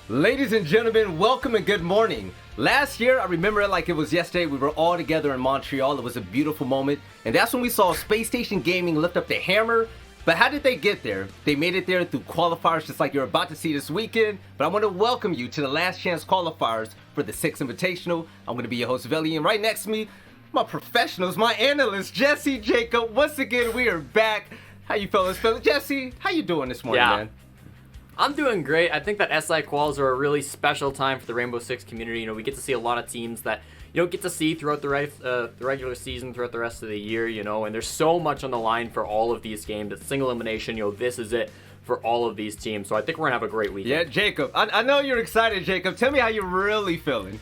Ladies and gentlemen, welcome and good morning. Last year, I remember it like it was yesterday, we were all together in Montreal. It was a beautiful moment, and that's when we saw Space Station Gaming lift up the hammer. But how did they get there? They made it there through qualifiers, just like you're about to see this weekend. But I want to welcome you to the last chance qualifiers for the Six Invitational. I'm going to be your host, Veli, and right next to me, my professionals, my analysts, Jesse, Jacob. Once again, we are back. How you fellas feeling? Jesse, how you doing this morning, man? I'm doing great. I think that SI quals are a really special time for the Rainbow Six community. You know, we get to see a lot of teams that you don't get to see throughout the regular season, throughout the rest of the year, you know, and there's so much on the line for all of these games. It's single elimination, you know, this is it for all of these teams. So I think we're going to have a great weekend. Yeah, Jacob, I know you're excited, Jacob. Tell me how you're really feeling.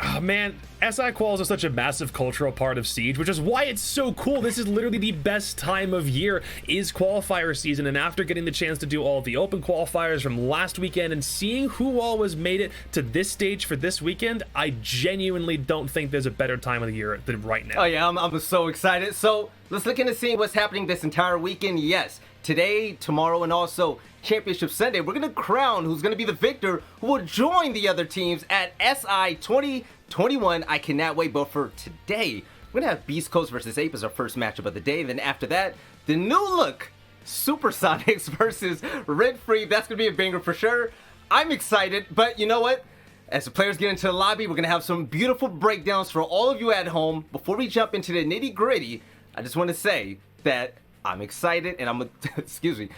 Oh, man, SI quals are such a massive cultural part of Siege, which is why it's so cool. This is literally the best time of year, is qualifier season, and after getting the chance to do all the open qualifiers from last weekend and seeing who all has made it to this stage for this weekend, I genuinely don't think there's a better time of the year than right now. Oh yeah, I'm so excited. So let's look into seeing what's happening this entire weekend. Yes, today, tomorrow, and also Championship Sunday, we're going to crown who's going to be the victor who will join the other teams at SI 2021. I cannot wait, but for today, we're going to have Beastcoast versus Ape as our first matchup of the day. Then after that, the new look Supersonics versus Rent Free. That's going to be a banger for sure. I'm excited, but you know what? As the players get into the lobby, we're going to have some beautiful breakdowns for all of you at home. Before we jump into the nitty gritty, I just want to say that I'm excited and I'm excuse me.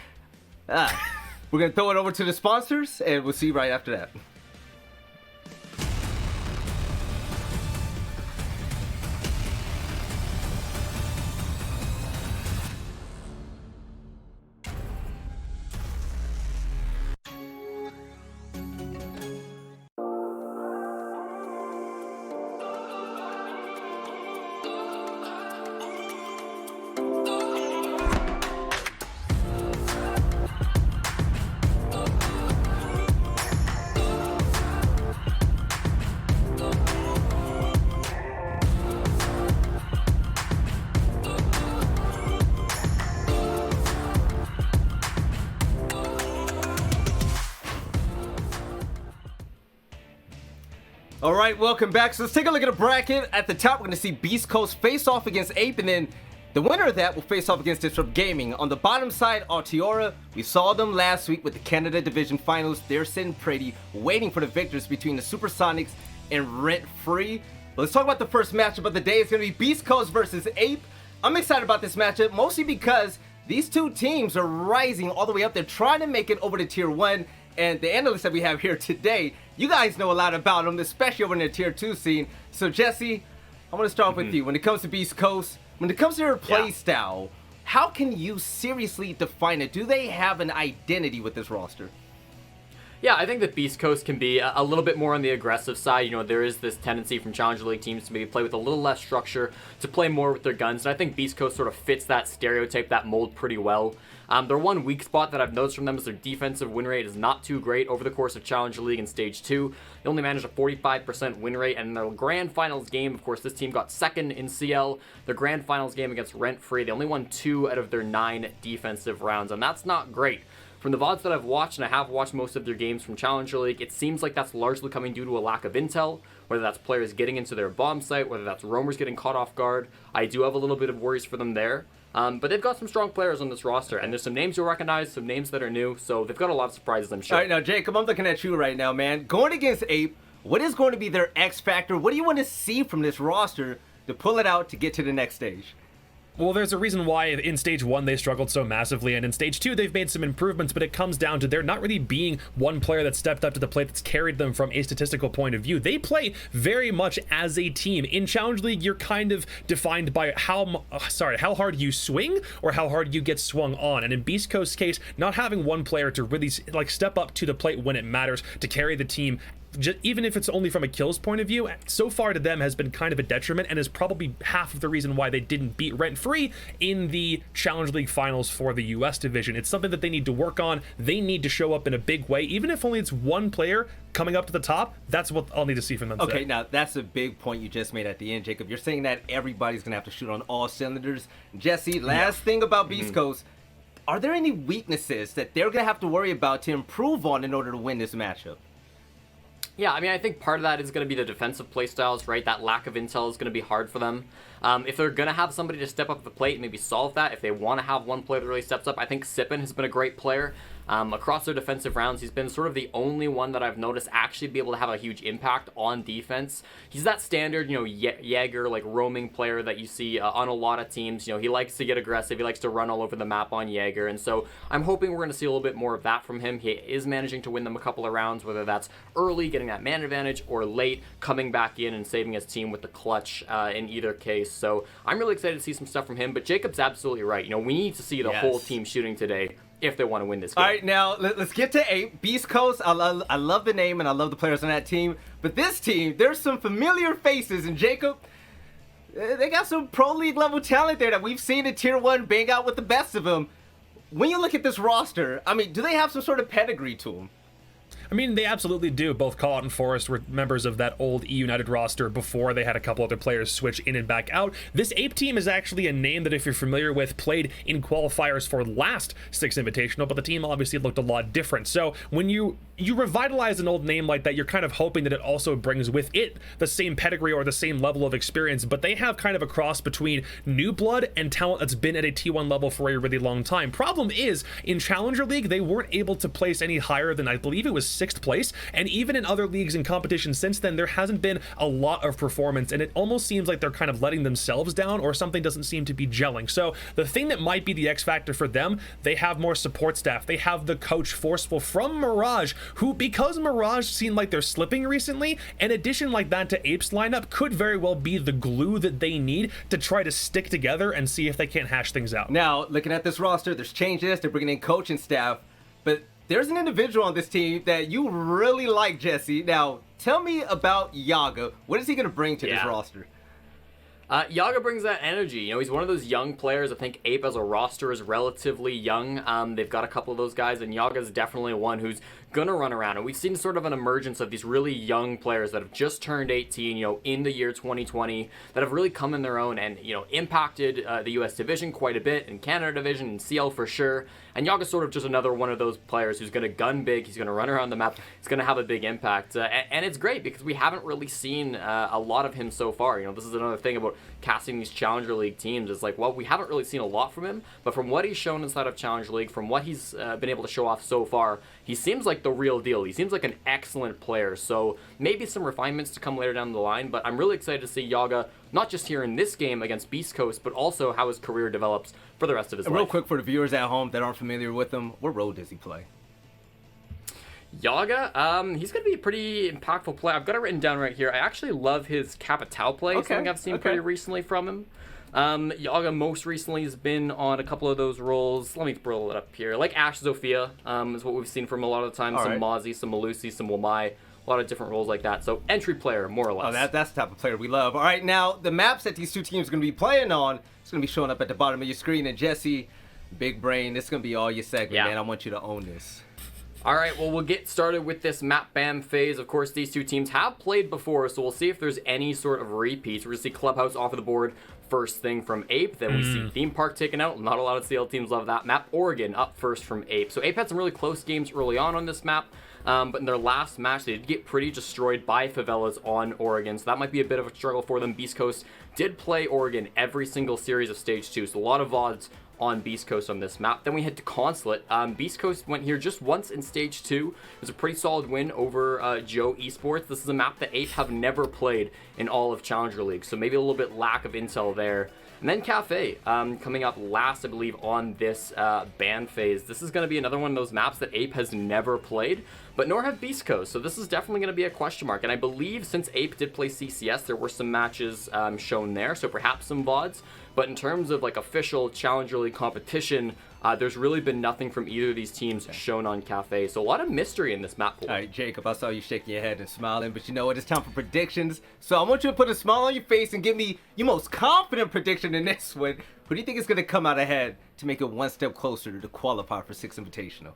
We're going to throw it over to the sponsors, and we'll see you right after that. All right, welcome back. So let's take a look at the bracket. At the top, we're going to see Beastcoast face off against Ape, and then the winner of that will face off against Disrupt Gaming. On the bottom side, Altiora, we saw them last week with the Canada Division Finals. They're sitting pretty, waiting for the victors between the Supersonics and Rent Free. But let's talk about the first matchup of the day. It's going to be Beastcoast versus Ape. I'm excited about this matchup, mostly because these two teams are rising all the way up. They're trying to make it over to Tier 1. And the analysts that we have here today, you guys know a lot about them, especially over in the Tier 2 scene. So, Jesse, I want to start off with you. When it comes to Beastcoast, when it comes to their play style, how can you seriously define it? Do they have an identity with this roster? Yeah, I think that Beastcoast can be a little bit more on the aggressive side. You know, there is this tendency from Challenger League teams to maybe play with a little less structure, to play more with their guns, and I think Beastcoast sort of fits that stereotype, that mold pretty well. Their one weak spot that I've noticed from them is their defensive win rate is not too great over the course of Challenger League in Stage 2. They only managed a 45% win rate, and in their Grand Finals game, of course, this team got second in CL. Their Grand Finals game against Rent Free, they only won 2 out of their 9 defensive rounds, and that's not great. From the VODs that I've watched, and I have watched most of their games from Challenger League, it seems like that's largely coming due to a lack of intel, whether that's players getting into their bomb site, whether that's roamers getting caught off guard. I do have a little bit of worries for them there. But they've got some strong players on this roster, and there's some names you'll recognize, some names that are new, so they've got a lot of surprises, I'm sure. All right, now, Jacob, I'm looking at you right now, man. Going against Ape, what is going to be their X factor? What do you want to see from this roster to pull it out to get to the next stage? Well, there's a reason why in Stage 1 they struggled so massively, and in Stage 2 they've made some improvements, but it comes down to there not really being one player that stepped up to the plate that's carried them from a statistical point of view. They play very much as a team. In Challenge League, you're kind of defined by how hard you swing or how hard you get swung on, and in Beast Coast's case, not having one player to really step up to the plate when it matters, to carry the team, even if it's only from a kills point of view, so far to them has been kind of a detriment and is probably half of the reason why they didn't beat Rent Free in the Challenge League finals for the US division. It's something that they need to work on. They need to show up in a big way, even if only it's one player coming up to the top. That's what I'll need to see from them today. Okay, now that's a big point you just made at the end, Jacob. You're saying that everybody's going to have to shoot on all cylinders. Jesse, last thing about Beast Coast, are there any weaknesses that they're going to have to worry about to improve on in order to win this matchup? Yeah, I mean, I think part of that is going to be the defensive playstyles, right? That lack of intel is going to be hard for them. If they're going to have somebody to step up at the plate, maybe solve that. If they want to have one player that really steps up, I think Sippin has been a great player. Across their defensive rounds, he's been sort of the only one that I've noticed actually be able to have a huge impact on defense. He's that standard, Jaeger, like, roaming player that you see on a lot of teams. He likes to get aggressive. He likes to run all over the map on Jaeger. And so I'm hoping we're going to see a little bit more of that from him. He is managing to win them a couple of rounds, whether that's early, getting that man advantage, or late, coming back in and saving his team with the clutch in either case. So I'm really excited to see some stuff from him. But Jacob's absolutely right. We need to see the whole team shooting today if they want to win this game. All right, now let's get to Ape. Beastcoast, I love the name and I love the players on that team. But this team, there's some familiar faces. And Jacob, they got some pro league level talent there that we've seen in Tier 1 bang out with the best of them. When you look at this roster, I mean, do they have some sort of pedigree to them? I mean, they absolutely do. Both Callout and Forrest were members of that old E United roster before they had a couple other players switch in and back out. This Ape team is actually a name that, if you're familiar with, played in qualifiers for last Six Invitational, but the team obviously looked a lot different. So when you revitalize an old name like that, you're kind of hoping that it also brings with it the same pedigree or the same level of experience, but they have kind of a cross between new blood and talent that's been at a T1 level for a really long time. Problem is, in Challenger League, they weren't able to place any higher than, I believe it was 6th place, and even in other leagues and competitions since then, there hasn't been a lot of performance, and it almost seems like they're kind of letting themselves down, or something doesn't seem to be gelling. So the thing that might be the X factor for them, they have more support staff. They have the coach Forceful from Mirage, who, because Mirage seemed like they're slipping recently, an addition like that to Ape's lineup could very well be the glue that they need to try to stick together and see if they can't hash things out. Now, looking at this roster, there's changes. They're bringing in coaching staff, but there's an individual on this team that you really like, Jesse. Now, tell me about Yaga. What is he going to bring to this roster? Yaga brings that energy. He's one of those young players. I think Ape as a roster is relatively young. They've got a couple of those guys, and Yaga's definitely one who's going to run around. And we've seen sort of an emergence of these really young players that have just turned 18, in the year 2020, that have really come in their own and, impacted the US division quite a bit, and Canada division, and CL for sure. And Yaga's sort of just another one of those players who's going to gun big. He's going to run around the map. He's going to have a big impact. And it's great because we haven't really seen a lot of him so far. This is another thing about casting these Challenger League teams. It's like, well, we haven't really seen a lot from him, but from what he's shown inside of Challenger League, from what he's been able to show off so far, he seems like the real deal. He seems like an excellent player. So maybe some refinements to come later down the line, but I'm really excited to see Yaga, not just here in this game against Beast Coast, but also how his career develops for the rest of his life. Real quick for the viewers at home that aren't familiar with him, what role does he play? Yaga, he's going to be a pretty impactful player. I've got it written down right here. I actually love his Capital play, something I've seen pretty recently from him. Yaga most recently has been on a couple of those roles. Let me roll it up here. Like Ash Zofia is what we've seen from a lot of the time. Some Mozzie, some Malusi, some Wamai. A lot of different roles like that. So entry player, more or less. Oh, that's the type of player we love. All right, now the maps that these two teams are going to be playing on, it's going to be showing up at the bottom of your screen. And Jesse, big brain, this is going to be all your segment, man. I want you to own this. All right, well, we'll get started with this map BAM phase. Of course, these two teams have played before, so we'll see if there's any sort of repeats. We're going to see Clubhouse off of the board first thing from Ape. Then we see Theme Park taken out. Not a lot of CL teams love that map. Oregon up first from Ape. So Ape had some really close games early on this map. But in their last match, they did get pretty destroyed by Favelas on Oregon, so that might be a bit of a struggle for them. Beast Coast did play Oregon every single series of Stage 2, so a lot of VODs on Beast Coast on this map. Then we head to Consulate. Beast Coast went here just once in Stage 2. It was a pretty solid win over Joe Esports. This is a map that Ape have never played in all of Challenger League, so maybe a little bit lack of intel there. And then Cafe, coming up last, I believe, on this ban phase. This is going to be another one of those maps that Ape has never played, but nor have Beast Coast, so this is definitely going to be a question mark. And I believe since Ape did play CCS, there were some matches shown there, so perhaps some VODs. But in terms of like official Challenger League competition, there's really been nothing from either of these teams shown on Cafe. So a lot of mystery in this map pool. All right, Jacob, I saw you shaking your head and smiling, but you know what? It's time for predictions. So I want you to put a smile on your face and give me your most confident prediction in this one. Who do you think is going to come out ahead to make it one step closer to qualify for Six Invitational?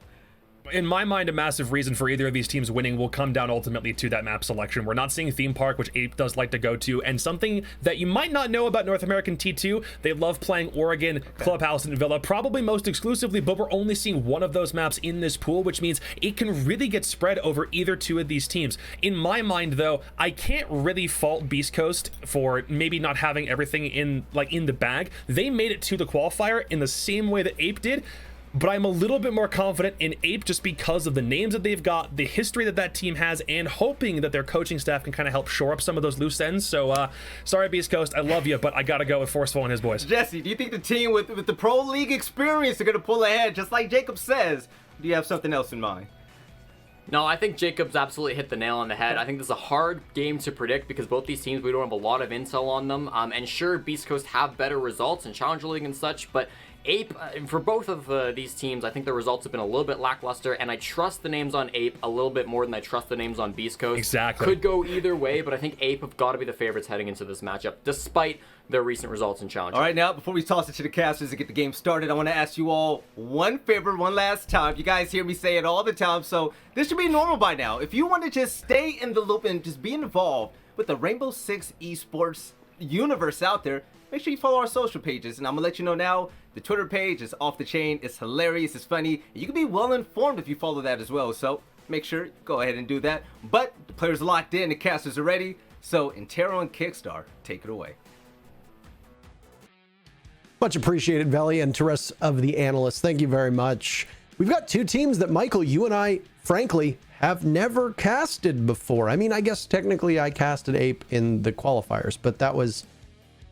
in my mind, a massive reason for either of these teams winning will come down ultimately to that map selection. We're not seeing Theme Park, which Ape does like to go to, and something that you might not know about North American T2, they love playing Oregon, Clubhouse, and Villa, probably most exclusively, but we're only seeing one of those maps in this pool, which means it can really get spread over either two of these teams. In my mind, though, I can't really fault Beastcoast for maybe not having everything in the bag. They made it to the qualifier in the same way that Ape did, but I'm a little bit more confident in Ape just because of the names that they've got, the history that that team has, and hoping that their coaching staff can kind of help shore up some of those loose ends. So, sorry, Beast Coast, I love you, but I gotta go with Forceful and his boys. Jesse, do you think the team with the Pro League experience are going to pull ahead, just like Jacob says? Do you have something else in mind? No, I think Jacob's absolutely hit the nail on the head. I think this is a hard game to predict because both these teams, we don't have a lot of intel on them. And sure, Beast Coast have better results in Challenger League and such, but Ape, for both of these teams, I think the results have been a little bit lackluster, and I trust the names on Ape a little bit more than I trust the names on Beast Coast. Exactly. Could go either way, but I think Ape have got to be the favorites heading into this matchup, despite their recent results in Challenger. All right, now, before we toss it to the casters and get the game started, I want to ask you all one favor one last time. You guys hear me say it all the time, so this should be normal by now. If you want to just stay in the loop and just be involved with the Rainbow Six esports universe out there, make sure you follow our social pages, and I'm gonna let you know now, the Twitter page is off the chain, it's hilarious, it's funny, and you can be well informed if you follow that as well, so make sure, go ahead and do that. But the players are locked in, the casters are ready, so Intero and Kickstar, take it away. Much appreciated, Veli, and to the rest of the analysts, thank you very much. We've got two teams that, Michael, you and I, frankly, have never casted before. I mean, I guess technically I casted Ape in the qualifiers, but that was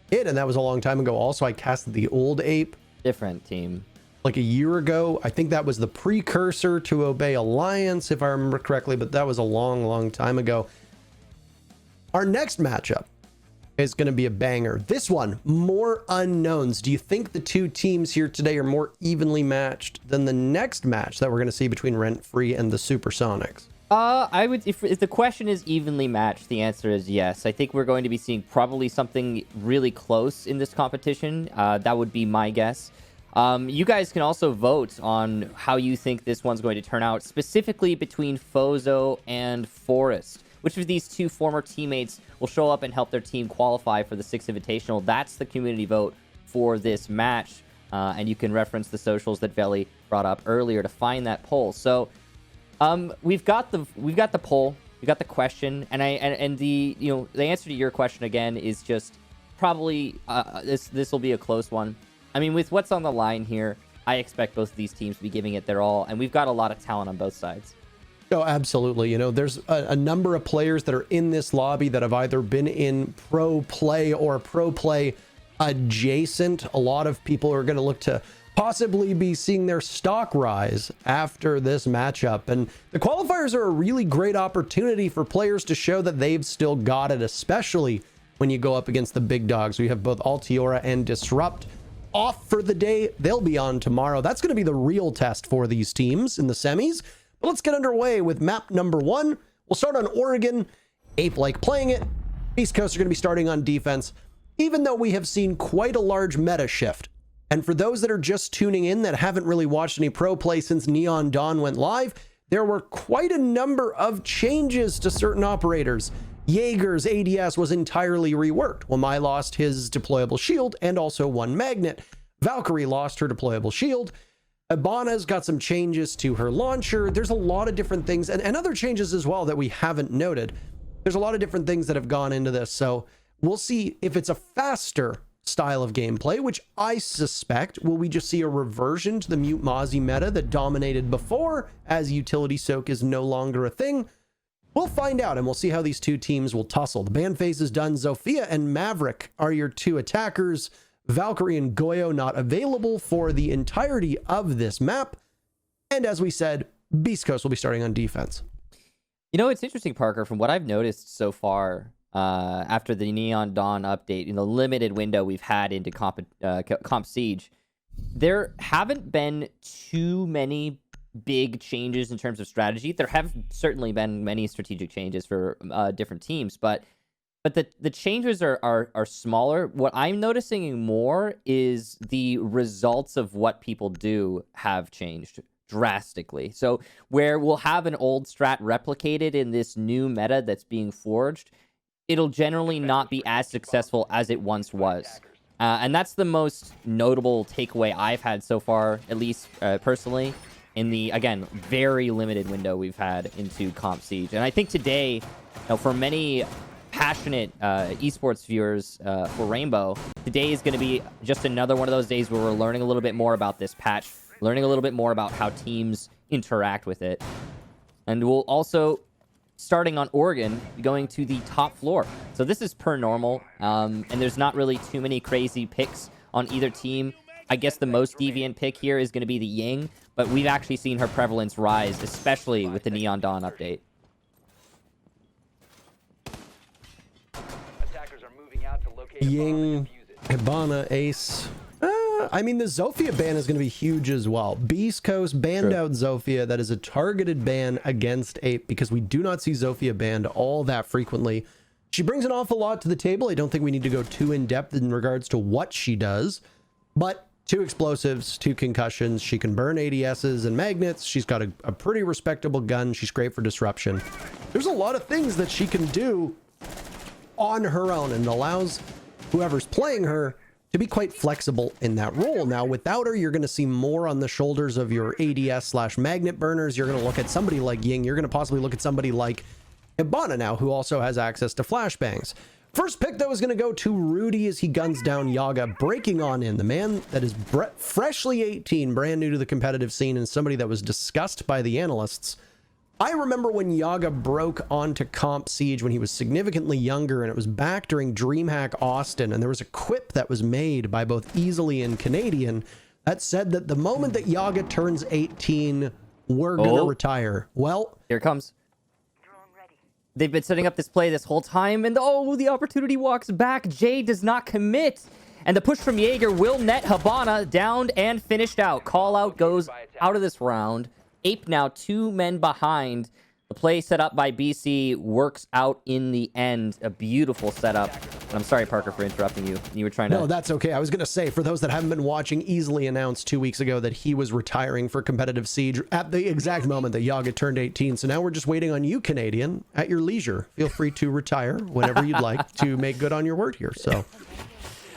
it, and that was a long time ago. Also, I casted the old Ape. Different team. Like a year ago. I think that was the precursor to Obey Alliance, if I remember correctly, but that was a long, long time ago. Our next matchup is going to be a banger. This one, more unknowns. Do you think the two teams here today are more evenly matched than the next match that we're going to see between Rent Free and the Supersonics? I would, if the question is evenly matched, the answer is yes. I think we're going to be seeing probably something really close in this competition. That would be my guess. You guys can also vote on how you think this one's going to turn out, specifically between Fozo and Forest. Which of these two former teammates will show up and help their team qualify for the Six Invitational? That's the community vote for this match. And you can reference the socials that Veli brought up earlier to find that poll. So we've got the poll, we got the question, and the answer to your question again is just probably this will be a close one. I mean, with what's on the line here, I expect both of these teams to be giving it their all, and we've got a lot of talent on both sides. Oh, absolutely. There's a number of players that are in this lobby that have either been in pro play or pro play adjacent. A lot of people are going to look to possibly be seeing their stock rise after this matchup. And the qualifiers are a really great opportunity for players to show that they've still got it, especially when you go up against the big dogs. We have both Altiora and Disrupt off for the day. They'll be on tomorrow. That's going to be the real test for these teams in the semis. But let's get underway with map number one. We'll start on Oregon. Ape like playing it. Beast Coast are going to be starting on defense, even though we have seen quite a large meta shift. And for those that are just tuning in that haven't really watched any pro play since Neon Dawn went live, there were quite a number of changes to certain operators. Jaeger's ADS was entirely reworked. Wamai lost his deployable shield and also one magnet. Valkyrie lost her deployable shield. Ibana's got some changes to her launcher. There's a lot of different things and other changes as well that we haven't noted. There's a lot of different things that have gone into this. So we'll see if it's a faster style of gameplay, which I suspect will we just see a reversion to the Mute Mozzie meta that dominated before, as utility soak is no longer a thing. We'll find out, and we'll see how these two teams will tussle. The ban phase is done. Zofia and Maverick are your two attackers. Valkyrie and Goyo not available for the entirety of this map. And as we said, Beast Coast will be starting on defense. It's interesting, Parker, from what I've noticed so far after the Neon Dawn update, in the limited window we've had into Comp Siege, there haven't been too many big changes in terms of strategy. There have certainly been many strategic changes for different teams, but the changes are smaller. What I'm noticing more is the results of what people do have changed drastically. So where we'll have an old strat replicated in this new meta that's being forged, it'll generally not be as successful as it once was. And that's the most notable takeaway I've had so far, at least personally, in the, again, very limited window we've had into Comp Siege. And I think today, for many passionate esports viewers for Rainbow, today is going to be just another one of those days where we're learning a little bit more about this patch, learning a little bit more about how teams interact with it. And we'll also, starting on Oregon, going to the top floor. So this is per normal, and there's not really too many crazy picks on either team. I guess the most deviant pick here is going to be the Ying, but we've actually seen her prevalence rise, especially with the Neon Dawn update. Ying, Hibana, Ace. I mean, the Zofia ban is going to be huge as well. Beastcoast banned out Zofia. That is a targeted ban against Ape because we do not see Zofia banned all that frequently. She brings an awful lot to the table. I don't think we need to go too in depth in regards to what she does, but 2 explosives, 2 concussions. She can burn ADSs and magnets. She's got a pretty respectable gun. She's great for disruption. There's a lot of things that she can do on her own, and allows whoever's playing her to be quite flexible in that role. Now, without her, you're going to see more on the shoulders of your ADS/magnet burners. You're going to look at somebody like Ying. You're going to possibly look at somebody like Hibana now, who also has access to flashbangs. First pick, though, is going to go to Rudy as he guns down Yaga, breaking on in. The man that is freshly 18, brand new to the competitive scene, and somebody that was discussed by the analysts. I remember when Yaga broke onto Comp Siege when he was significantly younger, and it was back during DreamHack Austin, and there was a quip that was made by both Easily and Canadian that said that the moment that Yaga turns 18, we're going to retire. Well, here it comes. They've been setting up this play this whole time, and the opportunity walks back. Jay does not commit, and the push from Jaeger will net Hibana downed and finished out. Call out goes out of this round. Ape now 2 men behind. The play set up by BC works out in the end. A beautiful setup. And I'm sorry, Parker, for interrupting you. You were trying to... No, that's okay. I was going to say, for those that haven't been watching, Easily announced 2 weeks ago that he was retiring for competitive Siege at the exact moment that Yaga turned 18. So now we're just waiting on you, Canadian, at your leisure. Feel free to retire whenever you'd like to make good on your word here. So...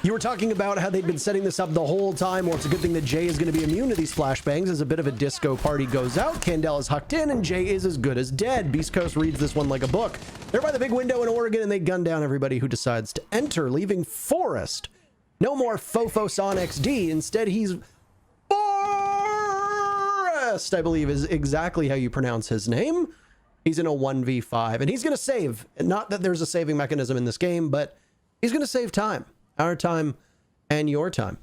You were talking about how they've been setting this up the whole time. Well, it's a good thing that Jay is going to be immune to these flashbangs as a bit of a disco party goes out. Candela is hucked in, and Jay is as good as dead. Beast Coast reads this one like a book. They're by the big window in Oregon, and they gun down everybody who decides to enter, leaving Forest. No more Fofos on XD. Instead, he's Forest, I believe is exactly how you pronounce his name. He's in a 1v5, and he's going to save. Not that there's a saving mechanism in this game, but he's going to save time. Our time and your time.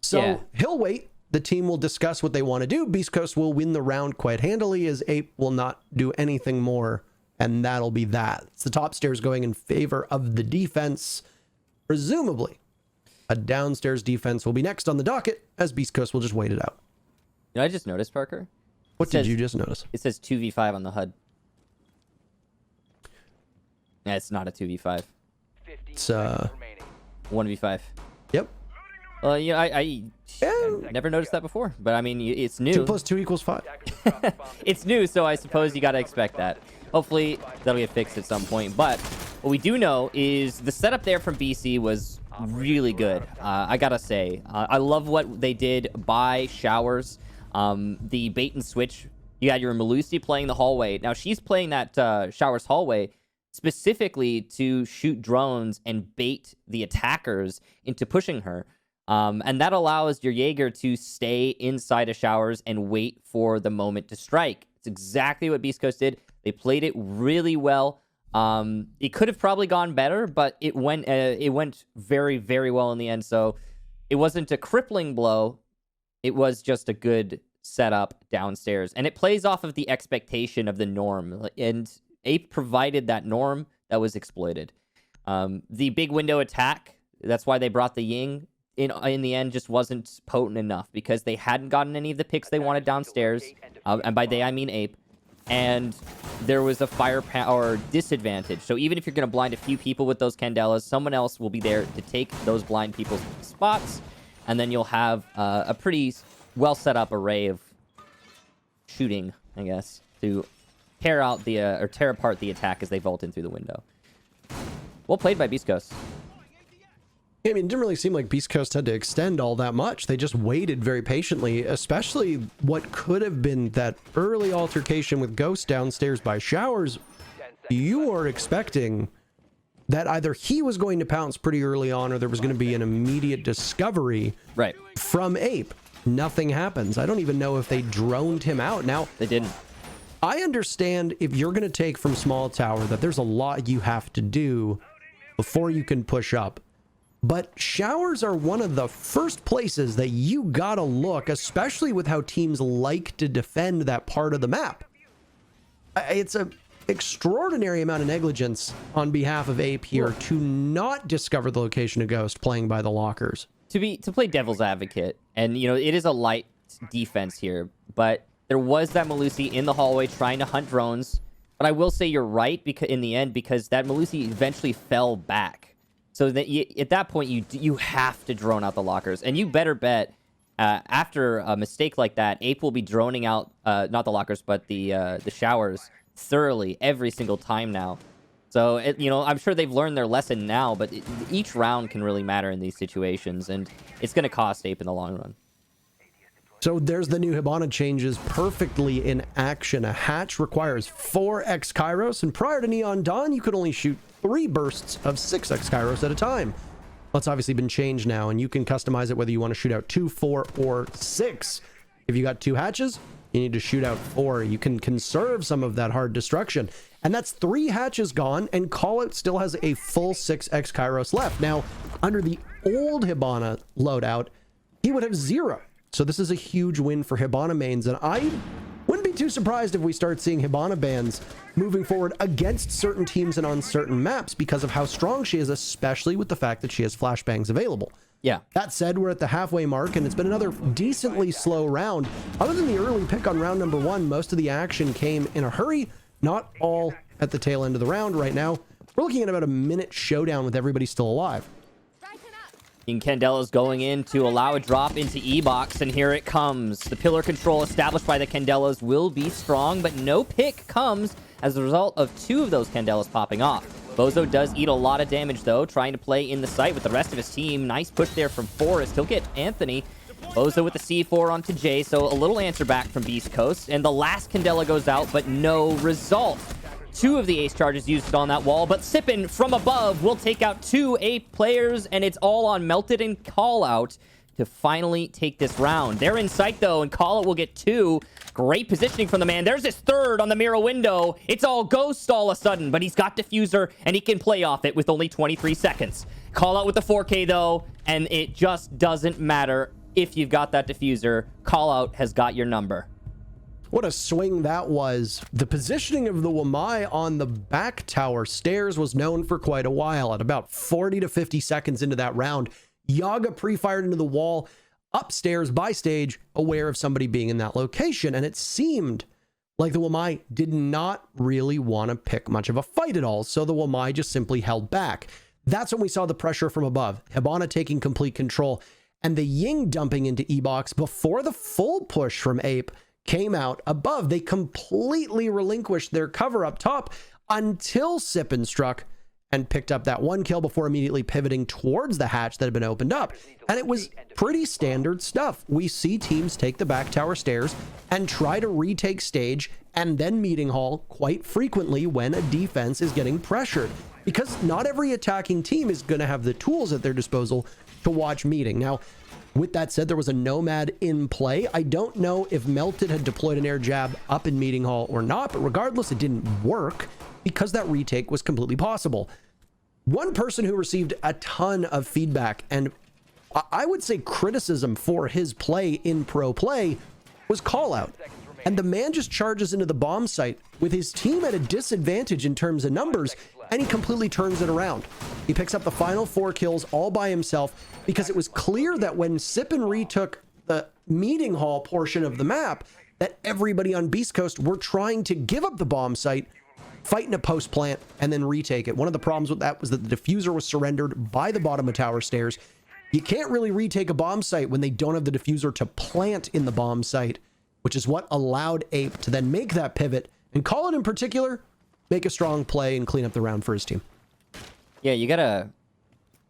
So he'll wait. The team will discuss what they want to do. Beast Coast will win the round quite handily, as Ape will not do anything more, and that'll be that. It's the top stairs going in favor of the defense. Presumably, a downstairs defense will be next on the docket, as Beast Coast will just wait it out. You know, I just noticed, Parker. What did you just notice? It says 2v5 on the HUD. Yeah, it's not a 2v5. It's 1v5. Yep. You know, I never noticed that before, but I mean, it's new. 2 + 2 = 5. It's new, so I suppose you got to expect that. Hopefully, that'll get fixed at some point. But what we do know is the setup there from BC was really good. I gotta say, I love what they did by Showers. The bait and switch. You had your Malusi playing the hallway. Now she's playing that Showers hallway specifically to shoot drones and bait the attackers into pushing her. And that allows your Jaeger to stay inside of Showers and wait for the moment to strike. It's exactly what Beast Coast did. They played it really well. It could have probably gone better, but it went very, very well in the end. So it wasn't a crippling blow. It was just a good setup downstairs. And it plays off of the expectation of the norm. And Ape provided that norm that was exploited. The big window attack, that's why they brought the Ying, in the end just wasn't potent enough because they hadn't gotten any of the picks they wanted downstairs. And by they, I mean Ape. And there was a firepower disadvantage. So even if you're going to blind a few people with those Candelas, someone else will be there to take those blind people's spots. And then you'll have a pretty well set up array of shooting, I guess, to tear out the or tear apart the attack as they vault in through the window. Well played by Beastcoast. I mean, it didn't really seem like Beastcoast had to extend all that much. They just waited very patiently, especially what could have been that early altercation with Ghost downstairs by Showers. You were expecting that either he was going to pounce pretty early on or there was going to be an immediate discovery from Ape. Nothing happens. I don't even know if they droned him out. Now, they didn't. I understand if you're going to take from small tower that there's a lot you have to do before you can push up. But Showers are one of the first places that you gotta look, especially with how teams like to defend that part of the map. It's an extraordinary amount of negligence on behalf of Ape here to not discover the location of Ghost playing by the lockers. To play devil's advocate, and you know, it is a light defense here, but there was that Melusi in the hallway trying to hunt drones. But I will say you're right because in the end, because that Melusi eventually fell back. So that at that point, you have to drone out the lockers. And you better bet after a mistake like that, Ape will be droning out, not the lockers, but the showers thoroughly every single time now. So, you know, I'm sure they've learned their lesson now, but each round can really matter in these situations. And it's going to cost Ape in the long run. So there's the new Hibana changes perfectly in action. A hatch requires 4x Kairos, and prior to Neon Dawn, you could only shoot 3 bursts of 6x Kairos at a time. That's obviously been changed now, and you can customize it whether you want to shoot out 2, 4, or 6. If you got 2 hatches, you need to shoot out 4. You can conserve some of that hard destruction. And that's 3 hatches gone, and Callout still has a full 6x Kairos left. Now, under the old Hibana loadout, he would have 0. So this is a huge win for Hibana mains, and I wouldn't be too surprised if we start seeing Hibana bans moving forward against certain teams and on certain maps because of how strong she is, especially with the fact that she has flashbangs available. Yeah. That said, we're at the halfway mark, and it's been another decently slow round. Other than the early pick on round number 1, most of the action came in a hurry, not all at the tail end of the round right now. We're looking at about a minute showdown with everybody still alive. King Candela's going in to allow a drop into E-Box, and here it comes. The pillar control established by the Candelas will be strong, but no pick comes as a result of 2 of those Candelas popping off. Bozo does eat a lot of damage, though, trying to play in the site with the rest of his team. Nice push there from Forrest. He'll get Anthony. Bozo with the C4 onto Jay, so a little answer back from Beastcoast. And the last Candela goes out, but no result. 2 of the ace charges used on that wall, but Sippin from above will take out 2 Ape players, and it's all on Melted and Callout to finally take this round. They're in sight, though, and Callout will get 2. Great positioning from the man. There's his 3rd on the mirror window. It's all Ghost all of a sudden, but he's got Diffuser, and he can play off it with only 23 seconds. Callout with the 4K, though, and it just doesn't matter if you've got that Diffuser. Callout has got your number. What a swing that was. The positioning of the Wamai on the back tower stairs was known for quite a while. At about 40 to 50 seconds into that round, Yaga pre-fired into the wall upstairs by stage, aware of somebody being in that location. And it seemed like the Wamai did not really want to pick much of a fight at all. So the Wamai just simply held back. That's when we saw the pressure from above. Hibana taking complete control and the Ying dumping into E-Box before the full push from Ape came out above. They completely relinquished their cover up top until Sippin struck and picked up that 1 kill before immediately pivoting towards the hatch that had been opened up. And it was pretty standard stuff. We see teams take the back tower stairs and try to retake stage and then meeting hall quite frequently when a defense is getting pressured, because not every attacking team is going to have the tools at their disposal to watch meeting. Now, with that said, there was a Nomad in play. I don't know if Melted had deployed an air jab up in meeting hall or not, but regardless, it didn't work because that retake was completely possible. One person who received a ton of feedback and I would say criticism for his play in pro play was Callout. And the man just charges into the bomb site with his team at a disadvantage in terms of numbers, and he completely turns it around. He picks up the final 4 kills all by himself because it was clear that when Sippin retook the meeting hall portion of the map, that everybody on Beast Coast were trying to give up the bomb site, fight in a post plant, and then retake it. One of the problems with that was that the diffuser was surrendered by the bottom of tower stairs. You can't really retake a bomb site when they don't have the diffuser to plant in the bomb site, which is what allowed Ape to then make that pivot and call it in particular, make a strong play and clean up the round for his team. Yeah, you gotta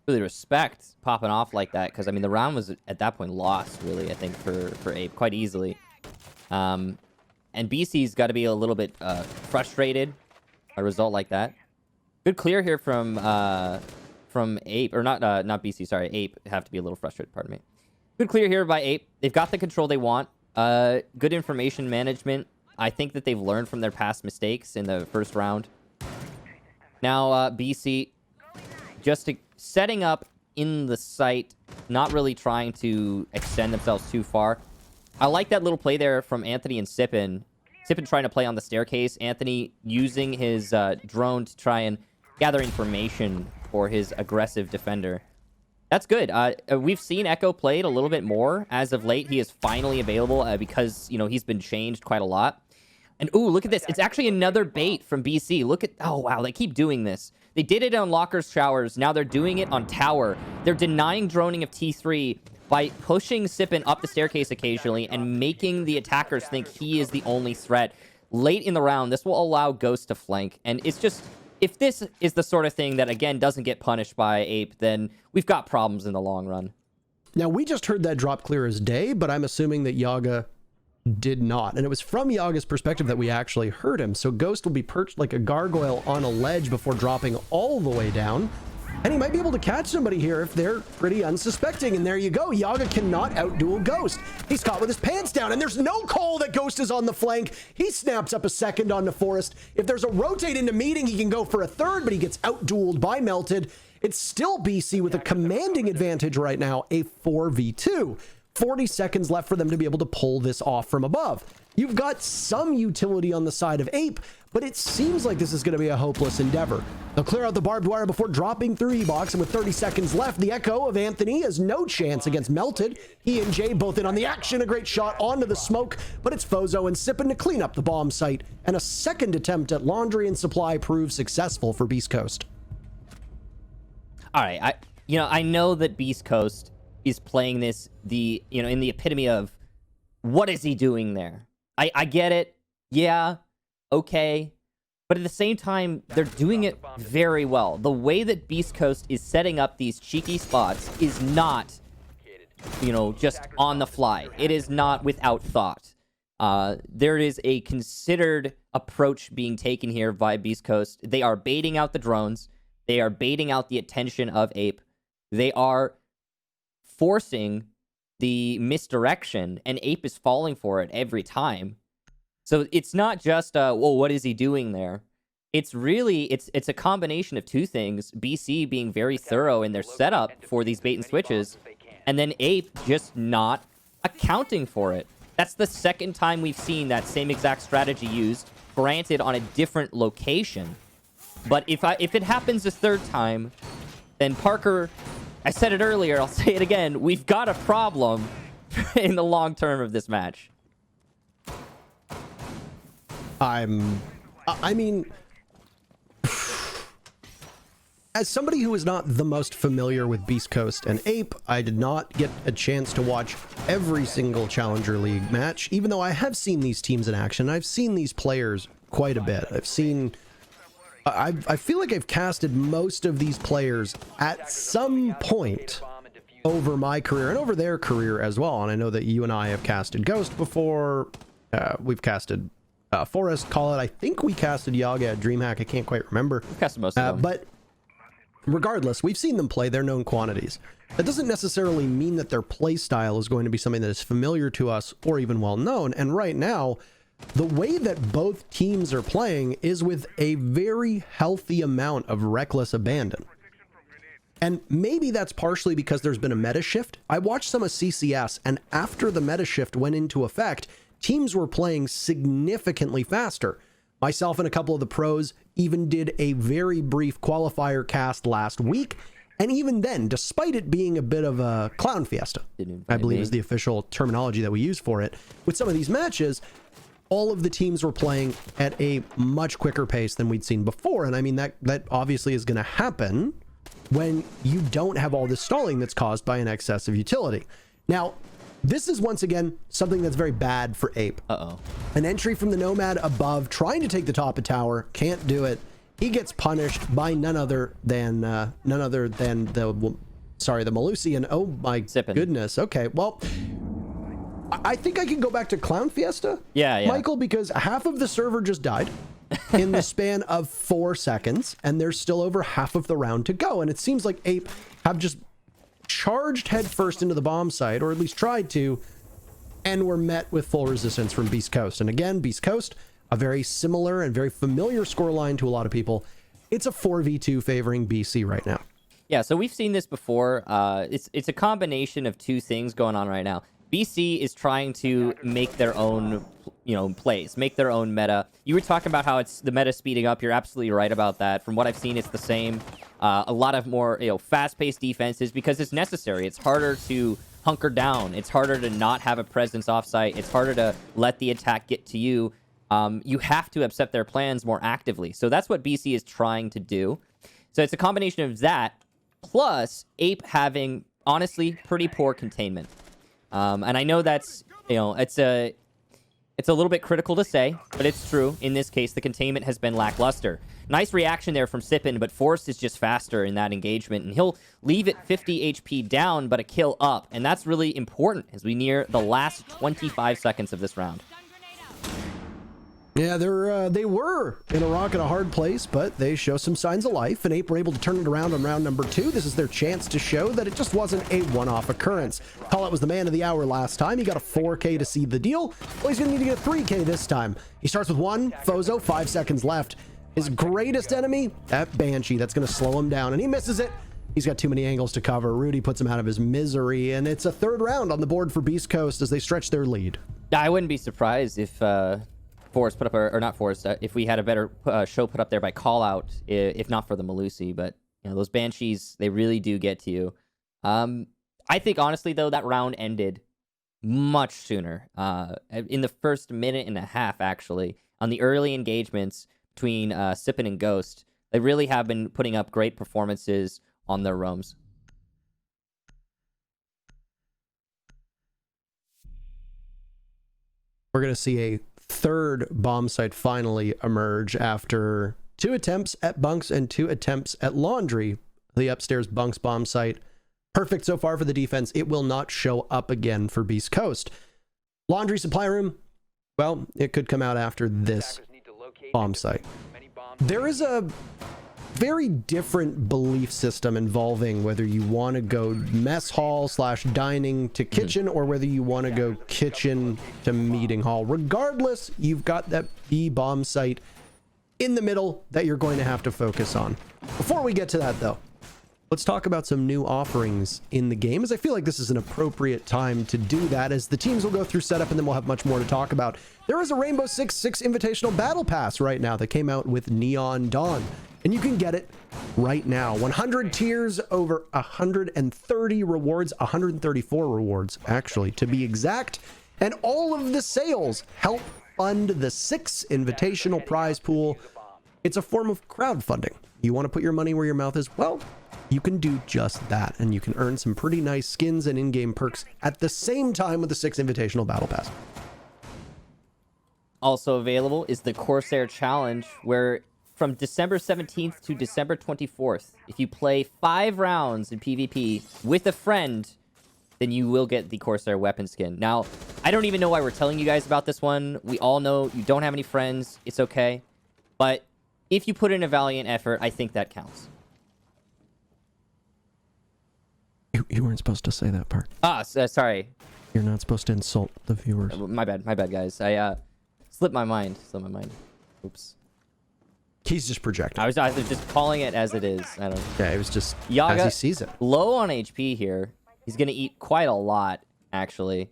really respect popping off like that, because I mean the round was at that point lost, really, I think, for Ape quite easily. And BC's got to be a little bit frustrated a result like that. Good clear here from Ape, or not BC, sorry, Ape have to be a little frustrated, pardon me. Good clear here by Ape. They've got the control they want. Good information management. I think that they've learned from their past mistakes in the first round. Now BC just setting up in the site, not really trying to extend themselves too far. I like that little play there from Anthony and Sippin. Sippin trying to play on the staircase. Anthony using his drone to try and gather information for his aggressive defender. That's good. We've seen Echo played a little bit more as of late. He is finally available because, you know, he's been changed quite a lot. And ooh, look at this. It's actually another bait from BC. Look at, oh wow, they keep doing this. They did it on Lockers Showers. Now they're doing it on Tower. They're denying droning of T3 by pushing Sippin up the staircase occasionally and making the attackers think he is the only threat. Late in the round, this will allow Ghost to flank. And it's just, if this is the sort of thing that, again, doesn't get punished by Ape, then we've got problems in the long run. Now, we just heard that drop clear as day, but I'm assuming that Yaga did not. And it was from Yaga's perspective that we actually heard him. So Ghost will be perched like a gargoyle on a ledge before dropping all the way down. And he might be able to catch somebody here if they're pretty unsuspecting. And there you go. Yaga cannot outduel Ghost. He's caught with his pants down, and there's no call that Ghost is on the flank. He snaps up a second onto Forest. If there's a rotate into meeting, he can go for a third, but he gets outdueled by Melted. It's still BC with a commanding advantage right now, a 4v2. 40 seconds left for them to be able to pull this off from above. You've got some utility on the side of Ape, but it seems like this is going to be a hopeless endeavor. They'll clear out the barbed wire before dropping through E-Box, and with 30 seconds left, the Echo of Anthony has no chance against Melted. He and Jay both in on the action, a great shot onto the smoke, but it's Fozo and Sippin to clean up the bomb site, and a second attempt at laundry and supply proves successful for Beast Coast. All right, I know that Beast Coast is playing this in the epitome of what is he doing there? I get it. Yeah. Okay. But at the same time, they're doing it very well. The way that Beast Coast is setting up these cheeky spots is not, just on the fly. It is not without thought. There is a considered approach being taken here by Beast Coast. They are baiting out the drones. They are baiting out the attention of Ape. They are forcing the misdirection, and Ape is falling for it every time. So it's not just, what is he doing there? It's really, it's a combination of two things. BC being very thorough in their setup for these bait and switches, and then Ape just not accounting for it. That's the second time we've seen that same exact strategy used, granted on a different location. But if it happens a third time, then Parker, I said it earlier, I'll say it again, we've got a problem in the long term of this match. I mean, as somebody who is not the most familiar with Beast Coast and Ape, I did not get a chance to watch every single Challenger League match, even though I have seen these teams in action. I've seen these players quite a bit. I feel like I've casted most of these players at some point over my career and over their career as well. And I know that you and I have casted Ghost before. We've casted Forest, Call It. I think we casted Yaga at DreamHack. I can't quite remember. We've casted most of them. But regardless, we've seen them play. They're known quantities. That doesn't necessarily mean that their play style is going to be something that is familiar to us or even well known. And right now, the way that both teams are playing is with a very healthy amount of reckless abandon. And maybe that's partially because there's been a meta shift. I watched some of CCS, and after the meta shift went into effect, teams were playing significantly faster. Myself and a couple of the pros even did a very brief qualifier cast last week. And even then, despite it being a bit of a clown fiesta, I believe is the official terminology that we use for it, with some of these matches, all of the teams were playing at a much quicker pace than we'd seen before. And I mean, that obviously is going to happen when you don't have all this stalling that's caused by an excess of utility. Now, This is once again something that's very bad for Ape. Uh-oh. An entry from the Nomad above, trying to take the top of tower, can't do it. He gets punished by none other than the Malusian. Oh my goodness. Okay, well, I think I can go back to Clown Fiesta. Yeah. Michael, because half of the server just died in the span of 4 seconds, and there's still over half of the round to go. And it seems like Ape have just charged headfirst into the bomb site, or at least tried to, and were met with full resistance from Beastcoast. And again, Beastcoast, a very similar and very familiar scoreline to a lot of people. It's a 4v2 favoring BC right now. Yeah, so we've seen this before. It's a combination of two things going on right now. BC is trying to make their own, plays, make their own meta. You were talking about how it's the meta speeding up. You're absolutely right about that. From what I've seen, it's the same. A lot of more, fast-paced defenses because it's necessary. It's harder to hunker down. It's harder to not have a presence offsite. It's harder to let the attack get to you. You have to accept their plans more actively. So that's what BC is trying to do. So it's a combination of that, plus Ape having, honestly, pretty poor containment. And I know that's, it's a little bit critical to say, but it's true. In this case, the containment has been lackluster. Nice reaction there from Sippin, but Forrest is just faster in that engagement, and he'll leave it 50 HP down, but a kill up. And that's really important as we near the last 25 seconds of this round. Yeah, they were in a rock and a hard place, but they show some signs of life, and Ape were able to turn it around on round number 2. This is their chance to show that it just wasn't a one-off occurrence. Callout was the man of the hour last time. He got a 4K to see the deal. Well, he's going to need to get a 3K this time. He starts with 1, Fozo, 5 seconds left. His greatest enemy, that Banshee, that's going to slow him down, and he misses it. He's got too many angles to cover. Rudy puts him out of his misery, and it's a third round on the board for Beastcoast as they stretch their lead. I wouldn't be surprised if... Forrest put up, or not Forrest, if we had a better show put up there by Callout, if not for the Malusi. But, those Banshees, they really do get to you. I think, honestly, though, that round ended much sooner. In the first minute and a half, actually, on the early engagements between Sippin and Ghost, they really have been putting up great performances on their roams. We're going to see a third bomb site finally emerge after 2 attempts at bunks and 2 attempts at laundry. The upstairs bunks bomb site, perfect so far for the defense. It will not show up again for Beastcoast. Laundry supply room, well, it could come out after this bomb site. There is a very different belief system involving whether you want to go mess hall / dining to kitchen or whether you want to go kitchen to meeting hall. Regardless, you've got that B bomb site in the middle that you're going to have to focus on. Before we get to that though, let's talk about some new offerings in the game, as I feel like this is an appropriate time to do that, as the teams will go through setup and then we'll have much more to talk about. There is a Rainbow Six Invitational Battle Pass right now that came out with Neon Dawn, and you can get it right now. 100 tiers, over 130 rewards, 134 rewards actually to be exact, and all of the sales help fund the Six Invitational prize pool. It's a form of crowdfunding. You want to put your money where your mouth is? Well, you can do just that, and you can earn some pretty nice skins and in-game perks at the same time with the Six Invitational Battle Pass. Also available is the Corsair Challenge, where from December 17th to December 24th, if you play 5 rounds in PvP with a friend, then you will get the Corsair weapon skin. Now, I don't even know why we're telling you guys about this one. We all know you don't have any friends. It's okay. But if you put in a valiant effort, I think that counts. You weren't supposed to say that part. Sorry. You're not supposed to insult the viewers. My bad, guys. I slipped my mind. Oops. He's just projecting. I was just calling it as it is. I don't. Yeah, it was just Yaga, as he sees it. Low on HP here. He's gonna eat quite a lot, actually.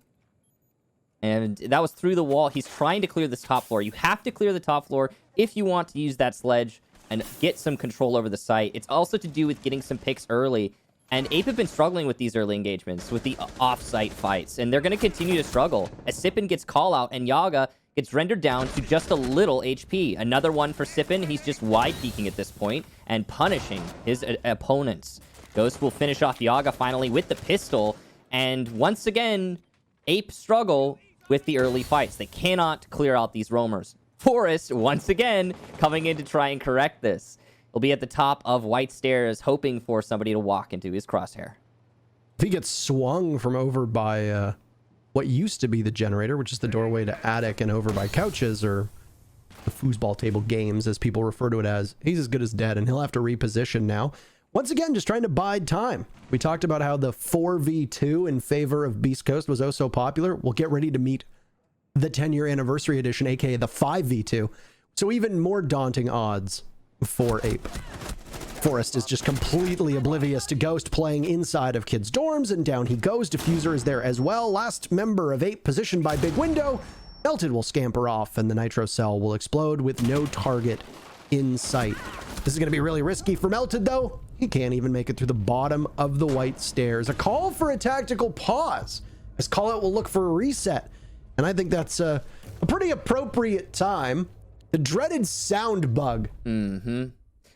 And that was through the wall. He's trying to clear this top floor. You have to clear the top floor if you want to use that sledge and get some control over the site. It's also to do with getting some picks early. And Ape have been struggling with these early engagements, with the off-site fights, and they're going to continue to struggle as Sippin gets call out and Yaga gets rendered down to just a little HP. Another one for Sippin. He's just wide peeking at this point and punishing his opponents. Ghost will finish off Yaga finally with the pistol, and once again, Ape struggle with the early fights. They cannot clear out these roamers. Forest, once again, coming in to try and correct this. He'll be at the top of white stairs, hoping for somebody to walk into his crosshair. If he gets swung from over by what used to be the generator, which is the doorway to attic, and over by couches, or the foosball table games, as people refer to it as, he's as good as dead, and he'll have to reposition now. Once again, just trying to bide time. We talked about how the 4v2 in favor of Beastcoast was oh so popular. We'll get ready to meet the 10-year anniversary edition, aka the 5v2. So even more daunting odds for Ape. Forest is just completely oblivious to Ghost playing inside of kids' dorms, and down he goes. Diffuser is there as well. Last member of Ape positioned by Big Window. Melted will scamper off, and the Nitro Cell will explode with no target in sight. This is going to be really risky for Melted, though. He can't even make it through the bottom of the white stairs. A call for a tactical pause, as Callout will look for a reset. And I think that's a pretty appropriate time. The dreaded sound bug.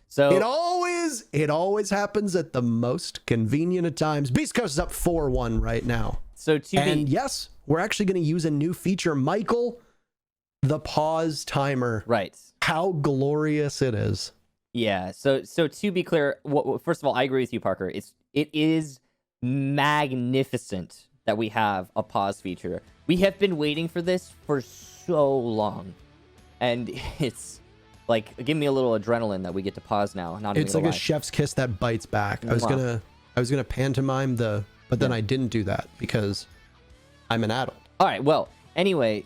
So it always happens at the most convenient of times. Beastcoast is up 4-1 right now. So and yes, we're actually going to use a new feature, Michael, the pause timer. Right. How glorious it is. Yeah. So to be clear, first of all, I agree with you, Parker. It is magnificent that we have a pause feature. We have been waiting for this for so long, and it's like, give me a little adrenaline that we get to pause now. It's like a chef's kiss that bites back. I was gonna pantomime but then I didn't do that because I'm an adult. All right. Well, anyway,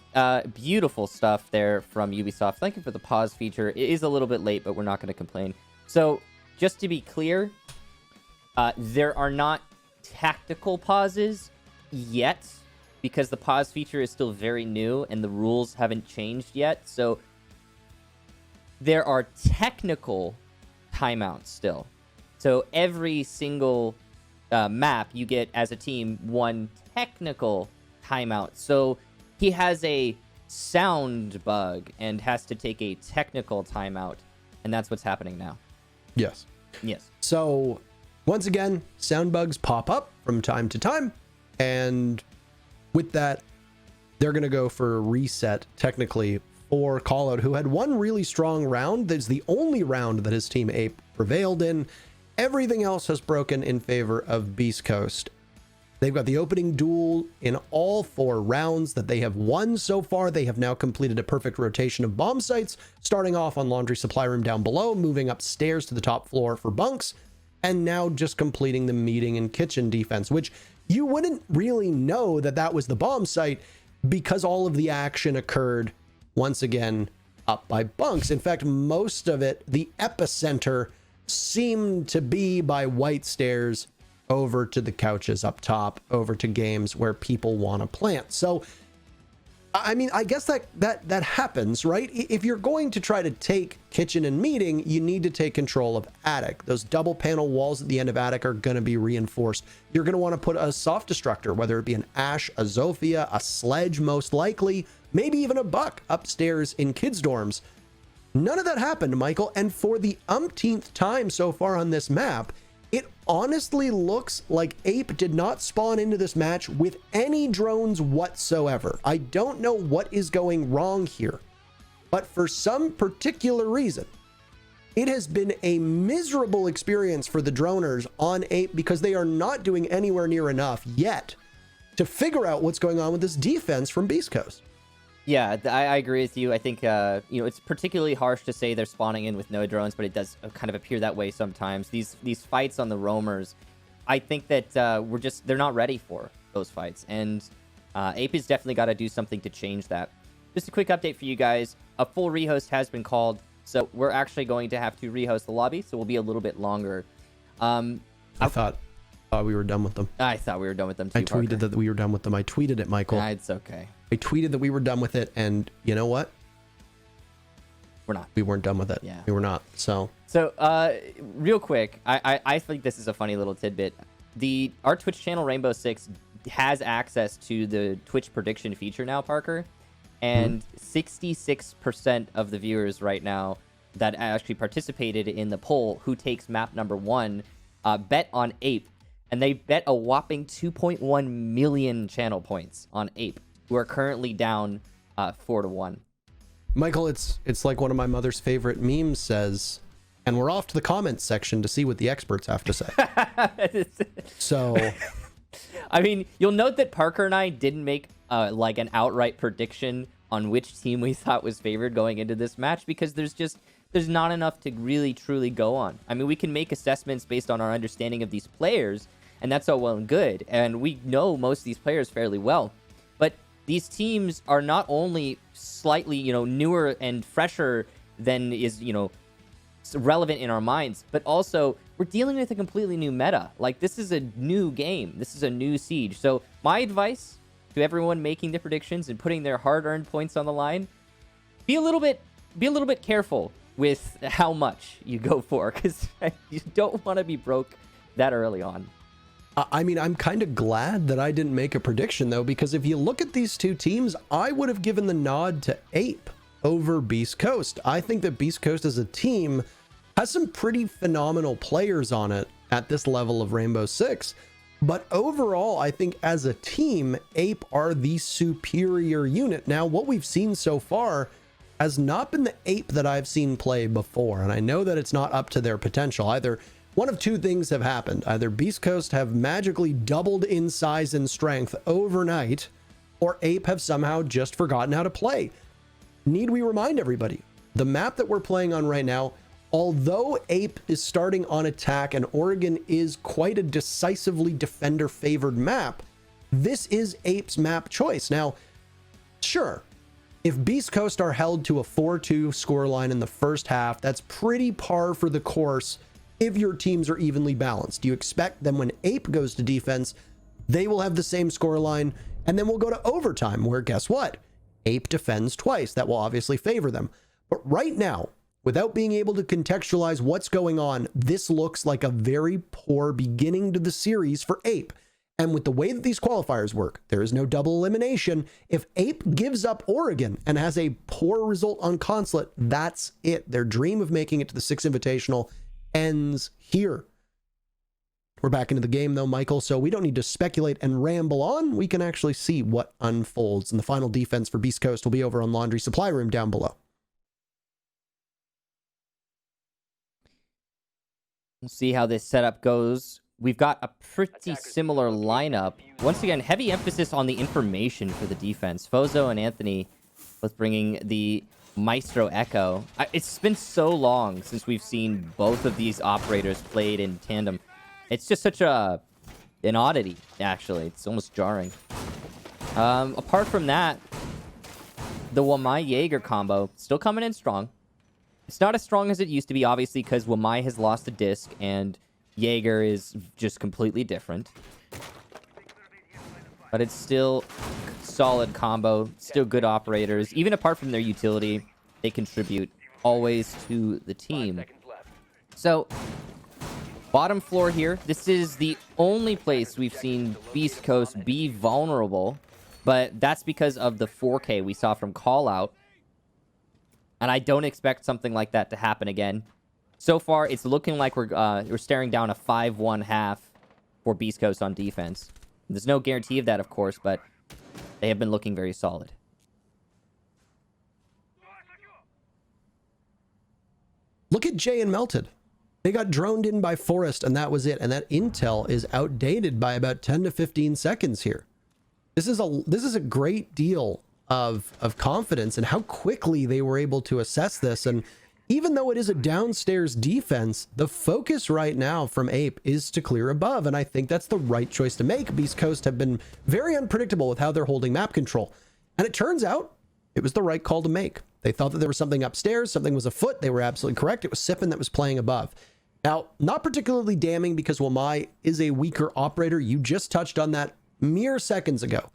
beautiful stuff there from Ubisoft. Thank you for the pause feature. It is a little bit late, but we're not going to complain. So just to be clear, there are not tactical pauses yet, because the pause feature is still very new and the rules haven't changed yet. So there are technical timeouts still. So every single map, you get, as a team, one technical timeout. So he has a sound bug and has to take a technical timeout, and that's what's happening now. Yes. So once again, sound bugs pop up from time to time, and with that, they're going to go for a reset, technically, for Callout, who had one really strong round. That's the only round that his team Ape prevailed in. Everything else has broken in favor of Beastcoast. They've got the opening duel in all 4 rounds that they have won so far. They have now completed a perfect rotation of bomb sites, starting off on laundry supply room down below, moving upstairs to the top floor for bunks, and now just completing the meeting and kitchen defense, which you wouldn't really know that was the bomb site because all of the action occurred once again up by bunks. In fact, most of it, the epicenter, seemed to be by white stairs over to the couches up top, over to games where people want to plant. So, I mean, I guess that happens, right? If you're going to try to take kitchen and meeting, you need to take control of attic. Those double panel walls at the end of attic are going to be reinforced. You're going to want to put a soft destructor, whether it be an Ash, a Zofia, a Sledge, most likely, maybe even a Buck upstairs in kids' dorms. None of that happened, Michael, and for the umpteenth time so far on this map, it honestly looks like Ape did not spawn into this match with any drones whatsoever. I don't know what is going wrong here, but for some particular reason, it has been a miserable experience for the droners on Ape because they are not doing anywhere near enough yet to figure out what's going on with this defense from Beastcoast. Yeah, I agree with you. I think, it's particularly harsh to say they're spawning in with no drones, but it does kind of appear that way sometimes. These fights on the roamers, I think that they're not ready for those fights. And Ape has definitely got to do something to change that. Just a quick update for you guys. A full rehost has been called, so we're actually going to have to rehost the lobby, so we'll be a little bit longer. I thought we were done with them. I thought we were done with them too, I tweeted that we were done with them. I tweeted it, Michael. Nah, it's okay. I tweeted that we were done with it, and you know what? We're not. We weren't done with it. Yeah. We were not. So, real quick, I think this is a funny little tidbit. Our Twitch channel, Rainbow Six, has access to the Twitch prediction feature now, Parker, and 66% of the viewers right now that actually participated in the poll, who takes map number 1, bet on Ape. and they bet a whopping 2.1 million channel points on Ape, who are currently down 4-1. Michael, it's like one of my mother's favorite memes says, and we're off to the comments section to see what the experts have to say. So, I mean, you'll note that Parker and I didn't make like an outright prediction on which team we thought was favored going into this match, because there's not enough to really truly go on. I mean, we can make assessments based on our understanding of these players, and that's all well and good, and we know most of these players fairly well. But these teams are not only slightly, newer and fresher than is, relevant in our minds, but also we're dealing with a completely new meta. Like, this is a new game. This is a new Siege. So my advice to everyone making the predictions and putting their hard-earned points on the line, be a little bit careful with how much you go for, because you don't want to be broke that early on. I mean, I'm kind of glad that I didn't make a prediction, though, because if you look at these two teams, I would have given the nod to Ape over Beast Coast. I think that Beast Coast as a team has some pretty phenomenal players on it at this level of Rainbow Six. But overall, I think as a team, Ape are the superior unit. Now, what we've seen so far has not been the Ape that I've seen play before, and I know that it's not up to their potential. Either one of two things have happened. Either Beast Coast have magically doubled in size and strength overnight, or Ape have somehow just forgotten how to play. Need we remind everybody, the map that we're playing on right now, although Ape is starting on attack and Oregon is quite a decisively defender-favored map, this is Ape's map choice. Now, sure, if Beast Coast are held to a 4-2 scoreline in the first half, that's pretty par for the course if your teams are evenly balanced. You expect them when Ape goes to defense, they will have the same scoreline, and then we'll go to overtime, where guess what? Ape defends twice. That will obviously favor them. But right now, without being able to contextualize what's going on, this looks like a very poor beginning to the series for Ape. And with the way that these qualifiers work, there is no double elimination. If Ape gives up Oregon and has a poor result on Consulate, that's it. Their dream of making it to the Six Invitational ends here. We're back into the game though, Michael, so we don't need to speculate and ramble on. We can actually see what unfolds. And the final defense for Beast Coast will be over on Laundry Supply Room down below. We'll see how this setup goes. We've got a pretty similar lineup. Once again, heavy emphasis on the information for the defense. Fozo and Anthony both bringing the Maestro Echo. It's been so long since we've seen both of these operators played in tandem. It's just such an oddity, actually. It's almost jarring. Apart from that, the Wamai Jaeger combo still coming in strong. It's not as strong as it used to be, obviously, because Wamai has lost a disc and Jaeger is just completely different. But it's still solid combo, still good operators. Even apart from their utility, they contribute always to the team. So, bottom floor here. This is the only place we've seen Beast Coast be vulnerable, but that's because of the 4K we saw from Callout. And I don't expect something like that to happen again. So far, it's looking like we're staring down a 5-1 half for Beast Coast on defense. There's no guarantee of that, of course, but they have been looking very solid. Look at Jay and Melted. They got droned in by Forest, and that was it. And that intel is outdated by about 10 to 15 seconds here. This is a great deal of confidence and how quickly they were able to assess this. And even though it is a downstairs defense, the focus right now from Ape is to clear above, and I think that's the right choice to make. Beast Coast have been very unpredictable with how they're holding map control, and it turns out it was the right call to make. They thought that there was something upstairs, something was afoot. They were absolutely correct. It was Sippin that was playing above. Now, not particularly damning because Wamai is a weaker operator. You just touched on that mere seconds ago.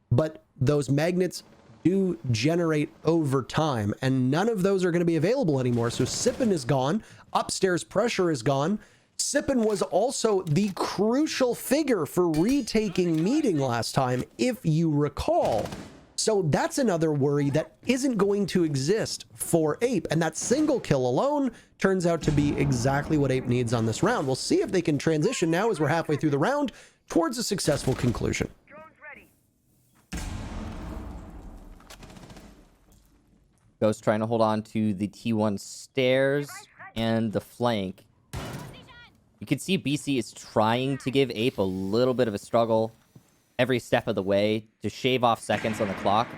But those magnets do generate over time, and none of those are going to be available anymore. So Sippin is gone. Upstairs pressure is gone. Sippin was also the crucial figure for retaking meeting last time, if you recall. So that's another worry that isn't going to exist for Ape. And that single kill alone turns out to be exactly what Ape needs on this round. We'll see if they can transition now as we're halfway through the round towards a successful conclusion. Ghost trying to hold on to the T1 stairs and the flank. You can see BC is trying to give Ape a little bit of a struggle every step of the way to shave off seconds on the clock.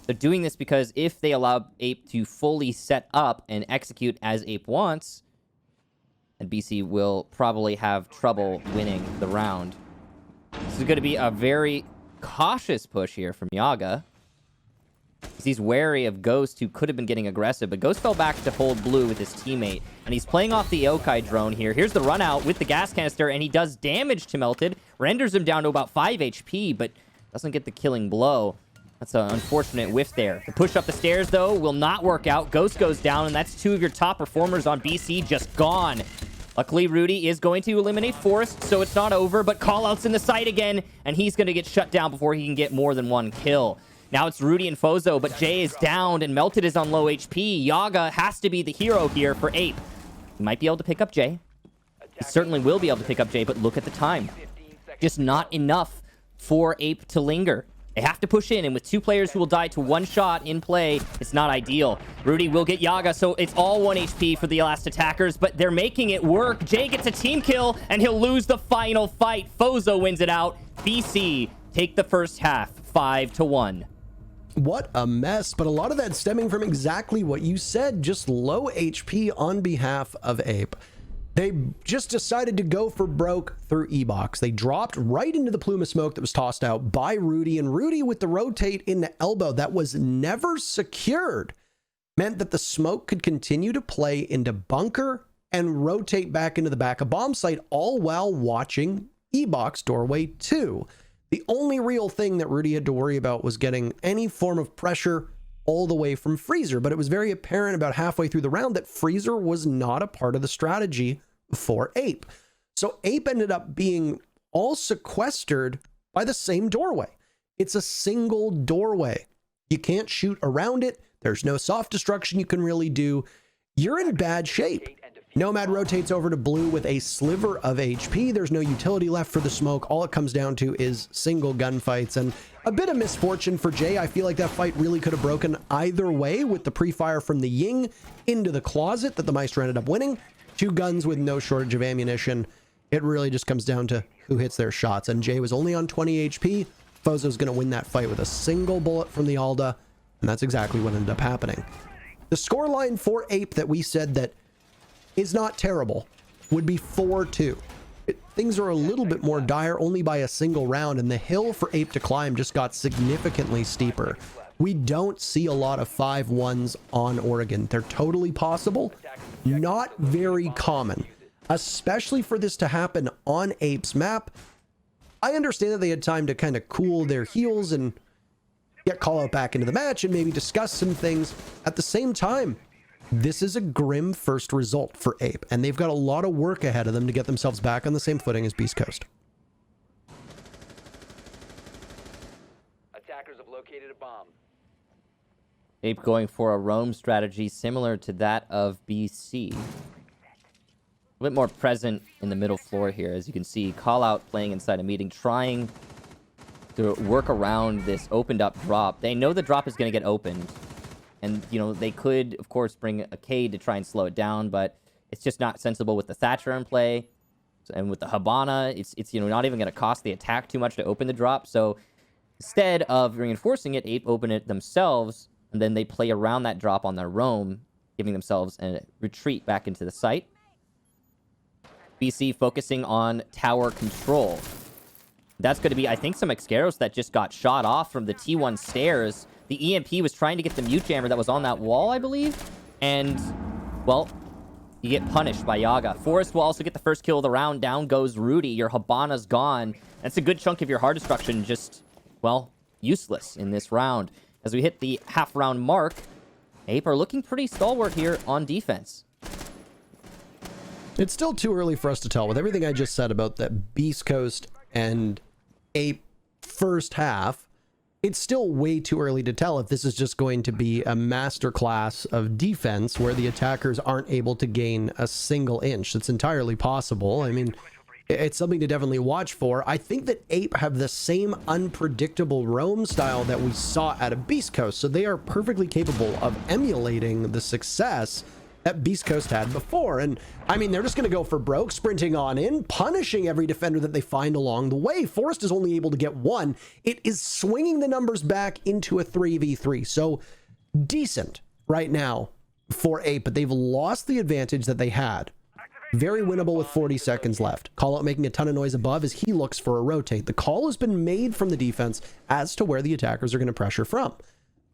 They're doing this because if they allow Ape to fully set up and execute as Ape wants, then BC will probably have trouble winning the round. This is going to be a very cautious push here from Yaga. He's wary of Ghost, who could have been getting aggressive, but Ghost fell back to hold blue with his teammate, and he's playing off the Yokai drone here. Here's the run out with the gas canister, and he does damage to Melted, renders him down to about 5 HP, but doesn't get the killing blow. That's an unfortunate whiff there. The push up the stairs, though, will not work out. Ghost goes down, and that's 2 of your top performers on BC just gone. Luckily, Rudy is going to eliminate Forrest, so it's not over, but callouts in the site again, and he's going to get shut down before he can get more than 1 kill. Now it's Rudy and Fozo, but Jay is downed and Melted is on low HP. Yaga has to be the hero here for Ape. He might be able to pick up Jay. He certainly will be able to pick up Jay, but look at the time. Just not enough for Ape to linger. They have to push in, and with 2 players who will die to 1 shot in play, it's not ideal. Rudy will get Yaga, so it's all 1 HP for the last attackers, but they're making it work. Jay gets a team kill, and he'll lose the final fight. Fozo wins it out. BC take the first half, 5-1. What a mess, but a lot of that stemming from exactly what you said, just low HP on behalf of Ape. They just decided to go for broke through E-Box. They dropped right into the plume of smoke that was tossed out by Rudy, and Rudy with the rotate into elbow that was never secured meant that the smoke could continue to play into bunker and rotate back into the back of bomb site, all while watching E-Box doorway 2. The only real thing that Rudy had to worry about was getting any form of pressure all the way from Freezer, but it was very apparent about halfway through the round that Freezer was not a part of the strategy for Ape. So Ape ended up being all sequestered by the same doorway. It's a single doorway. You can't shoot around it. There's no soft destruction you can really do. You're in bad shape. Nomad rotates over to blue with a sliver of HP. There's no utility left for the smoke. All it comes down to is single gunfights and a bit of misfortune for Jay. I feel like that fight really could have broken either way with the pre-fire from the Ying into the closet that the Maestro ended up winning. 2 guns with no shortage of ammunition. It really just comes down to who hits their shots. And Jay was only on 20 HP. Fozo's going to win that fight with a single bullet from the Alda. And that's exactly what ended up happening. The scoreline for Ape that we said that is not terrible would be 4-2. Things are a little bit more dire only by a single round, and the hill for Ape to climb just got significantly steeper. We don't see a lot of 5-1s on Oregon. They're totally possible, not very common, especially for this to happen on Ape's map. I understand that they had time to kind of cool their heels and get call out back into the match and maybe discuss some things. At the same time, this is a grim first result for Ape, and they've got a lot of work ahead of them to get themselves back on the same footing as Beast Coast. Attackers have located a bomb. Ape going for a roam strategy similar to that of BC. A bit more present in the middle floor here, as you can see. Call out playing inside a meeting, trying to work around this opened up drop. They know the drop is going to get opened. And, you know, they could, of course, bring a Cade to try and slow it down, but it's just not sensible with the Thatcher in play. And with the Habana, it's you know, not even going to cost the attack too much to open the drop. So instead of reinforcing it, Ape open it themselves, and then they play around that drop on their roam, giving themselves a retreat back into the site. BC focusing on tower control. That's going to be, I think, some Excaros that just got shot off from the T1 stairs. The EMP was trying to get the mute jammer that was on that wall, I believe. And, well, you get punished by Yaga. Forrest will also get the first kill of the round. Down goes Rudy. Your Habana's gone. That's a good chunk of your hard destruction just, well, useless in this round. As we hit the half-round mark, Ape are looking pretty stalwart here on defense. It's still too early for us to tell. With everything I just said about that Beast Coast and Ape first half, it's still way too early to tell if this is just going to be a masterclass of defense where the attackers aren't able to gain a single inch. It's entirely possible. I mean, it's something to definitely watch for. I think that Ape have the same unpredictable roam style that we saw out of Beastcoast, so they are perfectly capable of emulating the success that Beastcoast had before. And I mean, they're just going to go for broke, sprinting on in, punishing every defender that they find along the way. Forest is only able to get one. It is swinging the numbers back into a 3v3. So decent right now for Ape, but they've lost the advantage that they had. Very winnable with 40 seconds left. Call out making a ton of noise above as he looks for a rotate. The call has been made from the defense as to where the attackers are going to pressure from.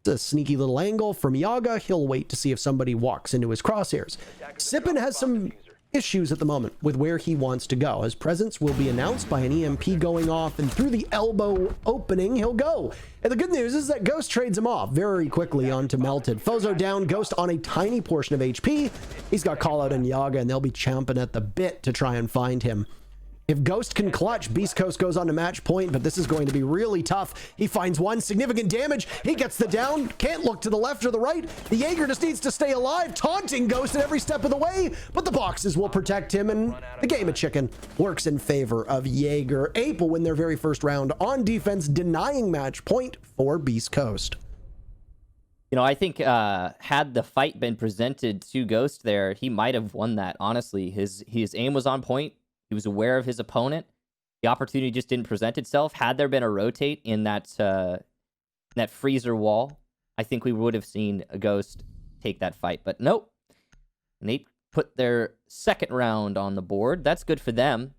It's a sneaky little angle from Yaga. He'll wait to see if somebody walks into his crosshairs. Sippin has some issues at the moment with where he wants to go. His presence will be announced by an EMP going off, and through the elbow opening, he'll go. And the good news is that Ghost trades him off very quickly onto Melted. Fozo down, Ghost on a tiny portion of HP. He's got call out and Yaga, and they'll be champing at the bit to try and find him. If Ghost can clutch, Beastcoast goes on to match point, but this is going to be really tough. He finds one, significant damage. He gets the down, can't look to the left or the right. The Jaeger just needs to stay alive, taunting Ghost at every step of the way, but the boxes will protect him, and the game of chicken works in favor of Jaeger. Ape will win their very first round on defense, denying match point for Beastcoast. You know, I think had the fight been presented to Ghost there, he might have won that, honestly. His aim was on point. He was aware of his opponent. The opportunity just didn't present itself. Had there been a rotate in that freezer wall, I think we would have seen a Ghost take that fight. But nope. Ape put their second round on the board. That's good for them.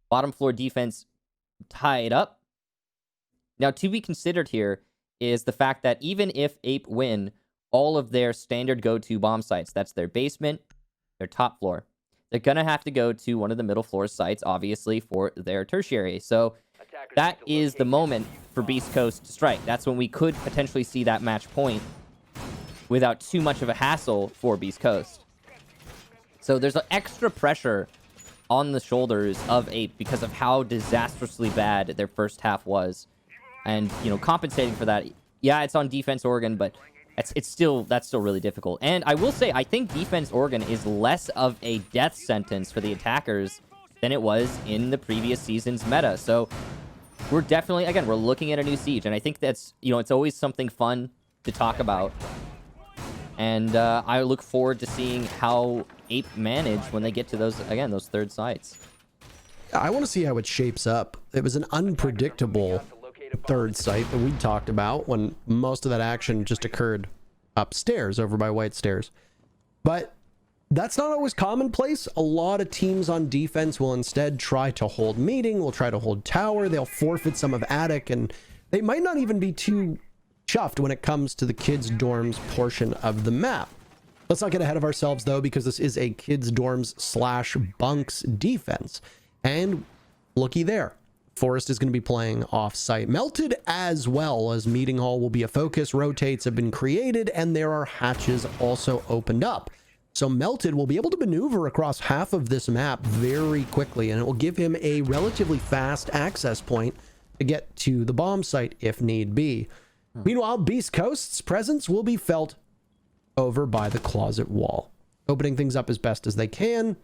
Bottom floor defense tied up. Now, to be considered here is the fact that even if Ape win all of their standard go-to bomb sites, that's their basement, their top floor, they're going to have to go to one of the middle floor sites, obviously, for their tertiary. So that is the moment for Beastcoast to strike. That's when we could potentially see that match point without too much of a hassle for Beastcoast. So there's an extra pressure on the shoulders of Ape because of how disastrously bad their first half was. And, you know, compensating for that, yeah, it's on defense Oregon, but that's still really difficult. And I will say, I think defense Oregon is less of a death sentence for the attackers than it was in the previous season's meta. So we're definitely, again, we're looking at a new siege, and I think that's, you know, it's always something fun to talk about. And I look forward to seeing how Ape manage when they get to those, again, those third sites. I want to see how it shapes up. It was an unpredictable third site that we talked about when most of that action just occurred upstairs over by White Stairs. But that's not always commonplace. A lot of teams on defense will instead try to hold meeting, will try to hold tower, they'll forfeit some of attic, and they might not even be too chuffed when it comes to the kids' dorms portion of the map. Let's not get ahead of ourselves though, because this is a kids' dorms / bunks defense. And looky there. Forest is going to be playing off-site. Melted as well, as meeting hall will be a focus. Rotates have been created, and there are hatches also opened up. So Melted will be able to maneuver across half of this map very quickly, and it will give him a relatively fast access point to get to the bomb site if need be. Meanwhile, Beastcoast's presence will be felt over by the closet wall, opening things up as best as they can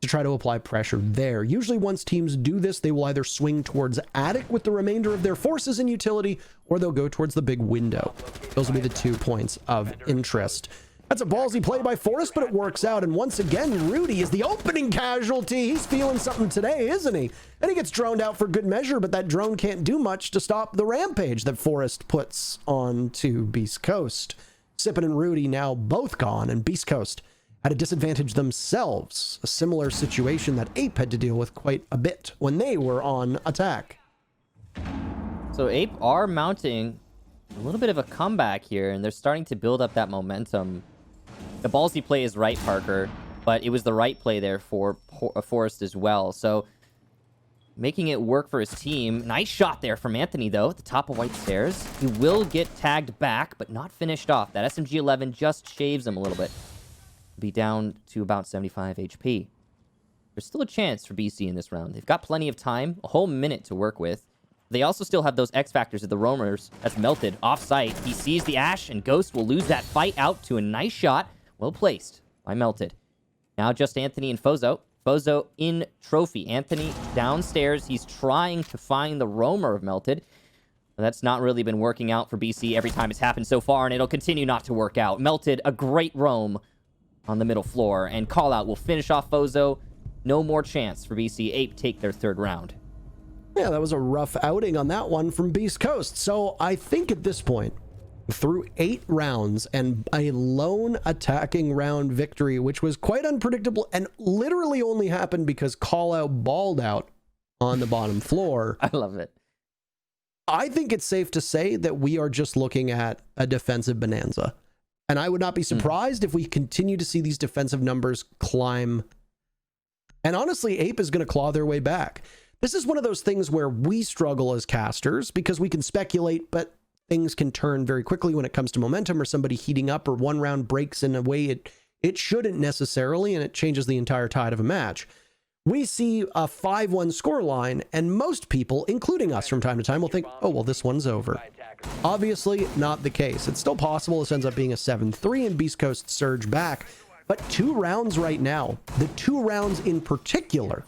to try to apply pressure there. Usually once teams do this, they will either swing towards attic with the remainder of their forces and utility, or they'll go towards the big window. Those will be the 2 points of interest. That's a ballsy play by Forest, but it works out. And once again, Rudy is the opening casualty. He's feeling something today, isn't he? And he gets droned out for good measure, but that drone can't do much to stop the rampage that Forest puts onto Beastcoast. Sippin and Rudy now both gone, and Beastcoast at a disadvantage themselves, a similar situation that Ape had to deal with quite a bit when they were on attack. So Ape are mounting a little bit of a comeback here, and they're starting to build up that momentum. The ballsy play is right, Parker, but it was the right play there for Forest as well. So making it work for his team. Nice shot there from Anthony, though, at the top of White Stairs. He will get tagged back, but not finished off. That SMG-11 just shaves him a little bit. Be down to about 75 HP. There's still a chance for BC in this round. They've got plenty of time, a whole minute to work with. They also still have those X factors of the roamers. That's Melted off site. He sees the Ash, and Ghost will lose that fight out to a nice shot. Well placed by Melted. Now just Anthony and Fozo. Fozo in trophy. Anthony downstairs. He's trying to find the roamer of Melted. That's not really been working out for BC every time it's happened so far, and it'll continue not to work out. Melted, a great roam on the middle floor, and Callout will finish off Fozo. No more chance for BC. Ape take their third round. Yeah, that was a rough outing on that one from Beast Coast. So I think at this point, through 8 rounds and a lone attacking round victory, which was quite unpredictable and literally only happened because Callout balled out on the bottom floor. I love it. I think it's safe to say that we are just looking at a defensive bonanza. And I would not be surprised if we continue to see these defensive numbers climb. And honestly, Ape is going to claw their way back. This is one of those things where we struggle as casters because we can speculate, but things can turn very quickly when it comes to momentum or somebody heating up or one round breaks in a way it shouldn't necessarily, and it changes the entire tide of a match. We see a 5-1 scoreline, and most people, including us from time to time, will think, oh, well, this one's over. Obviously, not the case. It's still possible this ends up being a 7-3 and Beast Coast surge back. But 2 rounds right now, the 2 rounds in particular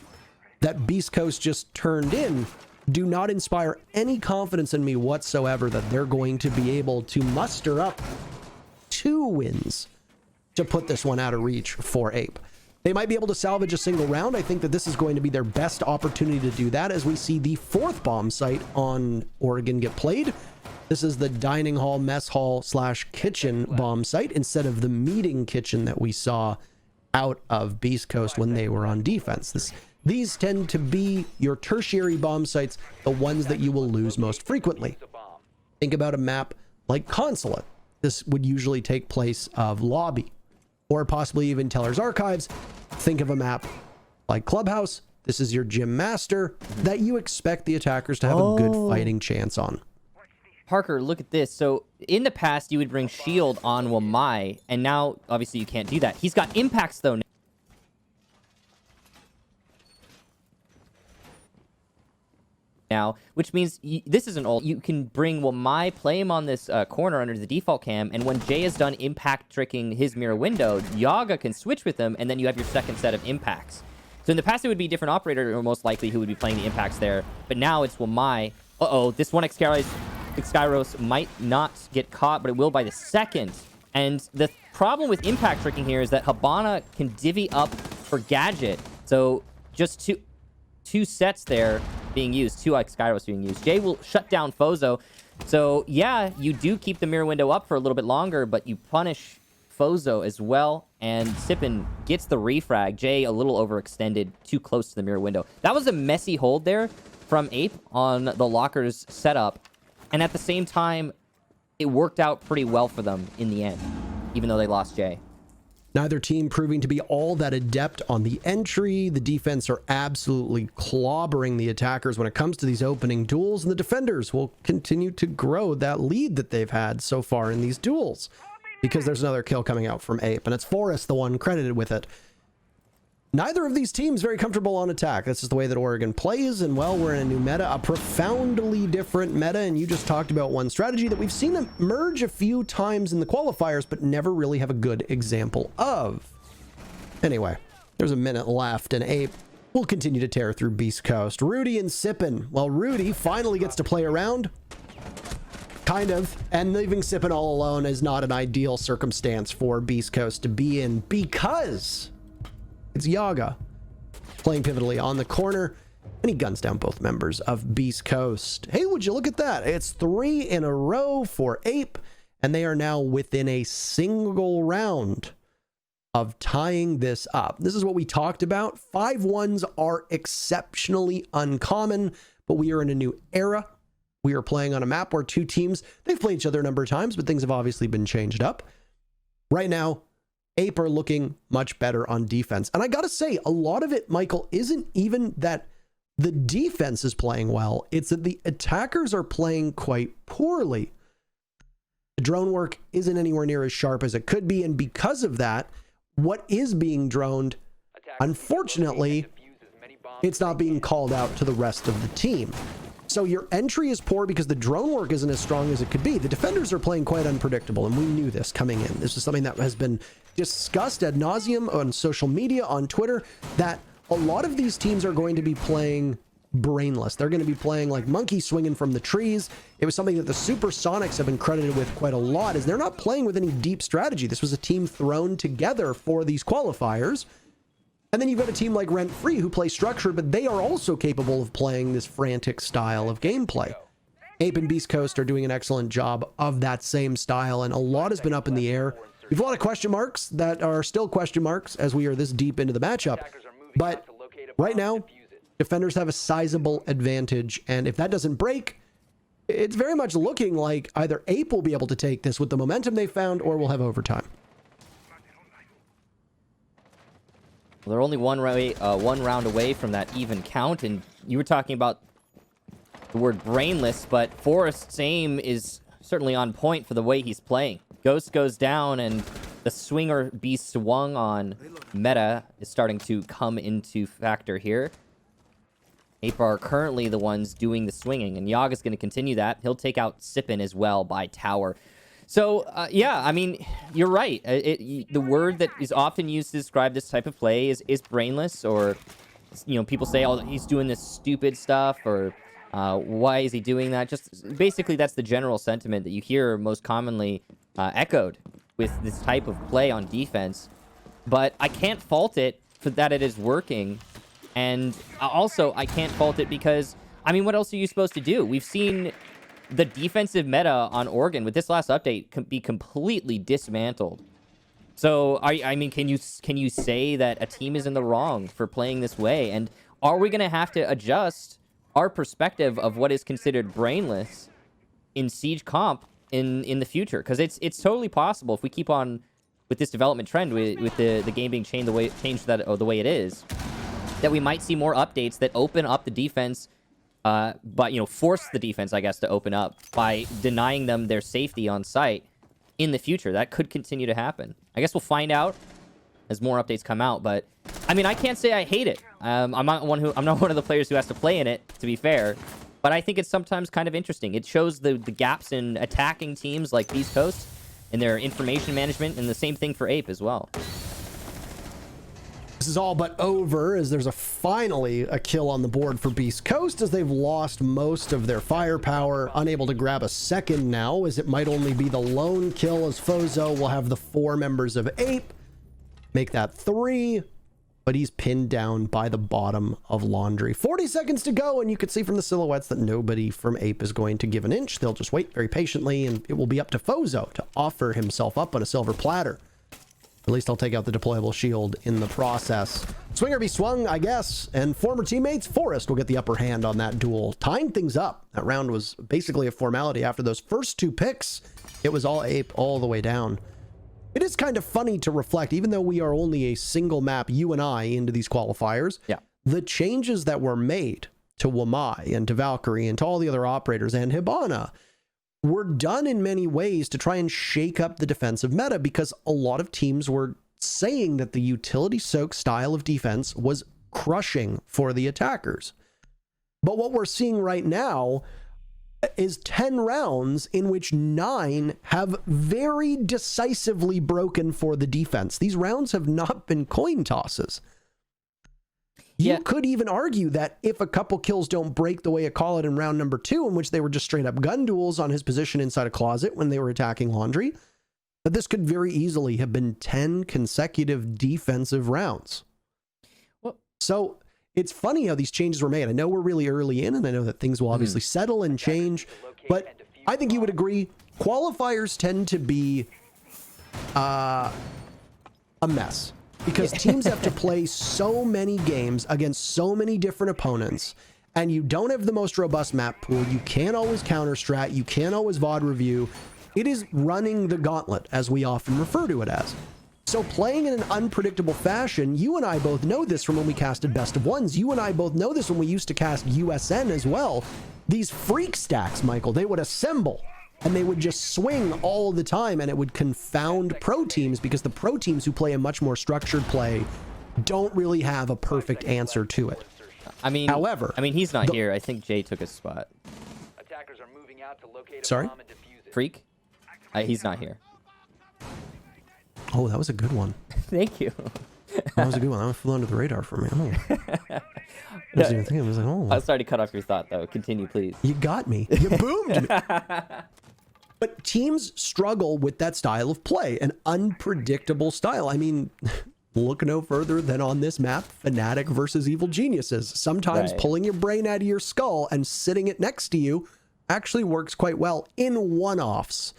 that Beast Coast just turned in, do not inspire any confidence in me whatsoever that they're going to be able to muster up 2 wins to put this one out of reach for Ape. They might be able to salvage a single round. I think that this is going to be their best opportunity to do that as we see the 4th bomb site on Oregon get played. This is the dining hall, mess hall / kitchen bomb site instead of the meeting kitchen that we saw out of Beast Coast when they were on defense. These tend to be your tertiary bomb sites, the ones that you will lose most frequently. Think about a map like Consulate. This would usually take place of lobby, or possibly even Teller's Archives. Think of a map like Clubhouse. This is your gym master that you expect the attackers to have a good fighting chance on. Parker, look at this. So in the past, you would bring shield on Wamai, and now obviously you can't do that. He's got impacts though now, which means this isn't old. You can bring Wamai, play him on this corner under the default cam, and when Jay is done impact tricking his mirror window, Yaga can switch with him, and then you have your second set of impacts. So in the past, it would be a different operator, or most likely, who would be playing the impacts there. But now it's Wamai. Uh-oh, this one Xkyros might not get caught, but it will by the second. And the problem with impact tricking here is that Habana can divvy up for Gadget. So just two sets there being used, 2 Xkyros being used. Jay will shut down Fozo. So yeah, you do keep the mirror window up for a little bit longer, but you punish Fozo as well. And Sippin gets the refrag. Jay a little overextended, too close to the mirror window. That was a messy hold there from Ape on the lockers setup. And at the same time, it worked out pretty well for them in the end, even though they lost Jay. Neither team proving to be all that adept on the entry. The defense are absolutely clobbering the attackers when it comes to these opening duels, and the defenders will continue to grow that lead that they've had so far in these duels, because there's another kill coming out from Ape, and it's Forrest the one credited with it. Neither of these teams very comfortable on attack. That's just the way that Oregon plays, and well, we're in a new meta, a profoundly different meta, and you just talked about one strategy that we've seen emerge a few times in the qualifiers, but never really have a good example of. Anyway, there's a minute left, and Ape will continue to tear through Beast Coast. Rudy and Sippin. Well, Rudy finally gets to play around. Kind of. And leaving Sippin all alone is not an ideal circumstance for Beast Coast to be in, because it's Yaga playing pivotally on the corner, and he guns down both members of Beast Coast. Hey, would you look at that? It's 3 in a row for Ape, and they are now within a single round of tying this up. This is what we talked about. 5-1s are exceptionally uncommon, but we are in a new era. We are playing on a map where 2 teams, they've played each other a number of times, but things have obviously been changed up. Right now, Ape are looking much better on defense. And I gotta say, a lot of it, Michael, isn't even that the defense is playing well. It's that the attackers are playing quite poorly. The drone work isn't anywhere near as sharp as it could be. And because of that, what is being droned, unfortunately, it's not being called out to the rest of the team. So your entry is poor because the drone work isn't as strong as it could be. The defenders are playing quite unpredictable, and we knew this coming in. This is something that has been discussed ad nauseum on social media, on Twitter, that a lot of these teams are going to be playing brainless. They're going to be playing like monkeys swinging from the trees. It was something that the Supersonics have been credited with quite a lot, is they're not playing with any deep strategy. This was a team thrown together for these qualifiers. And then you've got a team like Rent Free who play structured, but they are also capable of playing this frantic style of gameplay. Ape and Beastcoast are doing an excellent job of that same style, and a lot has been up in the air. We have a lot of question marks that are still question marks as we are this deep into the matchup. But right now, defenders have a sizable advantage, and if that doesn't break, it's very much looking like either Ape will be able to take this with the momentum they found, or we'll have overtime. Well, they're only one round away from that even count, and you were talking about the word brainless, but Forrest's aim is certainly on point for the way he's playing. Ghost goes down, and the swinger be swung on meta is starting to come into factor here. Ape are currently the ones doing the swinging, and Yaga's going to continue that. He'll take out Sippin as well by tower. So, yeah, I mean, you're right. The word that is often used to describe this type of play is brainless, or, you know, people say, oh, he's doing this stupid stuff, or why is he doing that? Just basically, that's the general sentiment that you hear most commonly echoed with this type of play on defense. But I can't fault it for that it is working. And also, I can't fault it because, I mean, what else are you supposed to do? We've seen the defensive meta on Oregon with this last update be completely dismantled. So, I mean, can you say that a team is in the wrong for playing this way? And are we going to have to adjust our perspective of what is considered brainless in Siege comp in the future? Because it's totally possible if we keep on with this development trend with the game being changed the way it is, that we might see more updates that open up the defense, but, you know, force the defense, I guess, to open up by denying them their safety on site in the future. That could continue to happen. I guess we'll find out as more updates come out, but I mean, I can't say I hate it. I'm not one of the players who has to play in it, to be fair, but I think it's sometimes kind of interesting. It shows the gaps in attacking teams like Beastcoast and their information management, and the same thing for Ape as well. This is all but over as there's finally a kill on the board for Beastcoast as they've lost most of their firepower, unable to grab a second now, as it might only be the lone kill, as Fozo will have the 4 members of Ape make that 3, but he's pinned down by the bottom of Laundry. 40 seconds to go, and you can see from the silhouettes that nobody from Ape is going to give an inch. They'll just wait very patiently, and it will be up to Fozo to offer himself up on a silver platter. At least I'll take out the deployable shield in the process. Swinger be swung, I guess, and former teammates Forrest will get the upper hand on that duel. Tying things up. That round was basically a formality. After those first 2 picks, it was all Ape all the way down. It is kind of funny to reflect, even though we are only a single map, you and I, into these qualifiers, yeah, the changes that were made to Wamai and to Valkyrie and to all the other operators and Hibana were done in many ways to try and shake up the defensive meta, because a lot of teams were saying that the utility soak style of defense was crushing for the attackers. But what we're seeing right now is 10 rounds in which 9 have very decisively broken for the defense. These rounds have not been coin tosses. You could even argue that if a couple kills don't break the way it called it in round number 2, in which they were just straight up gun duels on his position inside a closet when they were attacking Laundry, that this could very easily have been 10 consecutive defensive rounds. Well, so it's funny how these changes were made. I know we're really early in, and I know that things will obviously settle and change, but I think you would agree qualifiers tend to be a mess. Because teams have to play so many games against so many different opponents, and you don't have the most robust map pool. You can't always counter strat. You can't always VOD review. It is running the gauntlet, as we often refer to it as. So playing in an unpredictable fashion, you and I both know this from when we casted Best of Ones. You and I both know this when we used to cast USN as well. These freak stacks, Michael, they would assemble. And they would just swing all the time, and it would confound pro teams, because the pro teams who play a much more structured play don't really have a perfect answer to it. I mean, However, he's not here. I think Jay took his spot. Attackers are moving out to locate a Sorry? bomb and defuse it. Freak? He's not here. Oh, that was a good one. Thank you. That was a good one. That one flew under the radar for me. Oh. I wasn't even thinking. I was like, oh. I was sorry to cut off your thought, though. Continue, please. You got me. You boomed me. But teams struggle with that style of play, an unpredictable style. I mean, look no further than on this map, Fnatic versus Evil Geniuses. Sometimes Right. pulling your brain out of your skull and sitting it next to you actually works quite well in one-offs.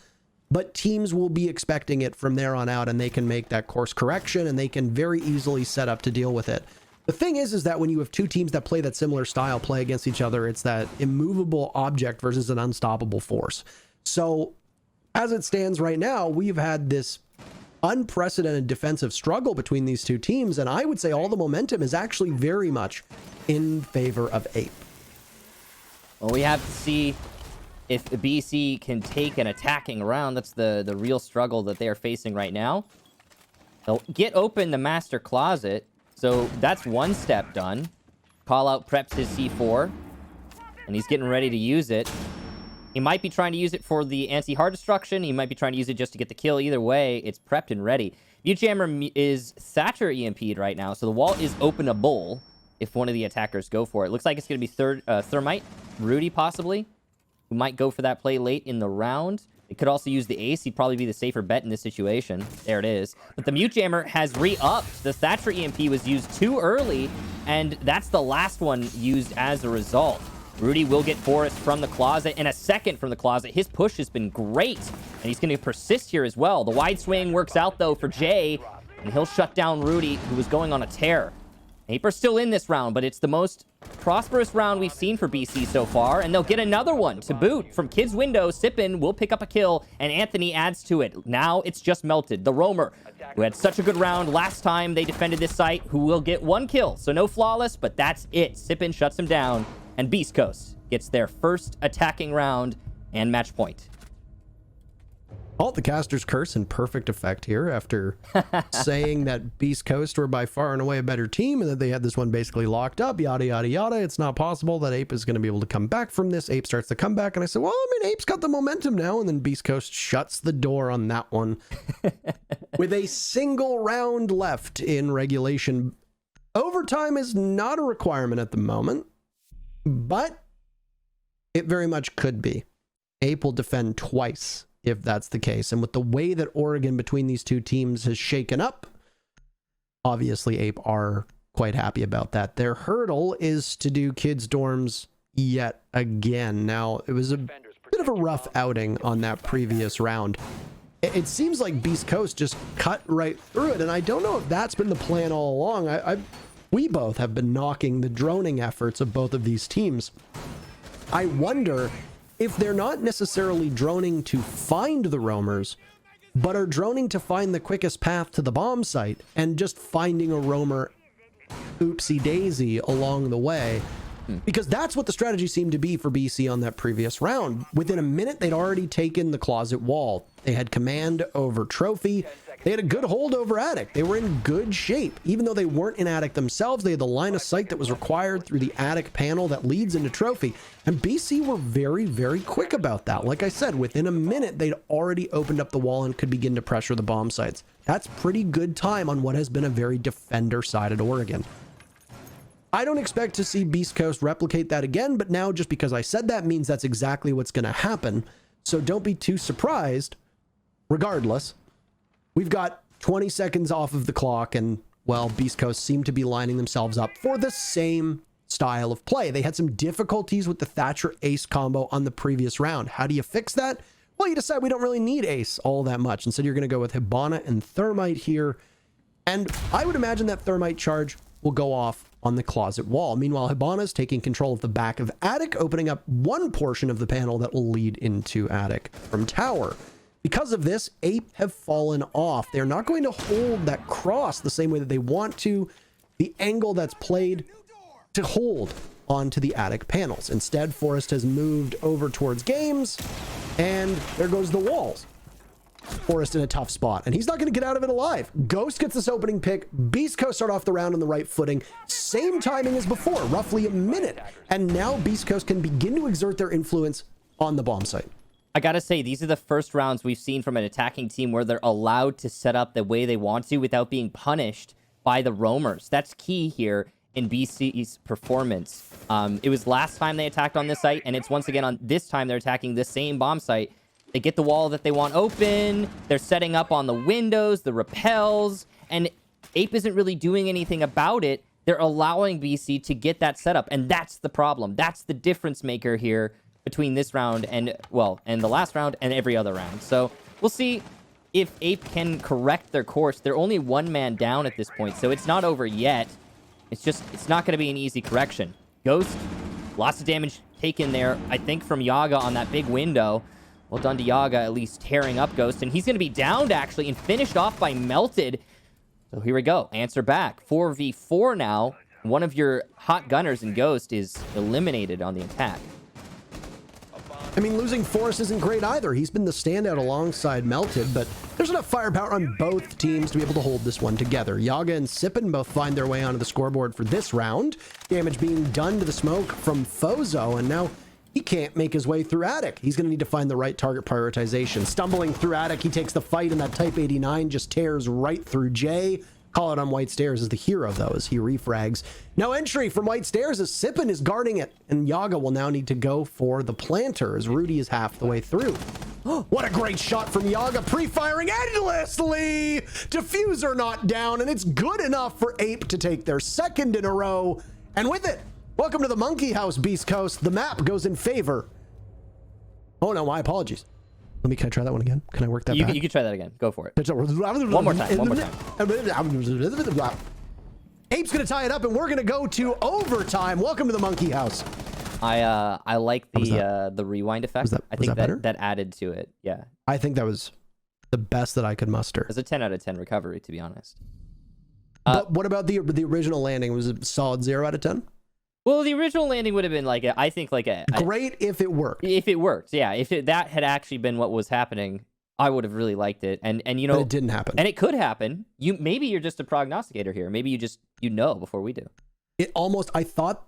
But teams will be expecting it from there on out, and they can make that course correction, and they can very easily set up to deal with it. The thing is that when you have two teams that play that similar style play against each other, it's that immovable object versus an unstoppable force. So as it stands right now, we've had this unprecedented defensive struggle between these two teams, and I would say all the momentum is actually very much in favor of Ape. Well, we have to see if the BC can take an attacking round. That's the real struggle that they are facing right now. They'll get open the master closet, so that's one step done. Call out preps his C4, and he's getting ready to use it. He might be trying to use it for the anti-hard destruction. He might be trying to use it just to get the kill. Either way, it's prepped and ready. Viewjammer is Thatcher EMP'd right now, so the wall is openable if one of the attackers go for it. Looks like it's going to be Thermite, Rudy possibly, who might go for that play late in the round. It could also use the ace. He'd probably be the safer bet in this situation. There it is. But the Mute Jammer has re-upped. The Thatcher EMP was used too early, and that's the last one used as a result. Rudy will get Forrest from the closet in a second from the closet. His push has been great, and he's going to persist here as well. The wide swing works out, though, for Jay, and he'll shut down Rudy, who was going on a tear. Ape are still in this round, but it's the most prosperous round we've seen for BC so far, and they'll get another one to boot. From Kid's window, Sippin will pick up a kill, and Anthony adds to it. Now it's just Melted, the roamer, who had such a good round last time they defended this site, who will get one kill. So no flawless, but that's it. Sippin shuts him down, and Beastcoast gets their first attacking round and match point. Halt the caster's curse in perfect effect here after saying that Beastcoast were by far and away a better team and that they had this one basically locked up, yada, yada, yada. It's not possible that Ape is going to be able to come back from this. Ape starts the comeback, and I said, well, I mean, Ape's got the momentum now, and then Beastcoast shuts the door on that one with a single round left in regulation. Overtime is not a requirement at the moment, but it very much could be. Ape will defend twice if that's the case. And with the way that Oregon between these two teams has shaken up, obviously Ape are quite happy about that. Their hurdle is to do kids' dorms yet again. Now, it was a bit of a rough outing on that previous round. It seems like Beastcoast just cut right through it, and I don't know if that's been the plan all along. We both have been knocking the droning efforts of both of these teams. I wonder if they're not necessarily droning to find the roamers, but are droning to find the quickest path to the bomb site and just finding a roamer oopsie daisy along the way. Because that's what the strategy seemed to be for BC on that previous round. Within a minute, they'd already taken the closet wall. They had command over Trophy. They had a good hold over Attic. They were in good shape. Even though they weren't in Attic themselves, they had the line of sight that was required through the Attic panel that leads into Trophy. And BC were very, very quick about that. Like I said, within a minute, they'd already opened up the wall and could begin to pressure the bomb sites. That's pretty good time on what has been a very defender-sided Oregon. I don't expect to see Beastcoast replicate that again, but now just because I said that means that's exactly what's going to happen. So don't be too surprised. Regardless, we've got 20 seconds off of the clock, and, well, Beastcoast seem to be lining themselves up for the same style of play. They had some difficulties with the Thatcher Ace combo on the previous round. How do you fix that? Well, you decide we don't really need Ace all that much. Instead, you're going to go with Hibana and Thermite here. And I would imagine that Thermite charge will go off on the closet wall. Meanwhile, Hibana's taking control of the back of Attic, opening up one portion of the panel that will lead into Attic from Tower. Because of this, Ape have fallen off. They're not going to hold that cross the same way that they want to, the angle that's played to hold onto the Attic panels. Instead, Forrest has moved over towards games, and there goes the walls. Forrest in a tough spot, and he's not going to get out of it alive. Ghost gets this opening pick. Beastcoast start off the round on the right footing. Same timing as before, roughly a minute. And now Beastcoast can begin to exert their influence on the bomb site. I gotta say, these are the first rounds we've seen from an attacking team where they're allowed to set up the way they want to without being punished by the roamers. That's key here in BC's performance. It was last time they attacked on this site, and it's once again on this time they're attacking the same bomb site. They get the wall that they want open. They're setting up on the windows, the rappels, and Ape isn't really doing anything about it. They're allowing BC to get that setup, and that's the problem. That's the difference maker here between this round and, well, and the last round and every other round. So we'll see if Ape can correct their course. They're only one man down at this point, so it's not over yet. It's not going to be an easy correction. Ghost, lots of damage taken there, I think, from Yaga on that big window. Well done to Yaga, at least tearing up Ghost. And he's going to be downed, actually, and finished off by Melted. So here we go. Answer back. 4v4 now. One of your hot gunners in Ghost is eliminated on the attack. I mean, losing Forrest isn't great either. He's been the standout alongside Melted, but there's enough firepower on both teams to be able to hold this one together. Yaga and Sippin both find their way onto the scoreboard for this round. Damage being done to the smoke from Fozo, and now he can't make his way through Attic. He's going to need to find the right target prioritization. Stumbling through Attic, he takes the fight, and that Type 89 just tears right through Jay. Call it on White Stairs as the hero, though, as he refrags. No entry from White Stairs as Sippin is guarding it, and Yaga will now need to go for the planter as Rudy is half the way through. What a great shot from Yaga, pre-firing endlessly! Diffuser not down, and it's good enough for Ape to take their second in a row. And with it, welcome to the Monkey House, Beastcoast. The map goes in favor. Oh no, my apologies. Can I try that one again? Can I work that back? You can try that again. Go for it. One more time. One more time. Ape's gonna tie it up, and we're gonna go to overtime. Welcome to the Monkey House. I like the rewind effect. I think better? that added to it. Yeah. I think that was the best that I could muster. It was a 10 out of 10 recovery, to be honest. But what about the original landing? Was it solid 0 out of 10? Well, the original landing would have been like I think great if it worked. If it worked, yeah. If that had actually been what was happening, I would have really liked it. And you know, but it didn't happen. And it could happen. Maybe you're just a prognosticator here. Maybe you know before we do. It almost. I thought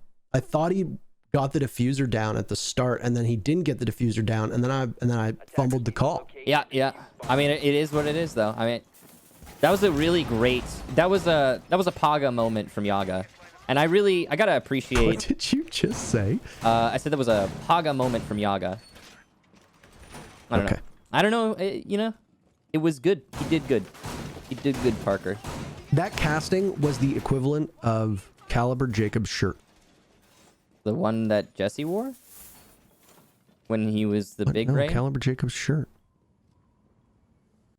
he got the diffuser down at the start, and then he didn't get the diffuser down, and then I fumbled the call. Yeah. I mean, it is what it is, though. I mean, that was a really great. That was a Paga moment from Yaga. And I gotta appreciate. What did you just say? I said that was a Paga moment from Yaga. I don't know. It was good. He did good. He did good, Parker. That casting was the equivalent of Caliber Jacob's shirt. The one that Jesse wore? When he was the big Ray? Caliber Jacob's shirt.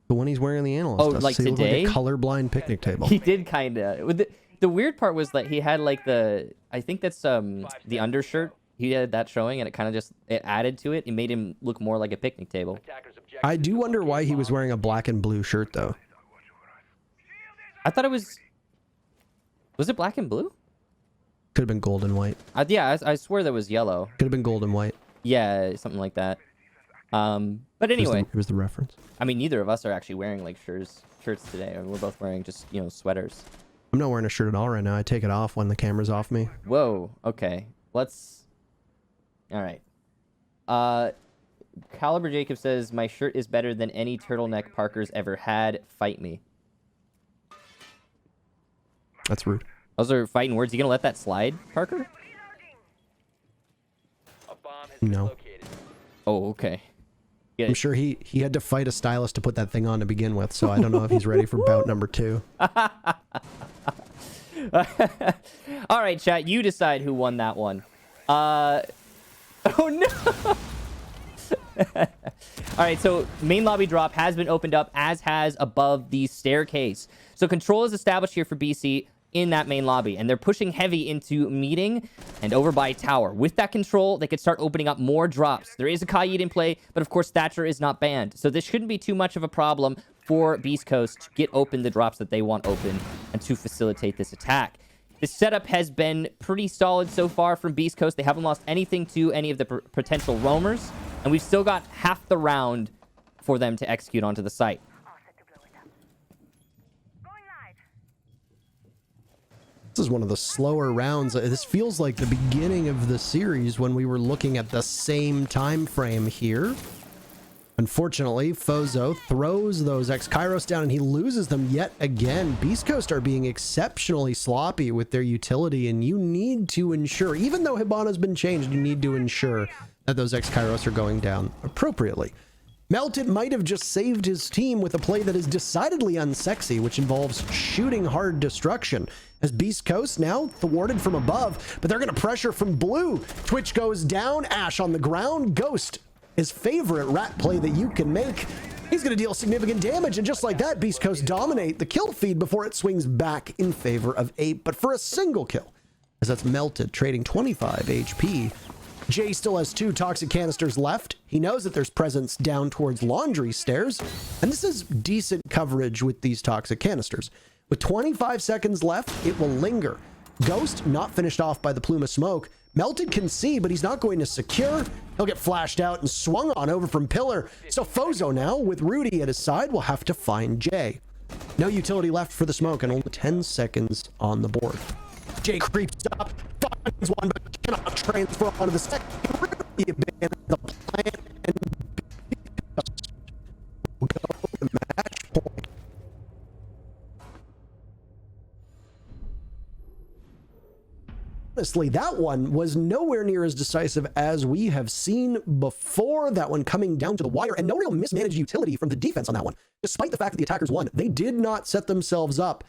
The one he's wearing in the analyst. Oh, like today? Like a colorblind picnic table. He did kind of. The weird part was that he had like I think that's the undershirt. He had that showing, and it kind of just added to it. It made him look more like a picnic table. I do wonder why he was wearing a black and blue shirt, though. I thought it was it black and blue? Could have been gold and white. Yeah, I swear that was yellow. Could have been gold and white. Yeah, something like that. But anyway, it was the reference. I mean, neither of us are actually wearing like shirts today. We're both wearing just sweaters. I'm not wearing a shirt at all right now. I take it off when the camera's off me. Whoa. Okay. All right. Caliber Jacob says, my shirt is better than any turtleneck Parker's ever had. Fight me. That's rude. Those are fighting words. You gonna let that slide, Parker? No. Oh, okay. I'm sure he had to fight a stylist to put that thing on to begin with, so I don't know if he's ready for bout number 2. All right, chat. You decide who won that one. Oh, no. All right, so main lobby drop has been opened up, as has above the staircase. So control is established here for BC in that main lobby, and they're pushing heavy into meeting and over by tower. With that control, they could start opening up more drops. There is a Kayid in play, but of course Thatcher is not banned, so this shouldn't be too much of a problem for Beastcoast to get open the drops that they want open and to facilitate this attack. The setup has been pretty solid so far from Beastcoast. They haven't lost anything to any of the potential roamers, and we've still got half the round for them to execute onto the site. This is one of the slower rounds. This feels like the beginning of the series when we were looking at the same time frame here. Unfortunately, Fozo throws those X-Kairos down and he loses them yet again. Beastcoast are being exceptionally sloppy with their utility, and you need to ensure, even though Hibana's been changed, you need to ensure that those X-Kairos are going down appropriately. Melted might have just saved his team with a play that is decidedly unsexy, which involves shooting hard destruction. As Beast Coast now thwarted from above, but they're going to pressure from blue. Twitch goes down, Ash on the ground. Ghost, his favorite rat play that you can make. He's going to deal significant damage, and just like that, Beast Coast dominate the kill feed before it swings back in favor of Ape, but for a single kill, as that's Melted, trading 25 HP. Jay still has 2 toxic canisters left. He knows that there's presence down towards laundry stairs, and this is decent coverage with these toxic canisters. With 25 seconds left, it will linger. Ghost not finished off by the plume of smoke. Melted can see, but he's not going to secure. He'll get flashed out and swung on over from Pillar. So Fozo now, with Rudy at his side, will have to find Jay. No utility left for the smoke and only 10 seconds on the board. Jay creeps up, finds one, but cannot transfer onto the second. Rudy abandons the plant and will go to the match point. Honestly, that one was nowhere near as decisive as we have seen before. That one coming down to the wire, and no real mismanaged utility from the defense on that one. Despite the fact that the attackers won, they did not set themselves up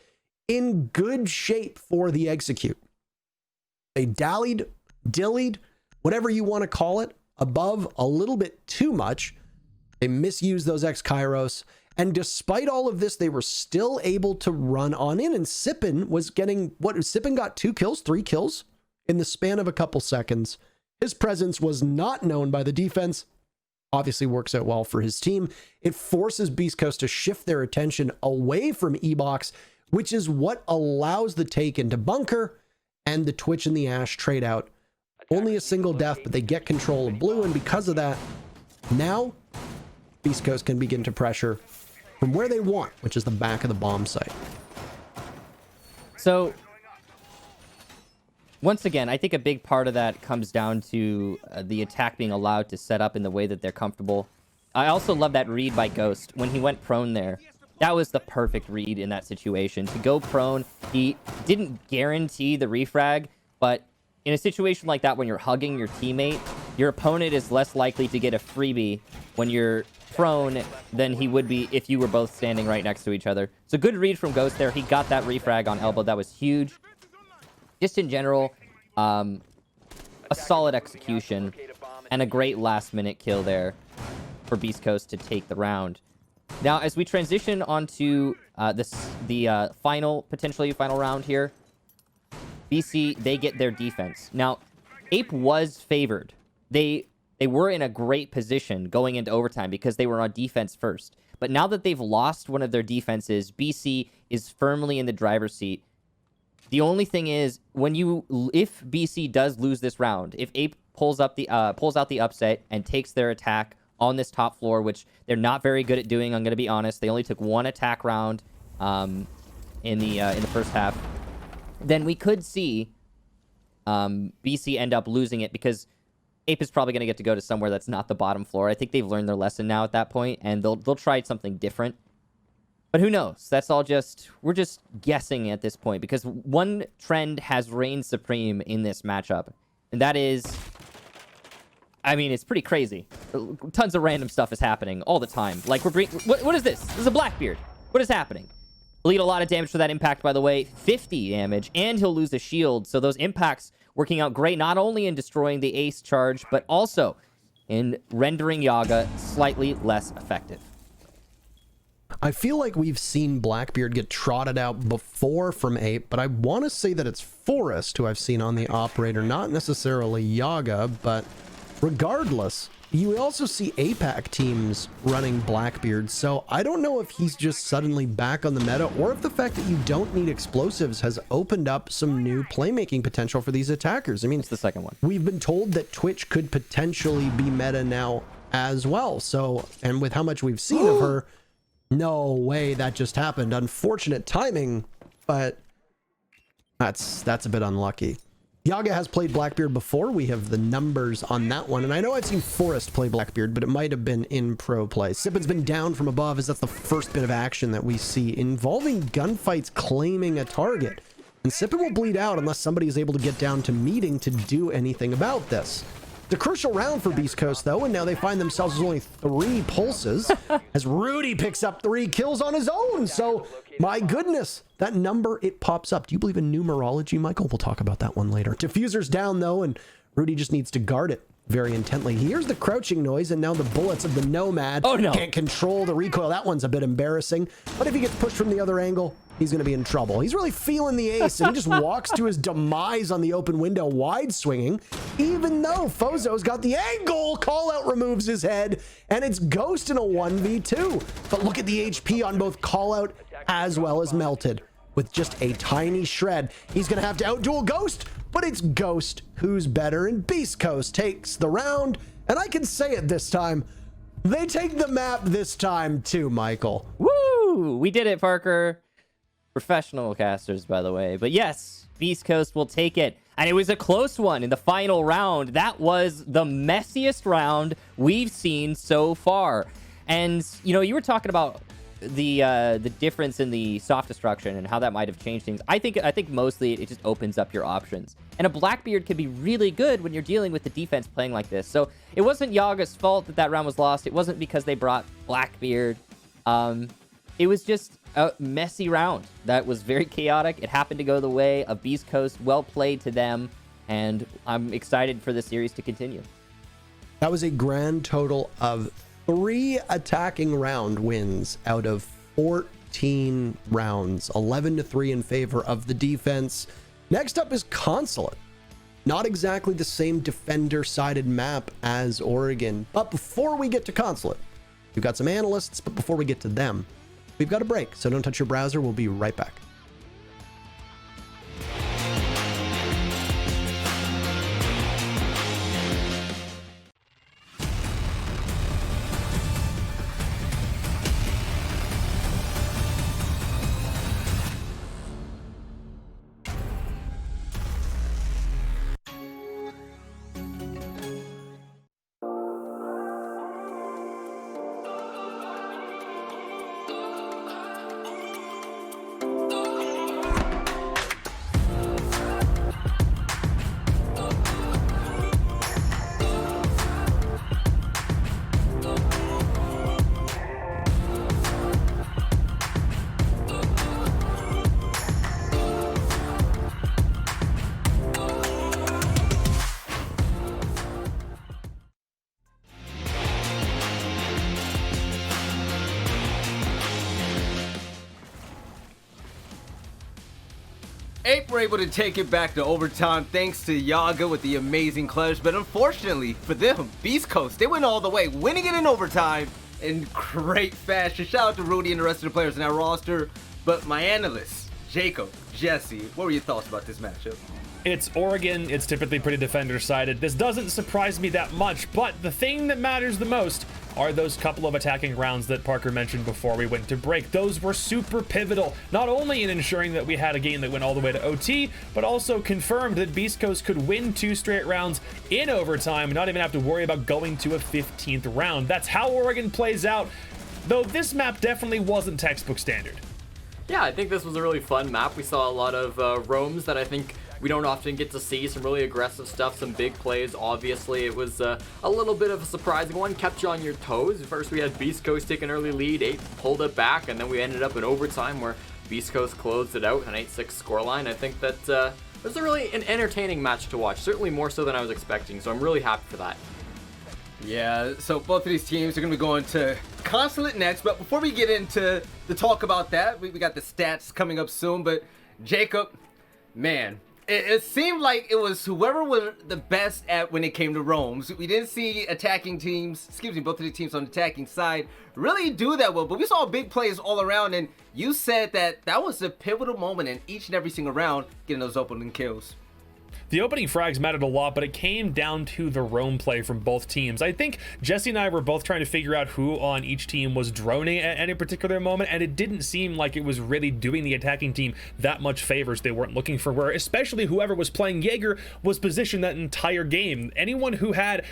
in good shape for the execute. They dallied, dillied, whatever you want to call it, above a little bit too much. They misused those X-Kairos, and despite all of this, they were still able to run on in, and Sippin was getting, Sippin got 2 kills, 3 kills in the span of a couple seconds. His presence was not known by the defense. Obviously works out well for his team. It forces Beast Coast to shift their attention away from E-Box, which is what allows the take into bunker, and the Twitch and the Ash trade out. Only a single death, but they get control of blue, and because of that, now Beast Coast can begin to pressure from where they want, which is the back of the bomb site. So, once again, I think a big part of that comes down to the attack being allowed to set up in the way that they're comfortable. I also love that read by Ghost when he went prone there. That was the perfect read in that situation. To go prone, he didn't guarantee the refrag, but in a situation like that, when you're hugging your teammate, your opponent is less likely to get a freebie when you're prone than he would be if you were both standing right next to each other. So good read from Ghost there. He got that refrag on elbow. That was huge. Just in general, a solid execution and a great last-minute kill there for Beast Coast to take the round. Now, as we transition onto the potentially final round here, BC, they get their defense. Now, Ape was favored. They were in a great position going into overtime because they were on defense first. But now that they've lost one of their defenses, BC is firmly in the driver's seat. The only thing is, if BC does lose this round, if Ape pulls out the upset and takes their attack on this top floor, which they're not very good at doing, I'm going to be honest. They only took 1 attack round in the first half. Then we could see BC end up losing it because Ape is probably going to get to go to somewhere that's not the bottom floor. I think they've learned their lesson now at that point, and they'll try something different. But who knows? That's all we're just guessing at this point, because one trend has reigned supreme in this matchup, and that is, I mean, it's pretty crazy. Tons of random stuff is happening all the time. Like, what is this? This is a Blackbeard. What is happening? He'll eat a lot of damage for that impact, by the way. 50 damage, and he'll lose a shield. So those impacts working out great, not only in destroying the ace charge, but also in rendering Yaga slightly less effective. I feel like we've seen Blackbeard get trotted out before from Ape, but I want to say that it's Forrest who I've seen on the operator, not necessarily Yaga, but regardless, you also see APAC teams running Blackbeard, so I don't know if he's just suddenly back on the meta, or if the fact that you don't need explosives has opened up some new playmaking potential for these attackers. I mean, it's the second one. We've been told that Twitch could potentially be meta now as well. So, and with how much we've seen of her, no way that just happened. Unfortunate timing, but that's a bit unlucky. Yaga has played Blackbeard before. We have the numbers on that one. And I know I've seen Forrest play Blackbeard, but it might have been in pro play. Sippin's been down from above, as that's the first bit of action that we see involving gunfights claiming a target. And Sippin will bleed out unless somebody is able to get down to meeting to do anything about this. It's a crucial round for Beastcoast, though, and now they find themselves with only 3 pulses as Rudy picks up 3 kills on his own. So, my goodness, that number, it pops up. Do you believe in numerology, Michael? We'll talk about that one later. Diffuser's down, though, and Rudy just needs to guard it very intently. He hears the crouching noise, and now the bullets of the Nomad can't control the recoil. That one's a bit embarrassing. But if he gets pushed from the other angle, he's going to be in trouble. He's really feeling the ace, and he just walks to his demise on the open window, wide swinging, even though Fozo's got the angle. Call out removes his head, and it's Ghost in a 1v2. But look at the HP on both Call Out as well as Melted. With just a tiny shred, he's going to have to outduel Ghost, but it's Ghost who's better, and Beastcoast takes the round, and I can say it this time, they take the map this time too, Michael. Woo! We did it, Parker. Professional casters, by the way. But yes, Beastcoast will take it. And it was a close one in the final round. That was the messiest round we've seen so far. And, you know, you were talking about the difference in the soft destruction and how that might have changed things. I think mostly it just opens up your options. And a Blackbeard can be really good when you're dealing with the defense playing like this. So it wasn't Yaga's fault that round was lost. It wasn't because they brought Blackbeard. It was just a messy round that was very chaotic. It happened to go the way of Beastcoast. Well played to them, and I'm excited for the series to continue. That was a grand total of 3 attacking round wins out of 14 rounds, 11-3 in favor of the defense. Next up is Consulate. Not exactly the same defender-sided map as Oregon, but before we get to Consulate, we've got some analysts, but before we get to them, we've got a break, so don't touch your browser. We'll be right back. Ape were able to take it back to overtime thanks to Yaga with the amazing clutch, but unfortunately for them, Beastcoast, they went all the way, winning it in overtime in great fashion. Shout out to Rudy and the rest of the players in our roster, but my analysts, Jacob, Jesse, what were your thoughts about this matchup? It's Oregon, it's typically pretty defender-sided. This doesn't surprise me that much, but the thing that matters the most are those couple of attacking rounds that Parker mentioned before we went to break. Those were super pivotal, not only in ensuring that we had a game that went all the way to OT, but also confirmed that Beastcoast could win 2 straight rounds in overtime and not even have to worry about going to a 15th round. That's how Oregon plays out, though this map definitely wasn't textbook standard. Yeah, I think this was a really fun map. We saw a lot of roams that I think we don't often get to see. Some really aggressive stuff, some big plays. Obviously, it was a little bit of a surprising one. Kept you on your toes. First, we had Beastcoast take an early lead. Ape pulled it back, and then we ended up in overtime where Beastcoast closed it out, an 8-6 scoreline. I think that it was an entertaining match to watch. Certainly more so than I was expecting, so I'm really happy for that. Yeah, so both of these teams are going to be going to Consulate next, but before we get into the talk about that, we got the stats coming up soon, but Jacob, man, it seemed like it was whoever was the best at when it came to roams. We didn't see attacking teams, both of the teams on the attacking side really do that well, but we saw big plays all around, and you said that was a pivotal moment in each and every single round, getting those opening kills. The opening frags mattered a lot, but it came down to the roam play from both teams. I think Jesse and I were both trying to figure out who on each team was droning at any particular moment, and it didn't seem like it was really doing the attacking team that much favors. They weren't looking for where, especially whoever was playing Jaeger was positioned that entire game. Anyone who had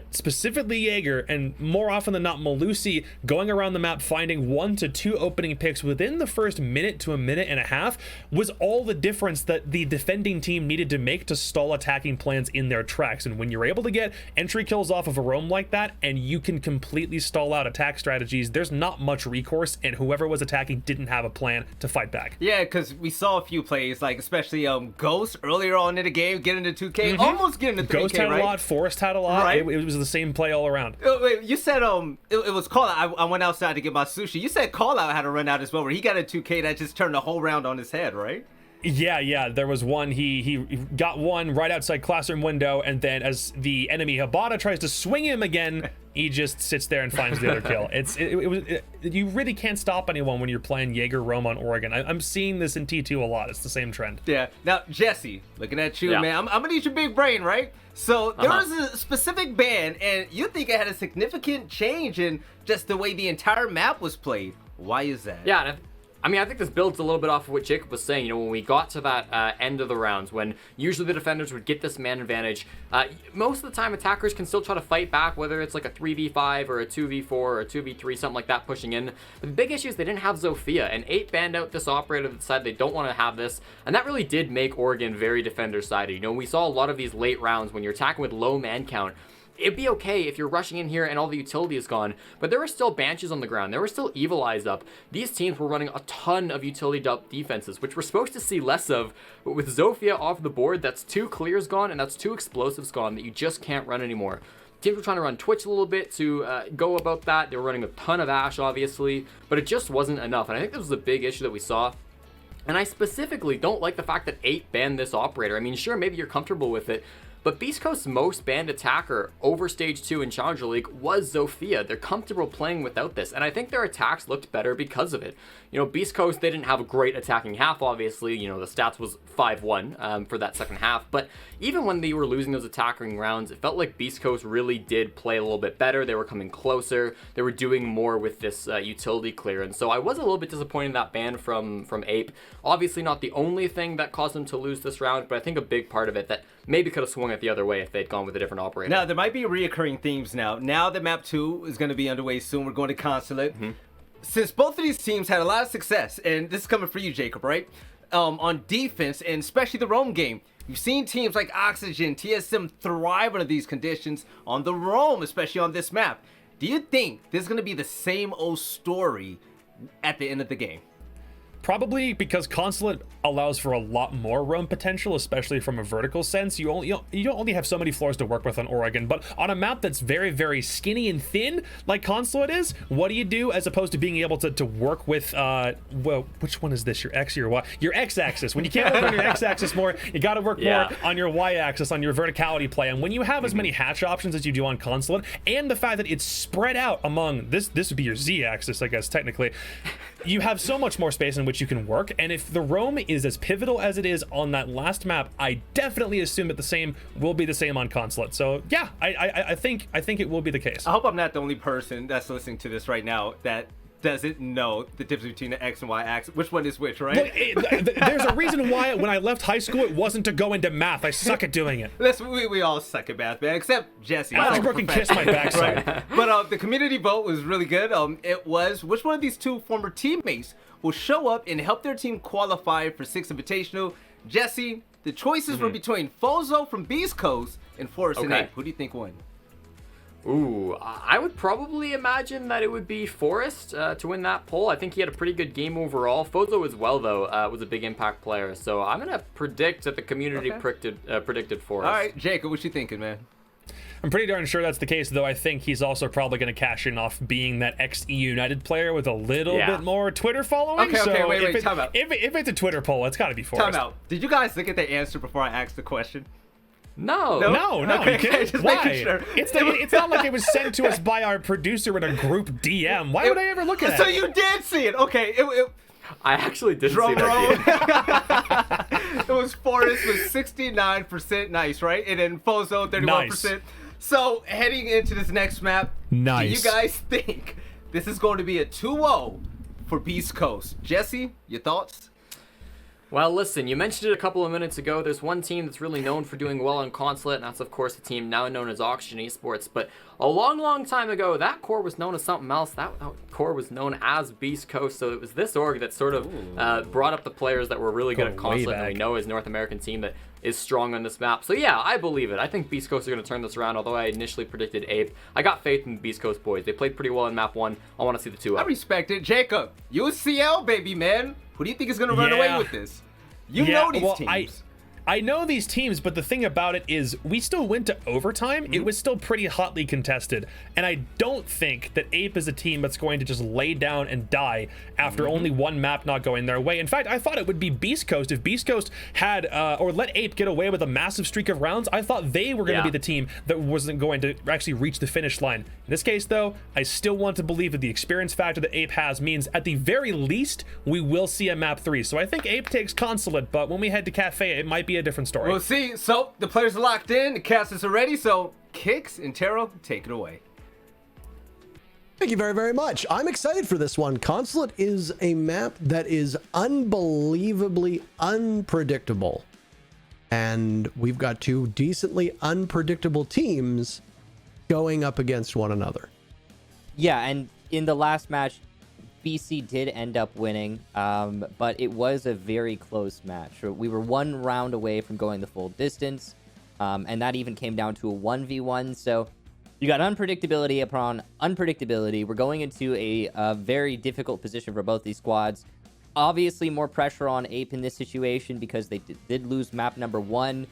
specifically Jaeger, and more often than not Malusi, going around the map finding 1 to 2 opening picks within the first minute to a minute and a half was all the difference that the defending team needed to make to stall attacking plans in their tracks. And when you're able to get entry kills off of a roam like that, and you can completely stall out attack strategies, there's not much recourse, and whoever was attacking didn't have a plan to fight back. Yeah, because we saw a few plays, like especially Ghost earlier on in the game, getting to 2K, almost getting to 3K, Ghost had right? a lot, Forrest had a lot. Right. It was the same play all around. Wait, you said it was call out. I went outside to get my sushi. You said call out had a run out as well, where he got a 2K that just turned the whole round on his head, right? Yeah, there was one, he got one right outside classroom window, and then as the enemy Habata tries to swing him again, he just sits there and finds the other kill. You really can't stop anyone when you're playing Jaeger roam on Oregon. I'm seeing this in T2 a lot. It's the same trend. Yeah. Now, Jesse, looking at you, Yeah. man, I'm gonna need your big brain, right? So there was a specific ban, and you think it had a significant change in just the way the entire map was played. Why is that? Yeah, and I think this builds a little bit off of what Jacob was saying. You know, when we got to that end of the rounds, when usually the defenders would get this man advantage, most of the time attackers can still try to fight back, whether it's like a 3v5 or a 2v4 or a 2v3, something like that, pushing in. But the big issue is they didn't have Zofia, and Ape banned out this operator that decided they don't want to have this, and that really did make Oregon very defender-sided. You know, we saw a lot of these late rounds when you're attacking with low man count. It'd be okay if you're rushing in here and all the utility is gone, but there were still Banshees on the ground. There were still Evil Eyes up. These teams were running a ton of utility up defenses, which we're supposed to see less of, but with Zofia off the board, that's 2 clears gone and that's 2 explosives gone that you just can't run anymore. Teams were trying to run Twitch a little bit to go about that. They were running a ton of Ash, obviously, but it just wasn't enough, and I think this was a big issue that we saw. And I specifically don't like the fact that 8 banned this operator. I mean, sure, maybe you're comfortable with it, but Beast Coast's most banned attacker over Stage 2 in Challenger League was Zofia. They're comfortable playing without this, and I think their attacks looked better because of it. You know, Beast Coast, they didn't have a great attacking half, obviously. You know, the stats was 5-1 for that second half, but even when they were losing those attacking rounds, it felt like Beast Coast really did play a little bit better. They were coming closer. They were doing more with this utility clear, and so I was a little bit disappointed in that ban from Ape. Obviously not the only thing that caused them to lose this round, but I think a big part of it that maybe could have swung it the other way if they'd gone with a different operator. Now, there might be reoccurring themes now. Now that Map 2 is going to be underway soon, we're going to Consulate. Since both of these teams had a lot of success, and this is coming for you, Jacob, right? On defense, and especially the roam game, you've seen teams like Oxygen, TSM thrive under these conditions on the roam, especially on this map. Do you think this is going to be the same old story at the end of the game? Probably because Consulate allows for a lot more roam potential, especially from a vertical sense. You don't only have so many floors to work with on Oregon, but on a map that's very, very skinny and thin, like Consulate is, what do you do as opposed to being able to work with, well, which one is this, your X or your Y? Your X-axis. When you can't work on your X-axis more, you got to work more on your Y-axis, on your verticality play. And when you have as many hatch options as you do on Consulate, and the fact that it's spread out among, this would be your Z-axis, I guess, technically, you have so much more space in which you can work. And if the roam is as pivotal as it is on that last map, I definitely assume that the same will be the same on Consulate. So yeah, I think it will be the case. I hope I'm not the only person that's listening to this right now that doesn't know the difference between the X and Y axis. Which one is which, right? Look, there's a reason why when I left high school, it wasn't to go into math. I suck at doing it. We all suck at math, man, except Jesse. Algebra can kiss my backside. Right. But the community vote was really good. It was, which one of these two former teammates will show up and help their team qualify for Six Invitational? Jesse, the choices were between Fozo from Beast Coast and Forest and Ape. Who do you think won? Ooh, I would probably imagine that it would be Forrest to win that poll. I think he had a pretty good game overall. Fozo as well, though, was a big impact player. So I'm going to predict that the community predicted Forrest. All right, Jacob, what you thinking, man? I'm pretty darn sure that's the case, though I think he's also probably going to cash in off being that ex-E United player with a little bit more Twitter following. Okay, wait, time out. If it's a Twitter poll, it's got to be Forrest. Time out. Did you guys look at the answer before I asked the question? No. Okay, just Why? making sure. It's not like it was sent to us by our producer in a group DM. Why would I ever look at it? So you did see it. Okay. I actually didn't Drum see roll. that game. It was Forrest with 69% nice, right? And then Fozo 31%. Nice. So heading into this next map, Nice. do you guys think this is going to be a 2-0 for Beast Coast? Jesse, your thoughts? Well, listen, you mentioned it a couple of minutes ago. There's one team that's really known for doing well on Consulate, and that's, of course, the team now known as Oxygen Esports. But a long, long time ago, that core was known as something else. That core was known as Beast Coast. So it was this org that sort of brought up the players that were really good at Going way Consulate, and we back. know is North American team that is strong on this map. So yeah, I believe it. I think Beast Coast are going to turn this around, although I initially predicted Ape. I got faith in the Beast Coast boys. They played pretty well in map 1. I want to see the 2 I up. respect it. Jacob, UCL, baby, man. Who do you think is going to run away Yeah. with this? You know these well, teams. I know these teams, but the thing about it is we still went to overtime. Mm-hmm. It was still pretty hotly contested. And I don't think that Ape is a team that's going to just lay down and die after Mm-hmm. only one map not going their way. In fact, I thought it would be Beast Coast. If Beast Coast had, or let Ape get away with a massive streak of rounds, I thought they were going to Yeah. be the team that wasn't going to actually reach the finish line. In this case, though, I still want to believe that the experience factor that Ape has means at the very least, we will see a map 3. So I think Ape takes Consulate, but when we head to Cafe, it might be a different story. We'll see. So the players are locked in. The casters are ready. So Kicks and Taro, take it away. Thank you very, very much. I'm excited for this one. Consulate is a map that is unbelievably unpredictable. And we've got two decently unpredictable teams going up against one another. Yeah, and in the last match, BC did end up winning, but it was a very close match. So we were one round away from going the full distance, and that even came down to a 1v1. So you got unpredictability upon unpredictability. We're going into a very difficult position for both these squads. Obviously, more pressure on Ape in this situation because they did lose map number 1.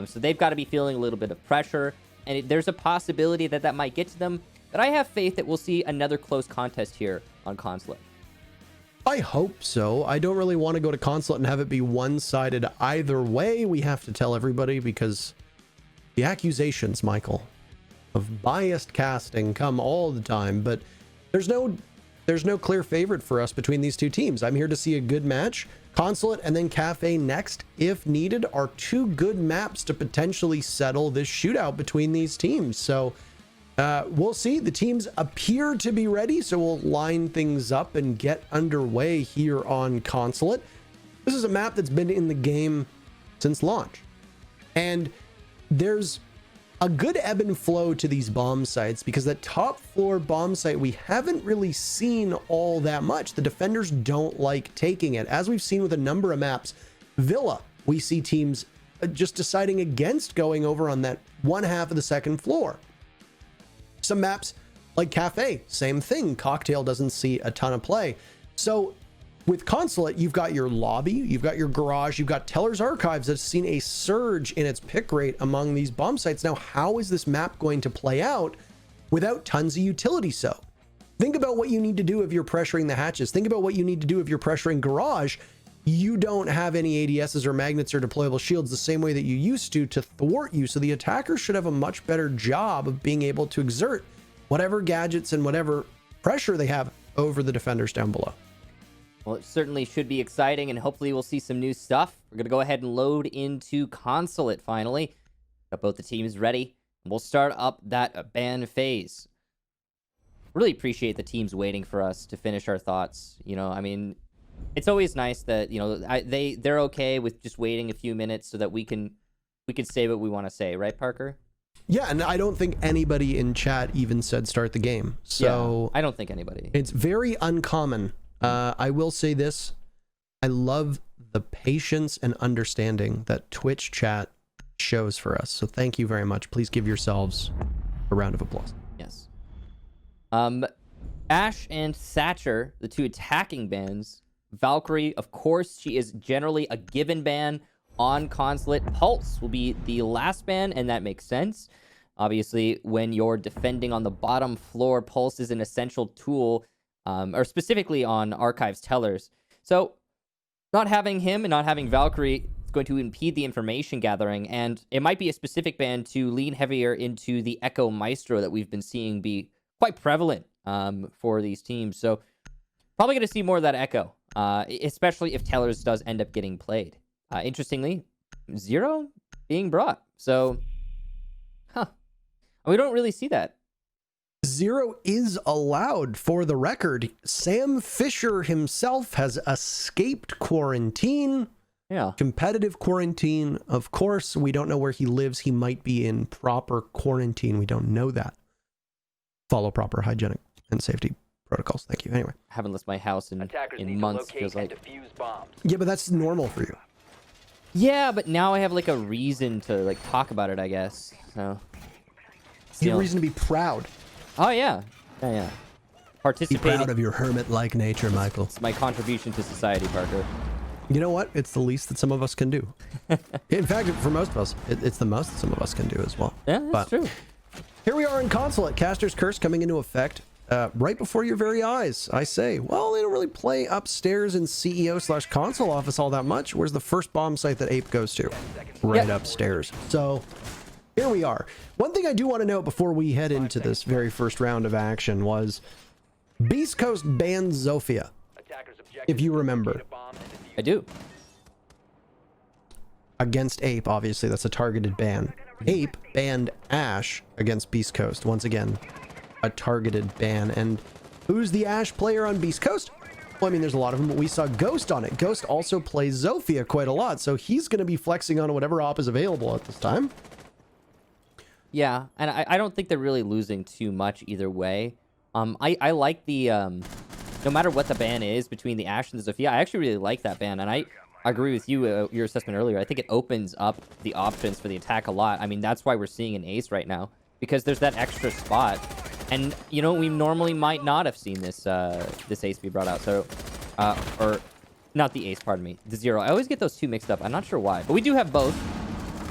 So they've got to be feeling a little bit of pressure, and there's a possibility that that might get to them. But I have faith that we'll see another close contest here on Consulate. I hope so. I don't really want to go to Consulate and have it be one-sided either way. We have to tell everybody because the accusations, Michael, of biased casting come all the time. But there's no clear favorite for us between these two teams. I'm here to see a good match. Consulate and then Cafe next, if needed, are two good maps to potentially settle this shootout between these teams. So we'll see. The teams appear to be ready, so we'll line things up and get underway here on Consulate. This is a map that's been in the game since launch. And there's a good ebb and flow to these bomb sites because that top floor bomb site, we haven't really seen all that much. The defenders don't like taking it. As we've seen with a number of maps, Villa, we see teams just deciding against going over on that one half of the second floor. Some maps like Cafe, same thing. Cocktail doesn't see a ton of play. So with Consulate, you've got your lobby, you've got your garage, you've got Teller's Archives that's seen a surge in its pick rate among these bomb sites. Now, how is this map going to play out without tons of utility? So think about what you need to do if you're pressuring the hatches. Think about what you need to do if you're pressuring garage. You don't have any ADSs or magnets or deployable shields the same way that you used to thwart you. So the attacker should have a much better job of being able to exert whatever gadgets and whatever pressure they have over the defenders down below. Well, it certainly should be exciting, and hopefully we'll see some new stuff. We're going to go ahead and load into Consulate finally. Got both the teams ready. We'll start up that ban phase. Really appreciate the teams waiting for us to finish our thoughts. You know, I mean, it's always nice that, you know, they're okay with just waiting a few minutes so that we can say what we want to say, right, Parker? Yeah, and I don't think anybody in chat even said start the game. So yeah, I don't think anybody. It's very uncommon. I will say this. I love the patience and understanding that Twitch chat shows for us. So thank you very much. Please give yourselves a round of applause. Yes. Ash and Thatcher, the two attacking bans. Valkyrie, of course, she is generally a given ban on Consulate. Pulse will be the last ban, and that makes sense. Obviously, when you're defending on the bottom floor, Pulse is an essential tool, or specifically on Archives Tellers. So not having him and not having Valkyrie is going to impede the information gathering, and it might be a specific ban to lean heavier into the Echo Maestro that we've been seeing be quite prevalent for these teams. So probably going to see more of that Echo especially if Tellers does end up getting played. Interestingly, Zero being brought. So, we don't really see that. Zero is allowed, for the record. Sam Fisher himself has escaped quarantine. Yeah. Competitive quarantine. Of course, we don't know where he lives. He might be in proper quarantine. We don't know that. Follow proper hygienic and safety protocols. Thank you. Anyway. I haven't left my house Attackers need in to months, locate feels and like. defuse bombs. Yeah, but that's normal for you. Yeah, but now I have like a reason to like talk about it, I guess. So. You have reason to be proud. Oh yeah. Yeah. Be Participating. proud of your hermit-like nature, Michael. It's my contribution to society, Parker. You know what? It's the least that some of us can do. In fact, for most of us, it's the most that some of us can do as well. Yeah, that's true. Here we are in Consulate. Caster's Curse coming into effect right before your very eyes. I say, well, they don't really play upstairs in CEO/console office all that much. Where's the first bomb site that Ape goes to? Right upstairs. So here we are. One thing I do want to note before we head into this very first round of action was Beastcoast banned Zofia, if you remember. I do. Against Ape, obviously, that's a targeted ban. Ape banned Ash against Beastcoast. Once again, a targeted ban. And who's the Ash player on Beastcoast? Well, I mean, there's a lot of them, but we saw Ghost on it. Ghost also plays Zofia quite a lot, so he's going to be flexing on whatever op is available at this time. Yeah, and I don't think they're really losing too much either way. I like the, no matter what the ban is between the Ashe and the Zofia, I actually really like that ban, and I agree with you, your assessment earlier. I think it opens up the options for the attack a lot. I mean, that's why we're seeing an ace right now, because there's that extra spot. And, you know, we normally might not have seen this this ace be brought out, so, or, not the ace, pardon me, the Zero. I always get those two mixed up. I'm not sure why, but we do have both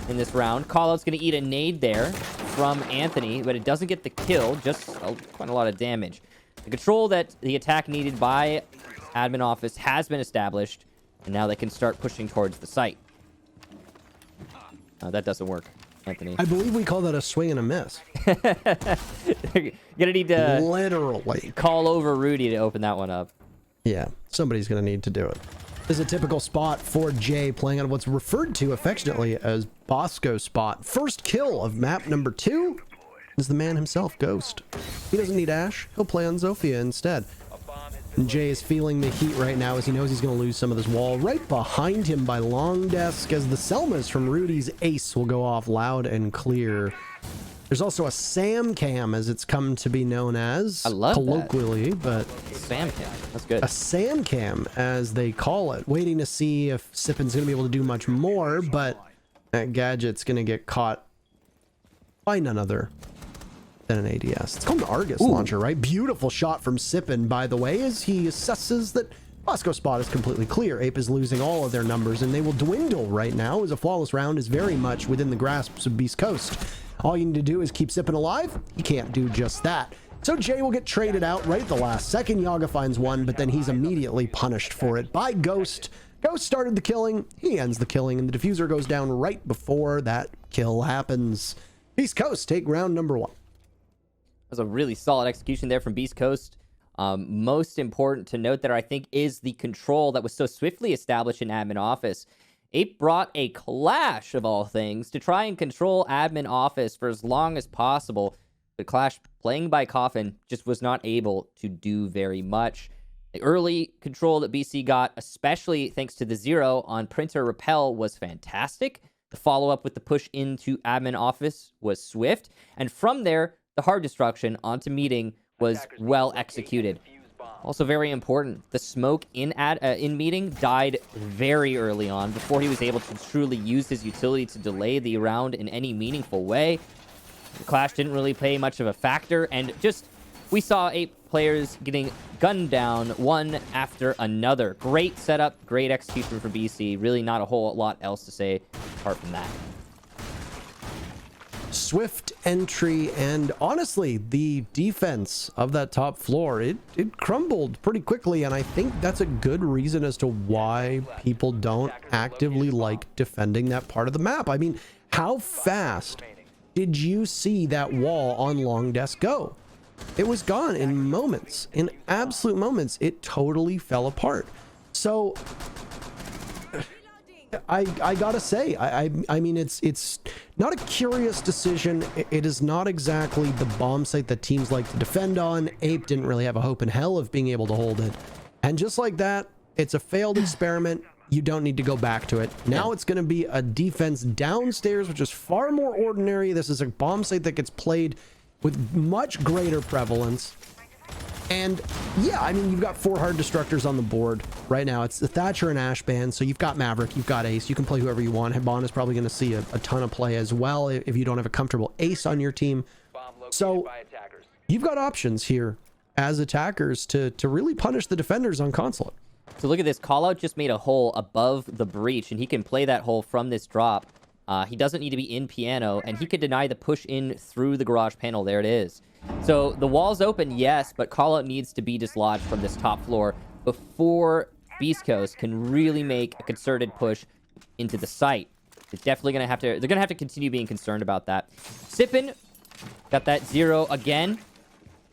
in this round. Callout's going to eat a nade there from Anthony, but it doesn't get the kill, just quite a lot of damage. The control that the attack needed by admin office has been established, and now they can start pushing towards the site. That doesn't work, Anthony. I believe we call that a swing and a miss. You're gonna need to literally call over Rudy to open that one up. Yeah, somebody's gonna need to do it. This is a typical spot for Jay, playing on what's referred to affectionately as Bosco spot. First kill of map number 2 is the man himself, Ghost. He doesn't need Ash, he'll play on Zofia instead. And Jay is feeling the heat right now as he knows he's going to lose some of this wall. Right behind him by Long Desk, as the Selmas from Rudy's ace will go off loud and clear. There's also a Sam Cam, as it's come to be known as, I love colloquially, but Sam Cam, that's good. a Sam Cam, as they call it, waiting to see if Sippin's going to be able to do much more, but that Gadget's going to get caught by none other than an ADS. It's called an Argus launcher, right? Beautiful shot from Sippin, by the way, as he assesses that Bosco spot is completely clear. Ape is losing all of their numbers, and they will dwindle right now, as a flawless round is very much within the grasp of Beastcoast. All you need to do is keep Sippin alive. He can't do just that. So Jay will get traded out right at the last second. Yaga finds one, but then he's immediately punished for it by Ghost. Ghost started the killing. He ends the killing, and the diffuser goes down right before that kill happens. Beastcoast take round number 1. That was a really solid execution there from Beastcoast. Most important to note there, I think, is the control that was so swiftly established in admin office. Ape brought a Clash, of all things, to try and control admin office for as long as possible. But Clash, playing by Coffin, just was not able to do very much. The early control that BC got, especially thanks to the Zero on Printer Repel, was fantastic. The follow-up with the push into admin office was swift. And from there, the hard destruction onto meeting was well executed. Also very important, the smoke in meeting died very early on before he was able to truly use his utility to delay the round in any meaningful way. The Clash didn't really play much of a factor, and just we saw 8 players getting gunned down one after another. Great setup, great execution for BC. Really not a whole lot else to say apart from that. Swift entry, and honestly, the defense of that top floor, it crumbled pretty quickly, and I think that's a good reason as to why people don't actively like defending that part of the map. I mean, how fast did you see that wall on Long Desk go? It was gone in moments, in absolute moments. It totally fell apart. So I gotta say, I mean, it's not a curious decision. It is not exactly the bomb site that teams like to defend on. Ape didn't really have a hope in hell of being able to hold it. And just like that, it's a failed experiment. You don't need to go back to it. Now it's going to be a defense downstairs, which is far more ordinary. This is a bomb site that gets played with much greater prevalence. And yeah, I mean, you've got 4 hard destructors on the board right now. It's the Thatcher and Ash band. So you've got Maverick, you've got Ace. You can play whoever you want. Hebon is probably going to see a ton of play as well if you don't have a comfortable Ace on your team. So you've got options here as attackers to really punish the defenders on Consulate. So look at this. Callout just made a hole above the breach, and he can play that hole from this drop. He doesn't need to be in piano, and he could deny the push in through the garage panel. There it is. So the wall's open, yes, but Callout needs to be dislodged from this top floor before Beastcoast can really make a concerted push into the site. They're definitely going to have to... They're going to have to continue being concerned about that. Sippin got that 0 again.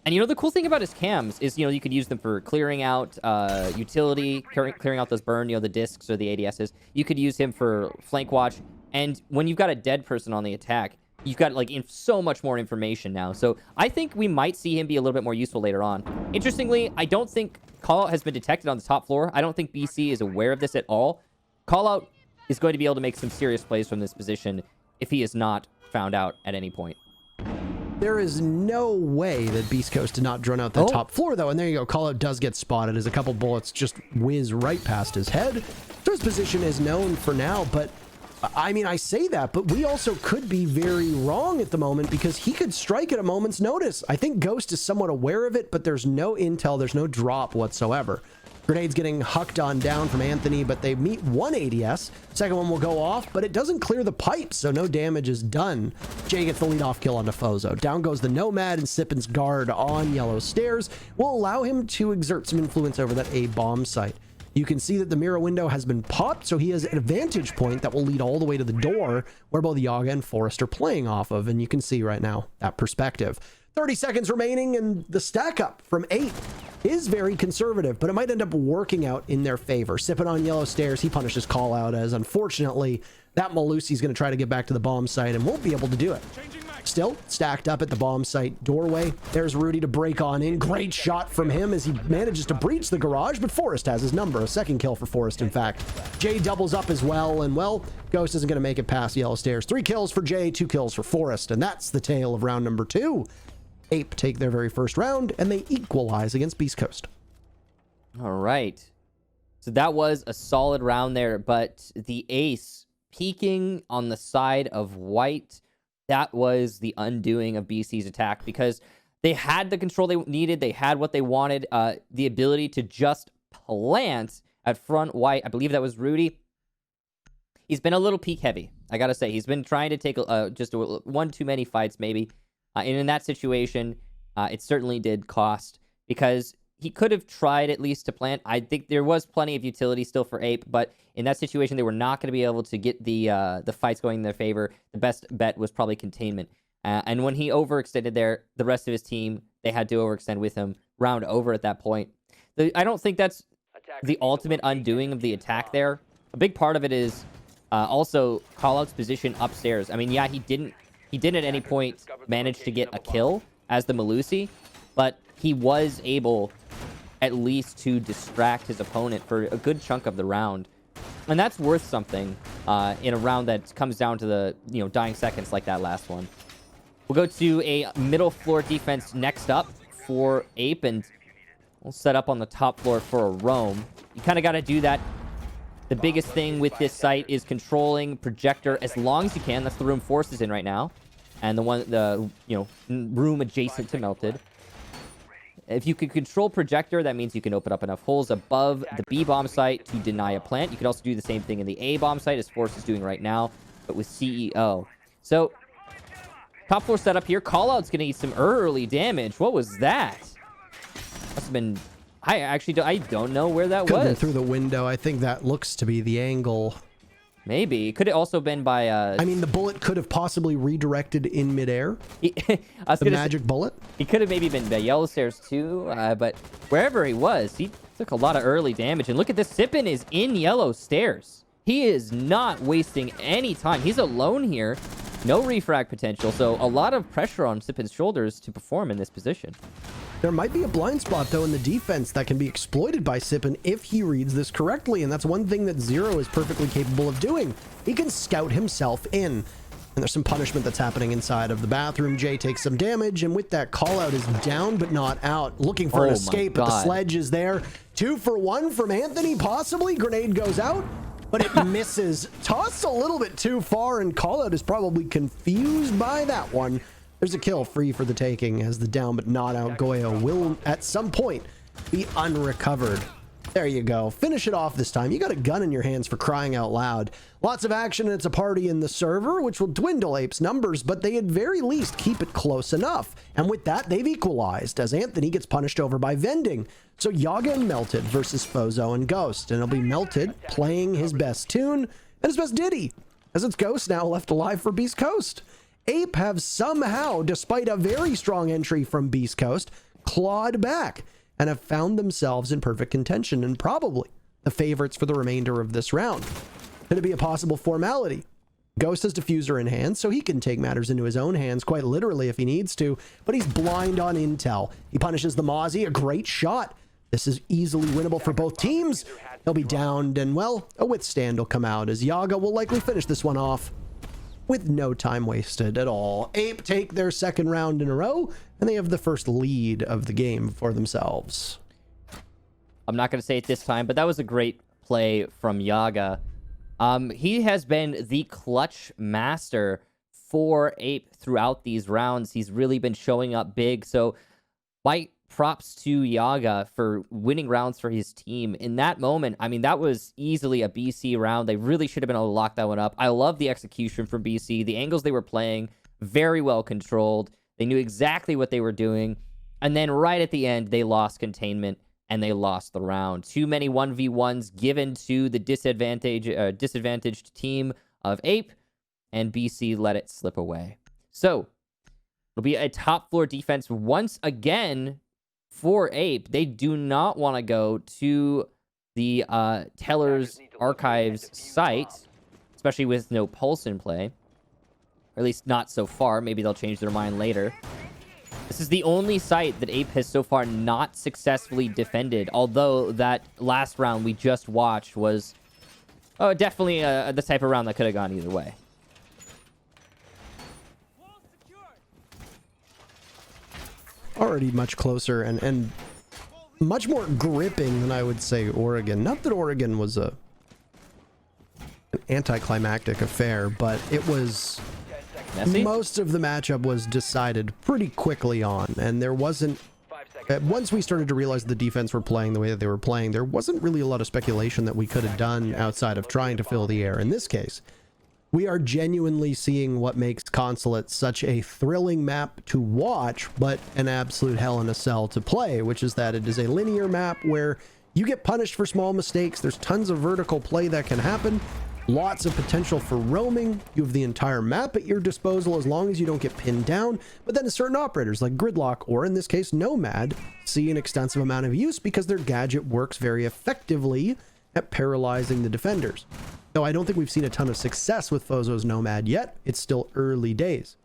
And, you know, the cool thing about his cams is, you know, you could use them for clearing out utility, clearing out those burn, you know, the discs or the ADSs. You could use him for flank watch. And when you've got a dead person on the attack, you've got, like, so much more information now. So I think we might see him be a little bit more useful later on. Interestingly, I don't think Callout has been detected on the top floor. I don't think BC is aware of this at all. Callout is going to be able to make some serious plays from this position if he is not found out at any point. There is no way that Beastcoast did not drone out the top floor, though. And there you go. Callout does get spotted as a couple bullets just whiz right past his head. So his position is known for now, but I mean, I say that, but we also could be very wrong at the moment because he could strike at a moment's notice. I think Ghost is somewhat aware of it, but there's no intel. There's no drop whatsoever. Grenade's getting hucked on down from Anthony, but they meet one ADS. Second one will go off, but it doesn't clear the pipes, so no damage is done. Jay gets the lead-off kill on Nefozo. Down goes the Nomad, and Sippin's guard on Yellow Stairs will allow him to exert some influence over that A bomb site. You can see that the mirror window has been popped, so he has an advantage point that will lead all the way to the door where both Yaga and Forrest are playing off of, and you can see right now that perspective. 30 seconds remaining, and the stack up from 8 is very conservative, but it might end up working out in their favor. Sippin on Yellow Stairs, he punishes call out as unfortunately that Malusi's going to try to get back to the bomb site and won't be able to do it. Still stacked up at the bomb site doorway. There's Rudy to break on in. Great shot from him as he manages to breach the garage, but Forrest has his number. A second kill for Forrest, in fact. Jay doubles up as well, and well, Ghost isn't going to make it past Yellow Stairs. 3 kills for Jay, 2 kills for Forrest, and that's the tale of round number 2. Ape take their very first round, and they equalize against Beastcoast. All right. So that was a solid round there, but the ace peeking on the side of white, that was the undoing of BC's attack because they had the control they needed. They had what they wanted, the ability to just plant at front white. I believe that was Rudy. He's been a little peak heavy, I got to say. He's been trying to take just one too many fights maybe. And in that situation, it certainly did cost because he could have tried at least to plant. I think there was plenty of utility still for Ape, but in that situation, they were not going to be able to get the fights going in their favor. The best bet was probably containment. And when he overextended there, the rest of his team, they had to overextend with him. Round over at that point. I don't think that's the ultimate undoing of the attack there. A big part of it is also Callout's position upstairs. I mean, yeah, he didn't at any point manage to get a kill as the Malusi, but he was able at least to distract his opponent for a good chunk of the round. And that's worth something in a round that comes down to the dying seconds like that last one. We'll go to a middle floor defense next up for Ape, and we'll set up on the top floor for a roam. You kind of got to do that. The biggest thing with this site is controlling projector as long as you can. That's the room Force is in right now. And the room adjacent to Melted. If you can control projector, that means you can open up enough holes above the B bomb site to deny a plant. You can also do the same thing in the A bomb site as Force is doing right now, but with CEO. So, top floor setup here. Callout's going to eat some early damage. What was that? Must have been... I don't know where that Could have was. been through the window. I think that looks to be the angle. Maybe. Could it also been by... I mean, the bullet could have possibly redirected in midair. The magic bullet. He could have maybe been by Yellow Stairs too, but wherever he was, he Took a lot of early damage. And look at this. Sippin is in yellow stairs. He is not wasting any time. He's alone here. No refrag potential. So a lot of pressure on Sippin's shoulders to perform in this position. There might be a blind spot, though, in the defense that can be exploited by Sippin if he reads this correctly. And that's one thing that Zero is perfectly capable of doing. He can scout himself in. And there's some punishment that's happening inside of the bathroom. Jay takes some damage, and with that, Callout is down but not out. Looking for an escape, but the sledge is there. 2 for 1 from Anthony, possibly. Grenade goes out, but it misses. Tossed a little bit too far, and Callout is probably confused by that one. There's a kill free for the taking, as the down but not out Goyo will, at some point, be unrecovered. There you go. Finish it off this time. You got a gun in your hands, for crying out loud. Lots of action, and it's a party in the server, which will dwindle Ape's numbers, but they at very least keep it close enough. And with that, they've equalized, as Anthony gets punished over by vending. So Yaga and Melted versus Fozo and Ghost. And it'll be Melted playing his best tune and his best ditty, as it's Ghost now left alive for Beast Coast. Ape have somehow, despite a very strong entry from Beast Coast, clawed back and have found themselves in perfect contention and probably the favorites for the remainder of this round. Could it be a possible formality? Ghost has Diffuser in hand, so he can take matters into his own hands, quite literally if he needs to, but he's blind on intel. He punishes the Mozzie, a great shot. This is easily winnable for both teams. He'll be downed, and well, a withstand will come out, as Yaga will likely finish this one off with no time wasted at all. Ape take their second round in a row, and they have the first lead of the game for themselves. I'm not going to say it this time, but that was a great play from Yaga. He has been the clutch master for Ape throughout these rounds. He's really been showing up big, so my props to Yaga for winning rounds for his team. In that moment, I mean, that was easily a BC round. They really should have been able to lock that one up. I love the execution from BC. The angles they were playing, very well controlled. They knew exactly what they were doing. And then right at the end, they lost containment and they lost the round. Too many 1v1s given to the disadvantaged team of Ape, and BC let it slip away. So it'll be a top floor defense once again for Ape. They do not want to go to the Teller's Archives site, especially with no pulse in play. Or at least not so far. Maybe they'll change their mind later. This is the only site that Ape has so far not successfully defended, although that last round we just watched was definitely the type of round that could have gone either way. Already much closer and much more gripping than I would say Oregon. Not that Oregon was an anticlimactic affair, but it was... Messy? Most of the matchup was decided pretty quickly on, and there wasn't... Once we started to realize the defense were playing the way that they were playing, there wasn't really a lot of speculation that we could have done outside of trying to fill the air. In this case, we are genuinely seeing what makes Consulate such a thrilling map to watch, but an absolute hell in a cell to play, which is that it is a linear map where you get punished for small mistakes. There's tons of vertical play that can happen. Lots of potential for roaming. You have the entire map at your disposal as long as you don't get pinned down. But then certain operators like Gridlock, or in this case Nomad, see an extensive amount of use because their gadget works very effectively at paralyzing the defenders. Though I don't think we've seen a ton of success with Fozo's Nomad yet. It's still early days.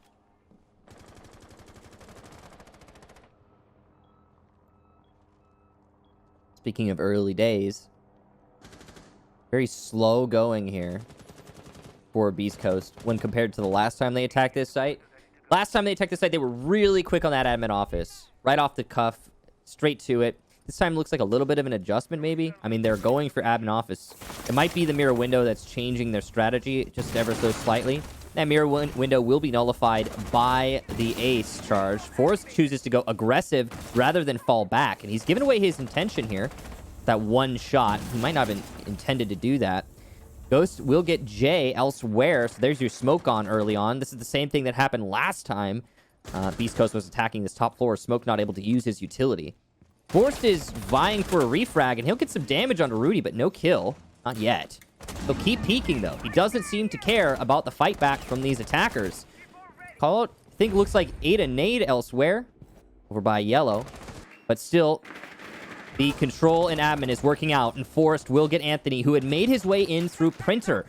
Speaking of early days, very slow going here for Beast Coast when compared to the last time they attacked this site. Last time they attacked this site, they were really quick on that admin office. Right off the cuff, straight to it. This time looks like a little bit of an adjustment, maybe. I mean, they're going for admin office. It might be the mirror window that's changing their strategy just ever so slightly. That mirror window will be nullified by the ace charge. Forrest chooses to go aggressive rather than fall back, and he's given away his intention here. That one shot. He might not have intended to do that. Ghost will get J elsewhere, so there's your smoke on early on. This is the same thing that happened last time Beast Coast was attacking this top floor. Smoke not able to use his utility. Forrest is vying for a refrag, and he'll get some damage onto Rudy, but no kill. Not yet. He'll keep peeking, though. He doesn't seem to care about the fight back from these attackers. Call out, I think, looks like Ada nade elsewhere. Over by Yellow. But still, The control and admin is working out, and Forrest will get Anthony, who had made his way in through Printer.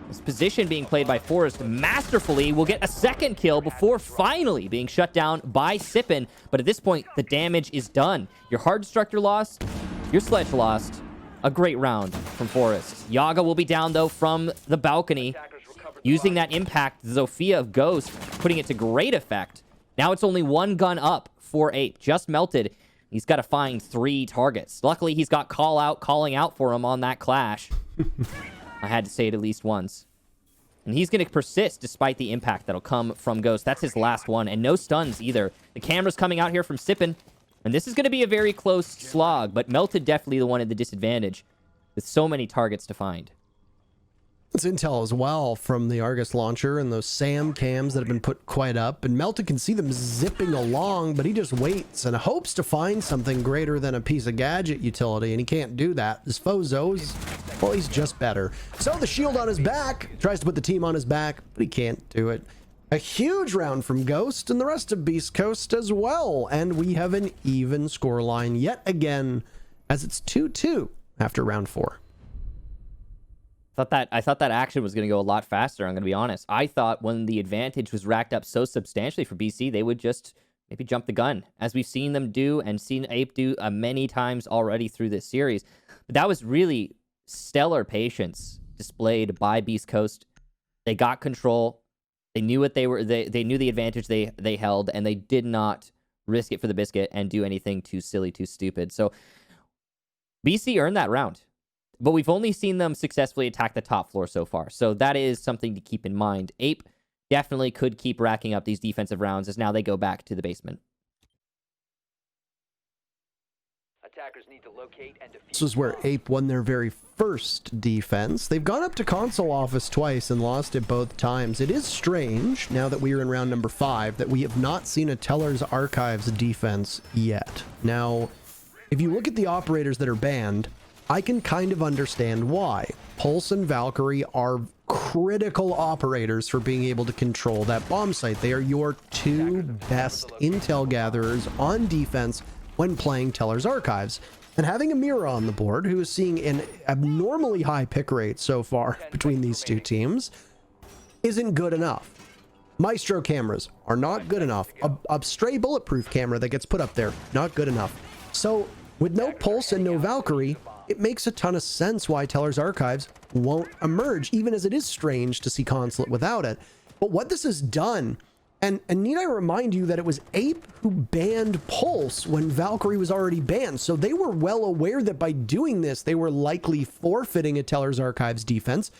This position being played by Forrest masterfully will get a second kill before finally being shut down by Sippin. But at this point, the damage is done. Your Hard Destructor lost, your Sledge lost. A great round from Forrest. Yaga will be down, though, from the balcony. Using that impact, Zofia of Ghost, putting it to great effect. Now it's only one gun up for Ape. Just melted. He's got to find 3 targets. Luckily, he's got calling out for him on that clash. I had to say it at least once. And he's going to persist despite the impact that'll come from Ghost. That's his last one. And no stuns either. The camera's coming out here from Sippin. And this is going to be a very close slog. But Melted definitely the one at the disadvantage. With so many targets to find. It's intel as well from the Argus launcher and those SAM cams that have been put quite up. And Melted can see them zipping along, but he just waits and hopes to find something greater than a piece of gadget utility, and he can't do that. His Fozo's, well, he's just better. So the shield on his back, tries to put the team on his back, but he can't do it. A huge round from Ghost and the rest of Beast Coast as well. And we have an even scoreline yet again, as it's 2-2 after round 4. I thought that action was going to go a lot faster, I'm going to be honest. I thought when the advantage was racked up so substantially for BC, they would just maybe jump the gun, as we've seen them do and seen Ape do many times already through this series. But that was really stellar patience displayed by Beast Coast. They got control. They knew what they were. They knew the advantage they held, and they did not risk it for the biscuit and do anything too silly, too stupid. So BC earned that round. But we've only seen them successfully attack the top floor so far. So that is something to keep in mind. Ape definitely could keep racking up these defensive rounds as now they go back to the basement. Attackers need to locate and defuse. This is where Ape won their very first defense. They've gone up to console office twice and lost it both times. It is strange, now that we are in round number 5, that we have not seen a Teller's Archives defense yet. Now, if you look at the operators that are banned, I can kind of understand why. Pulse and Valkyrie are critical operators for being able to control that bomb site. They are your 2 best intel gatherers on defense when playing Teller's Archives. And having a Mira on the board, who is seeing an abnormally high pick rate so far between these 2 teams, isn't good enough. Maestro cameras are not good enough. A stray bulletproof camera that gets put up there, not good enough. So with no Pulse and no Valkyrie, it makes a ton of sense why Teller's Archives won't emerge, even as it is strange to see Consulate without it. But what this has done, and need I remind you that it was Ape who banned Pulse when Valkyrie was already banned, so they were well aware that by doing this, they were likely forfeiting a Teller's Archives defense.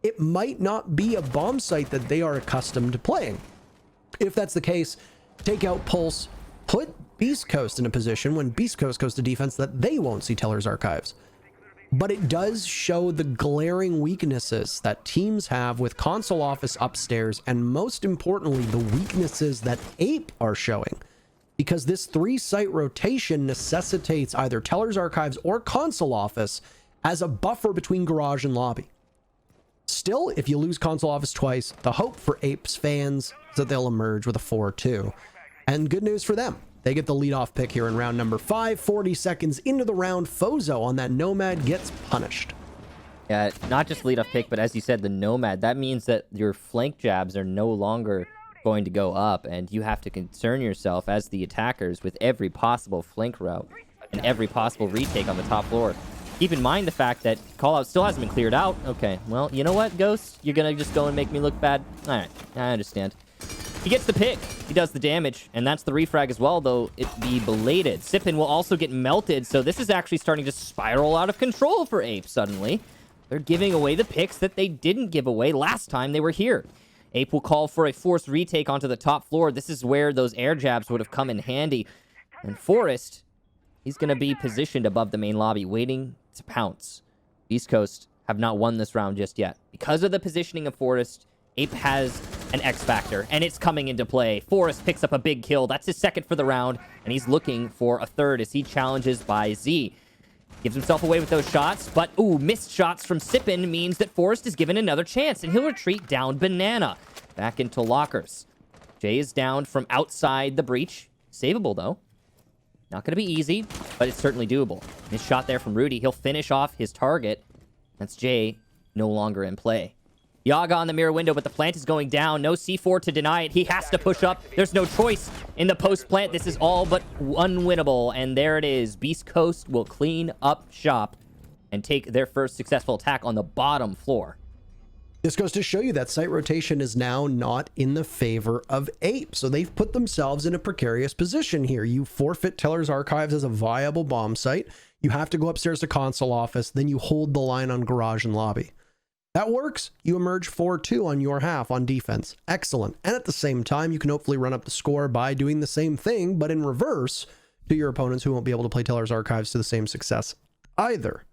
It might not be a bomb site that they are accustomed to playing. If that's the case, take out Pulse, put Beast Coast in a position when Beast Coast goes to defense that they won't see Teller's Archives. But it does show the glaring weaknesses that teams have with console office upstairs, and most importantly, the weaknesses that Ape are showing. Because this 3-site rotation necessitates either Teller's Archives or console office as a buffer between garage and lobby. Still, if you lose console office twice, the hope for Ape's fans is that they'll emerge with a 4-2. And good news for them. They get the leadoff pick here in round number 5. 40 seconds into the round, Fozo on that Nomad gets punished. Yeah, not just leadoff pick, but as you said, the Nomad. That means that your flank jabs are no longer going to go up, and you have to concern yourself as the attackers with every possible flank route and every possible retake on the top floor. Keep in mind the fact that callout still hasn't been cleared out. Okay, well, you know what, Ghost? You're going to just go and make me look bad? All right, I understand. He gets the pick. He does the damage, and that's the refrag as well, though it be belated. Sippin will also get melted, so this is actually starting to spiral out of control for Ape suddenly. They're giving away the picks that they didn't give away last time they were here. Ape will call for a forced retake onto the top floor. This is where those air jabs would have come in handy. And Forrest, he's going to be positioned above the main lobby, waiting to pounce. Beast Coast have not won this round just yet. Because of the positioning of Forrest, Ape has an X factor, and it's coming into play. Forrest picks up a big kill. That's his second for the round, and he's looking for a third as he challenges by Z. Gives himself away with those shots, but missed shots from Sippin means that Forrest is given another chance, and he'll retreat down Banana. Back into lockers. Jay is down from outside the breach. Saveable, though. Not going to be easy, but it's certainly doable. His shot there from Rudy. He'll finish off his target. That's Jay, no longer in play. Yaga on the mirror window, but the plant is going down. No C4 to deny it. He has to push up. There's no choice in the post plant. This is all but unwinnable. And there it is. Beast Coast will clean up shop and take their first successful attack on the bottom floor. This goes to show you that site rotation is now not in the favor of Ape. So they've put themselves in a precarious position here. You forfeit Teller's Archives as a viable bomb site. You have to go upstairs to console office. Then you hold the line on garage and lobby. That works. You emerge 4-2 on your half on defense. Excellent. And at the same time, you can hopefully run up the score by doing the same thing, but in reverse to your opponents who won't be able to play Teller's Archives to the same success either.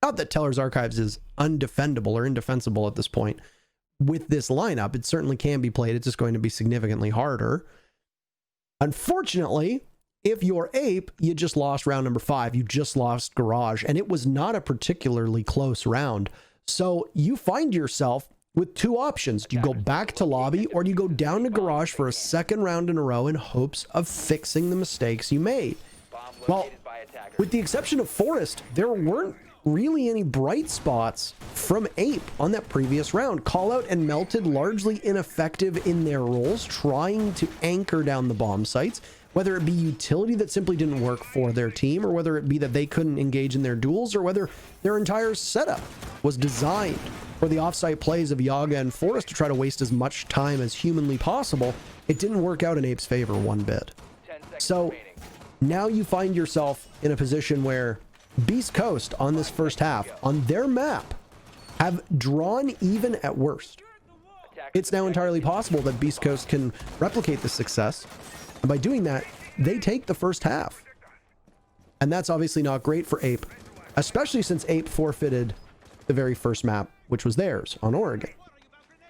Not that Teller's Archives is undefendable or indefensible at this point. With this lineup, it certainly can be played. It's just going to be significantly harder. Unfortunately, if you're Ape, you just lost round number 5. You just lost Garage, and it was not a particularly close round. So you find yourself with 2 options. Do you go back to lobby, or do you go down to Garage for a second round in a row in hopes of fixing the mistakes you made? Well, with the exception of Forest, there weren't really any bright spots from Ape on that previous round. Callout and Melted largely ineffective in their roles, trying to anchor down the bomb sites, whether it be utility that simply didn't work for their team, or whether it be that they couldn't engage in their duels, or whether their entire setup was designed for the offsite plays of Yaga and Forest to try to waste as much time as humanly possible. It didn't work out in Ape's favor one bit. So now you find yourself in a position where Beast Coast on this first half, on their map, have drawn even at worst. It's now entirely possible that Beast Coast can replicate this success. And by doing that, they take the first half. And that's obviously not great for Ape, especially since Ape forfeited the very first map, which was theirs on Oregon.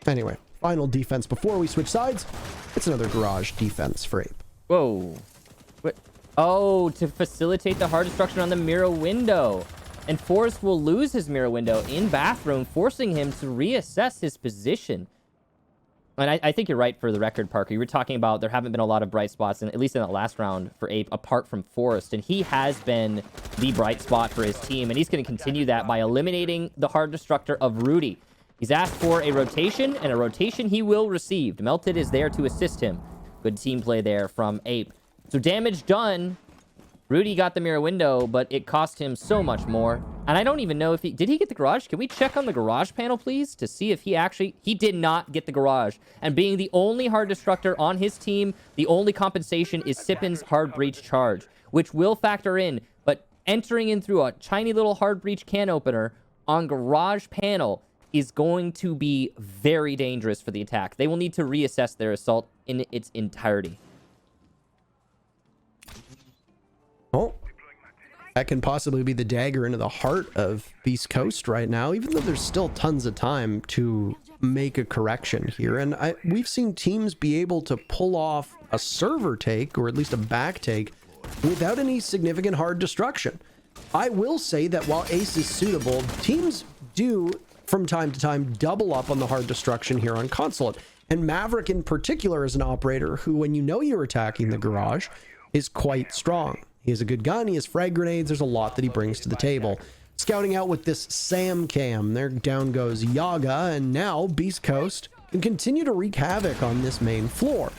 Anyway, final defense before we switch sides. It's another garage defense for Ape. Whoa. What? Oh, to facilitate the hard destruction on the mirror window. And Forrest will lose his mirror window in bathroom, forcing him to reassess his position. And I think you're right for the record, Parker. You were talking about there haven't been a lot of bright spots, at least in that last round for Ape, apart from Forrest. And he has been the bright spot for his team. And he's going to continue that by eliminating the hard destructor of Rudy. He's asked for a rotation, and a rotation he will receive. Melted is there to assist him. Good team play there from Ape. So damage done. Rudy got the mirror window, but it cost him so much more. And I don't even know if did he get the garage? Can we check on the garage panel, please, to see if he did not get the garage. And being the only hard destructor on his team, the only compensation is Sippin's hard breach charge, which will factor in, but entering in through a tiny little hard breach can opener on garage panel is going to be very dangerous for the attack. They will need to reassess their assault in its entirety. Oh, that can possibly be the dagger into the heart of Beast Coast right now, even though there's still tons of time to make a correction here. And we've seen teams be able to pull off a server take, or at least a back take, without any significant hard destruction. I will say that while Ace is suitable, teams do, from time to time, double up on the hard destruction here on Consulate. And Maverick in particular is an operator who, when you know you're attacking the garage, is quite strong. He has a good gun, he has frag grenades, there's a lot that he brings to the table. Scouting out with this Sam Cam, there down goes Yaga, and now Beast Coast can continue to wreak havoc on this main floor.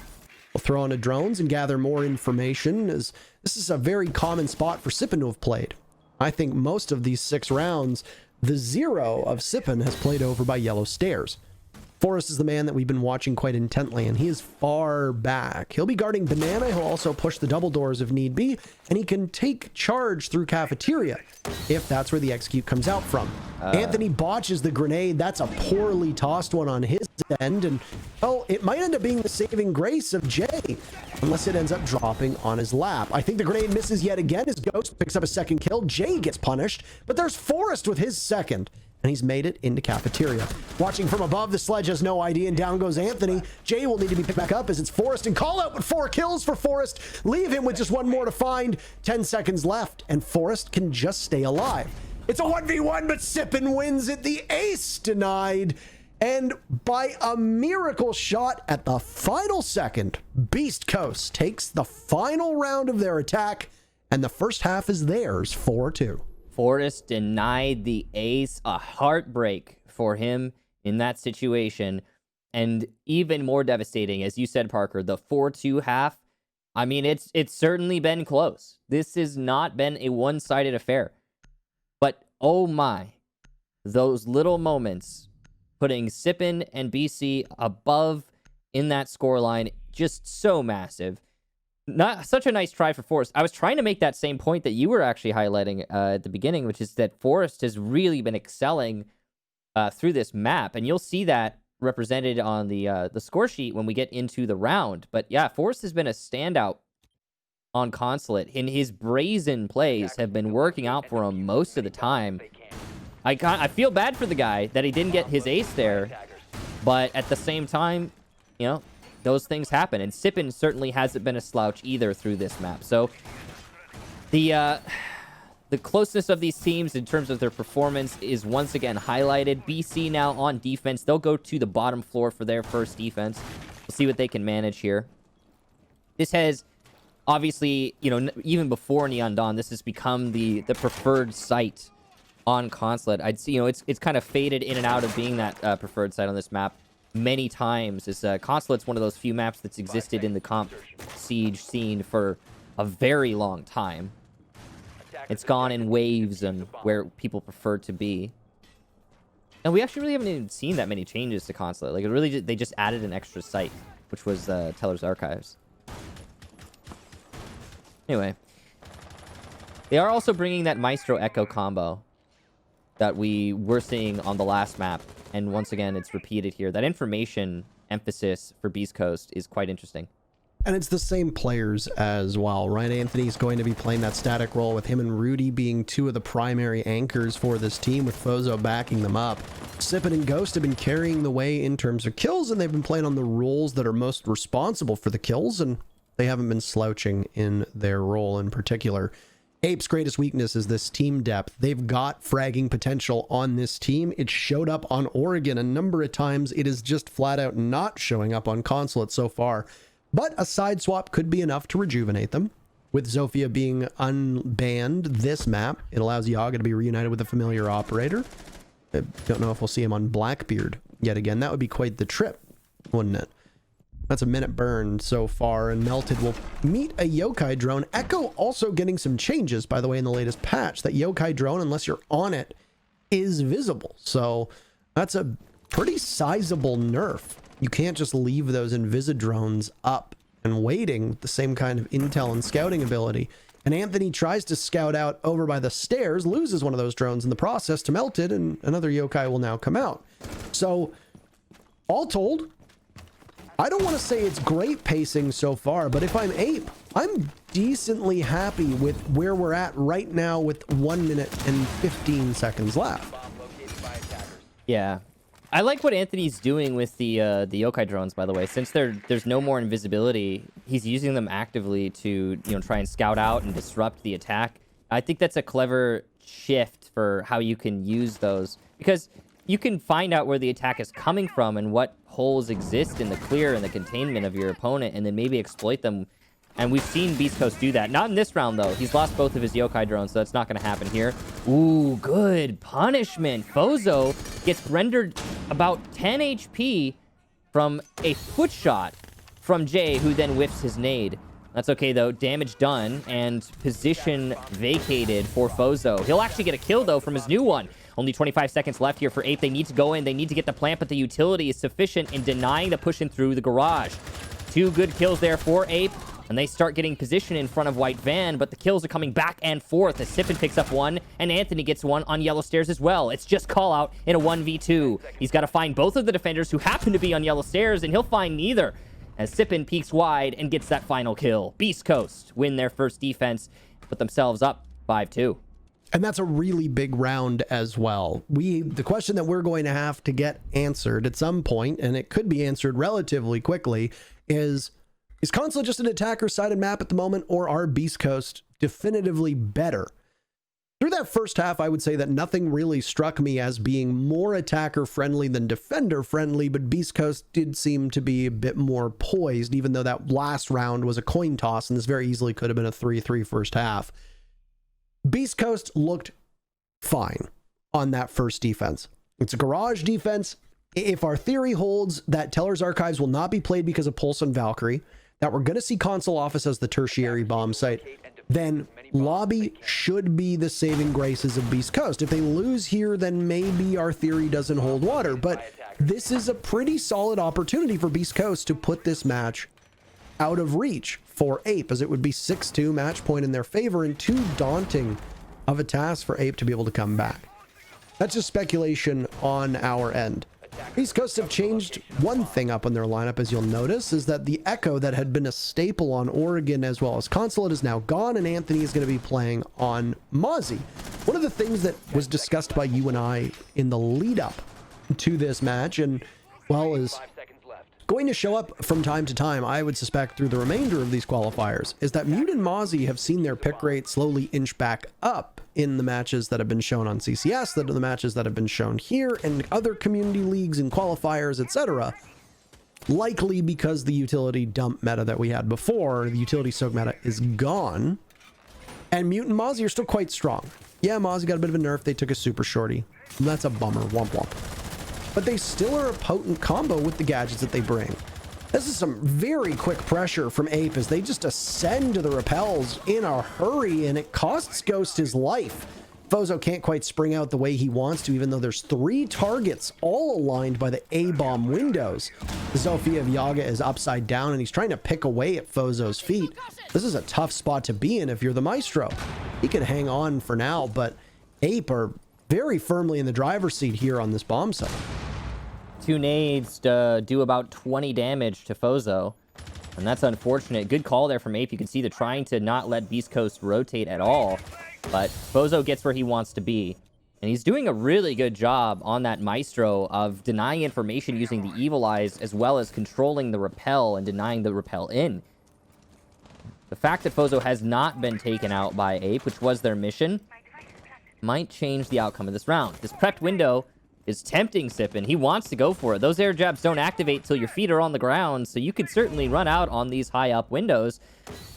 We'll throw on the drones and gather more information, as this is a very common spot for Sippin to have played. I think most of these 6 rounds, the 0 of Sippin has played over by Yellow Stairs. Forrest is the man that we've been watching quite intently, and he is far back. He'll be guarding Banana. He'll also push the double doors if need be, and he can take charge through Cafeteria if that's where the execute comes out from. Anthony botches the grenade. That's a poorly tossed one on his end, and well, it might end up being the saving grace of Jay, unless it ends up dropping on his lap. I think the grenade misses yet again as Ghost picks up a second kill. Jay gets punished, but there's Forrest with his second. And he's made it into Cafeteria. Watching from above, the sledge has no ID, and down goes Anthony. Jay will need to be picked back up as it's Forrest, and call out with 4 kills for Forrest. Leave him with just 1 more to find. 10 seconds left, and Forrest can just stay alive. It's a 1v1, but Sippin wins it. The ace denied. And by a miracle shot at the final second, Beast Coast takes the final round of their attack and the first half is theirs, 4-2. Forrest denied the ace, a heartbreak for him in that situation. And even more devastating, as you said, Parker, the 4-2 half. I mean, it's certainly been close. This has not been a one-sided affair. But oh my, those little moments, putting Sippin and BC above in that scoreline, just so massive. Not such a nice try for Forrest. I was trying to make that same point that you were actually highlighting at the beginning, which is that Forrest has really been excelling through this map, and you'll see that represented on the score sheet when we get into the round. But yeah, Forrest has been a standout on Consulate, and his brazen plays have been working out for him most of the time. I feel bad for the guy that he didn't get his ace there, but at the same time, you know, those things happen, and Sippin certainly hasn't been a slouch either through this map. So the closeness of these teams in terms of their performance is once again highlighted. BC now on defense. They'll go to the bottom floor for their first defense. We'll see what they can manage here. This has obviously, you know, even before Neon Dawn, this has become the preferred site on Consulate. I'd see, you know, it's kind of faded in and out of being that preferred site on this map many times. This Consulate's one of those few maps that's existed in the comp siege scene for a very long time. It's gone in waves and where people prefer to be. And we actually really haven't even seen that many changes to Consulate. Like, it really, they just added an extra site, which was Teller's Archives. Anyway, they are also bringing that Maestro Echo combo that we were seeing on the last map. And once again, it's repeated here. That information emphasis for Beast Coast is quite interesting. And it's the same players as well, right? Anthony's going to be playing that static role with him and Rudy being two of the primary anchors for this team, with Fozo backing them up. Sippin and Ghost have been carrying the way in terms of kills, and they've been playing on the roles that are most responsible for the kills, and they haven't been slouching in their role in particular. Ape's greatest weakness is this team depth. They've got fragging potential on this team. It showed up on Oregon a number of times. It is just flat out not showing up on Consulate so far. But a side swap could be enough to rejuvenate them. With Zofia being unbanned this map, it allows Yaga to be reunited with a familiar operator. I don't know if we'll see him on Blackbeard yet again. That would be quite the trip, wouldn't it? That's a minute burned so far, and Melted will meet a Yokai drone. Echo also getting some changes, by the way, in the latest patch. That Yokai drone, unless you're on it, is visible. So that's a pretty sizable nerf. You can't just leave those Invisidrones up and waiting, the same kind of intel and scouting ability. And Anthony tries to scout out over by the stairs, loses one of those drones in the process to Melted, and another Yokai will now come out. So, all told, I don't want to say it's great pacing so far, but if I'm Ape, I'm decently happy with where we're at right now with 1 minute and 15 seconds left. Yeah. I like what Anthony's doing with the Yokai drones, by the way. Since there's no more invisibility, he's using them actively to, you know, try and scout out and disrupt the attack. I think that's a clever shift for how you can use those, because you can find out where the attack is coming from and what holes exist in the clear and the containment of your opponent, and then maybe exploit them. And we've seen Beast Coast do that. Not in this round, though. He's lost both of his Yokai drones, so that's not going to happen here. Ooh, good punishment. Fozo gets rendered about 10 HP from a foot shot from Jay, who then whiffs his nade. That's okay, though. Damage done and position vacated for Fozo. He'll actually get a kill, though, from his new one. Only 25 seconds left here for Ape. They need to go in. They need to get the plant, but the utility is sufficient in denying the push in through the garage. 2 good kills there for Ape. And they start getting position in front of White Van, but the kills are coming back and forth as Sippin picks up one, and Anthony gets one on Yellow Stairs as well. It's just call out in a 1v2. He's got to find both of the defenders who happen to be on Yellow Stairs, and he'll find neither as Sippin peeks wide and gets that final kill. Beast Coast win their first defense, put themselves up 5-2. And that's a really big round as well. The question that we're going to have to get answered at some point, and it could be answered relatively quickly, is Consulate just an attacker-sided map at the moment, or are Beast Coast definitively better? Through that first half, I would say that nothing really struck me as being more attacker friendly than defender friendly, but Beast Coast did seem to be a bit more poised, even though that last round was a coin toss, and this very easily could have been a 3-3 first half. Beast Coast looked fine on that first defense. It's a garage defense. If our theory holds that Teller's Archives will not be played because of Pulse and Valkyrie, that we're going to see console office as the tertiary bomb site, then lobby should be the saving graces of Beast Coast. If they lose here, then maybe our theory doesn't hold water, but this is a pretty solid opportunity for Beast Coast to put this match out of reach for Ape, as it would be 6-2 match point in their favor and too daunting of a task for Ape to be able to come back. That's just speculation on our end. Beast Coast have changed one thing up on their lineup, as you'll notice, is that the Echo that had been a staple on Oregon as well as Consulate is now gone, and Anthony is going to be playing on Mozzie. One of the things that was discussed by you and I in the lead up to this match, and well, is going to show up from time to time, I would suspect through the remainder of these qualifiers, is that Mute and Mozzie have seen their pick rate slowly inch back up in the matches that have been shown on CCS, that are the matches that have been shown here and other community leagues and qualifiers, etc. Likely because the utility dump meta that we had before, the utility soak meta, is gone. And Mute and Mozzie are still quite strong. Yeah, Mozzie got a bit of a nerf. They took a super shorty. That's a bummer. Womp womp. But they still are a potent combo with the gadgets that they bring. This is some very quick pressure from Ape as they just ascend to the repels in a hurry, and it costs Ghost his life. Fozo can't quite spring out the way he wants to, even though there's 3 targets all aligned by the A-bomb windows. Zofia of Yaga is upside down, and he's trying to pick away at Fozo's feet. This is a tough spot to be in if you're the Maestro. He can hang on for now, but Ape are very firmly in the driver's seat here on this bomb site. 2 nades to do about 20 damage to Fozo, and that's unfortunate. Good call there from Ape. You can see they're trying to not let Beast Coast rotate at all, but Fozo gets where he wants to be, and he's doing a really good job on that Maestro of denying information using the Evil Eyes, as well as controlling the repel and denying the repel in. The fact that Fozo has not been taken out by Ape, which was their mission, might change the outcome of this round. This prepped window is tempting Sippin. He wants to go for it. Those air jabs don't activate till your feet are on the ground, so you could certainly run out on these high up windows.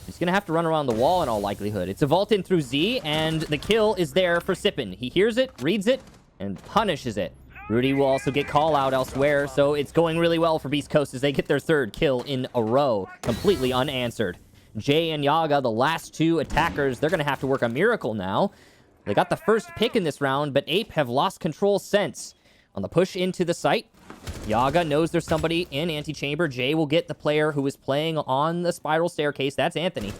He's gonna have to run around the wall in all likelihood. It's a vault in through Z, and the kill is there for Sippin. He hears it, reads it, and punishes it. Rudy will also get call out elsewhere, so it's going really well for Beast Coast as they get their 3rd kill in a row, completely unanswered. Jay and Yaga, the last 2 attackers, they're gonna have to work a miracle now. They got the first pick in this round, but Ape have lost control since. On the push into the site, Yaga knows there's somebody in antechamber. Jay will get the player who is playing on the spiral staircase. That's Anthony.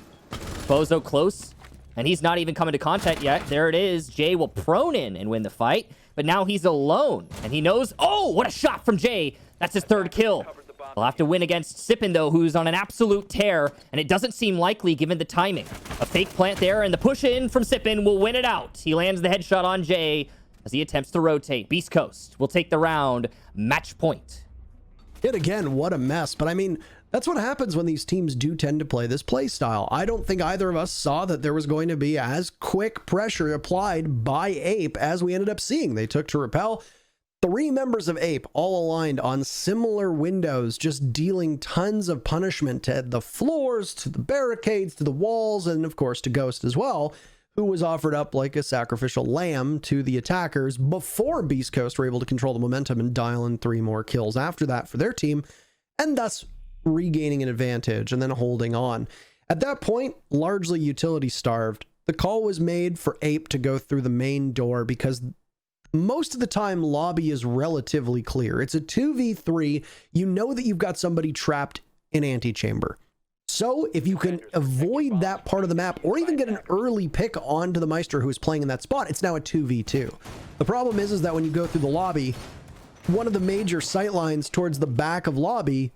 Fozo close, and he's not even coming to contact yet. There it is. Jay will prone in and win the fight, but now he's alone, and he knows... Oh, what a shot from Jay! That's his 3rd kill. They'll have to win against Sippin, though, who's on an absolute tear, and it doesn't seem likely given the timing. A fake plant there, and the push in from Sippin will win it out. He lands the headshot on Jay as he attempts to rotate. Beast Coast will take the round. Match point. Yet again, what a mess. But I mean, that's what happens when these teams do tend to play this play style. I don't think either of us saw that there was going to be as quick pressure applied by Ape as we ended up seeing. They took to repel. 3 members of Ape all aligned on similar windows, just dealing tons of punishment to the floors, to the barricades, to the walls, and of course to Ghost as well, who was offered up like a sacrificial lamb to the attackers before Beast Coast were able to control the momentum and dial in 3 more kills after that for their team, and thus regaining an advantage and then holding on. At that point, largely utility starved, the call was made for Ape to go through the main door because most of the time lobby is relatively clear. It's a 2v3. You know that you've got somebody trapped in antechamber. So if you can avoid that part of the map or even get an early pick onto the Meister who is playing in that spot, it's now a 2v2. The problem is that when you go through the lobby, one of the major sight lines towards the back of lobby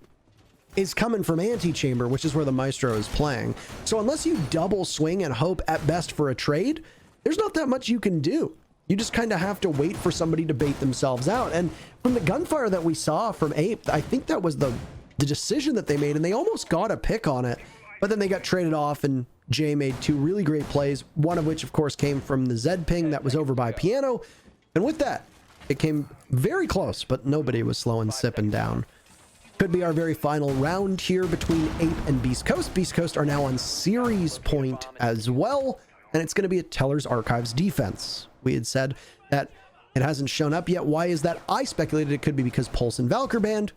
is coming from antechamber, which is where the Maestro is playing. So unless you double swing and hope at best for a trade, there's not that much you can do. You just kind of have to wait for somebody to bait themselves out. And from the gunfire that we saw from Ape, I think that was the decision that they made, and they almost got a pick on it, but then they got traded off and Jay made two really great plays, one of which, of course, came from the Z ping that was over by Piano. And with that, it came very close, but nobody was slowing Sippin down. Could be our very final round here between Ape and Beastcoast. Beastcoast are now on series point as well, and it's going to be a Teller's Archives defense. We had said that it hasn't shown up yet. Why is that? I speculated it could be because Pulse and Valkyr banned.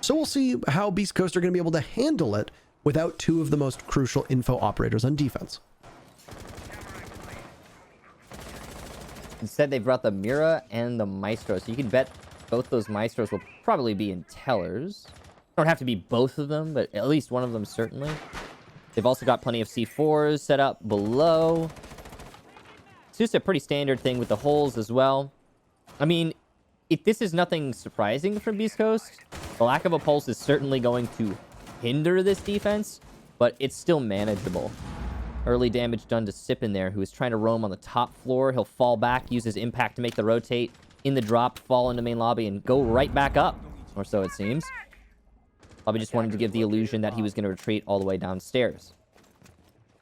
So we'll see how Beastcoast are going to be able to handle it without two of the most crucial info operators on defense. Instead, they brought the Mira and the Maestro, so you can bet both those Maestros will probably be in Tellers. Don't have to be both of them, but at least one of them certainly. They've also got plenty of C4s set up below. It's just a pretty standard thing with the holes as well. I mean, if this is nothing surprising from Beastcoast, the lack of a pulse is certainly going to hinder this defense, but it's still manageable. Early damage done to Sippin there, who is trying to roam on the top floor. He'll fall back, use his impact to make the rotate in the drop, fall into main lobby, and go right back up, or so it seems. Probably just wanted to give the illusion that he was going to retreat all the way downstairs.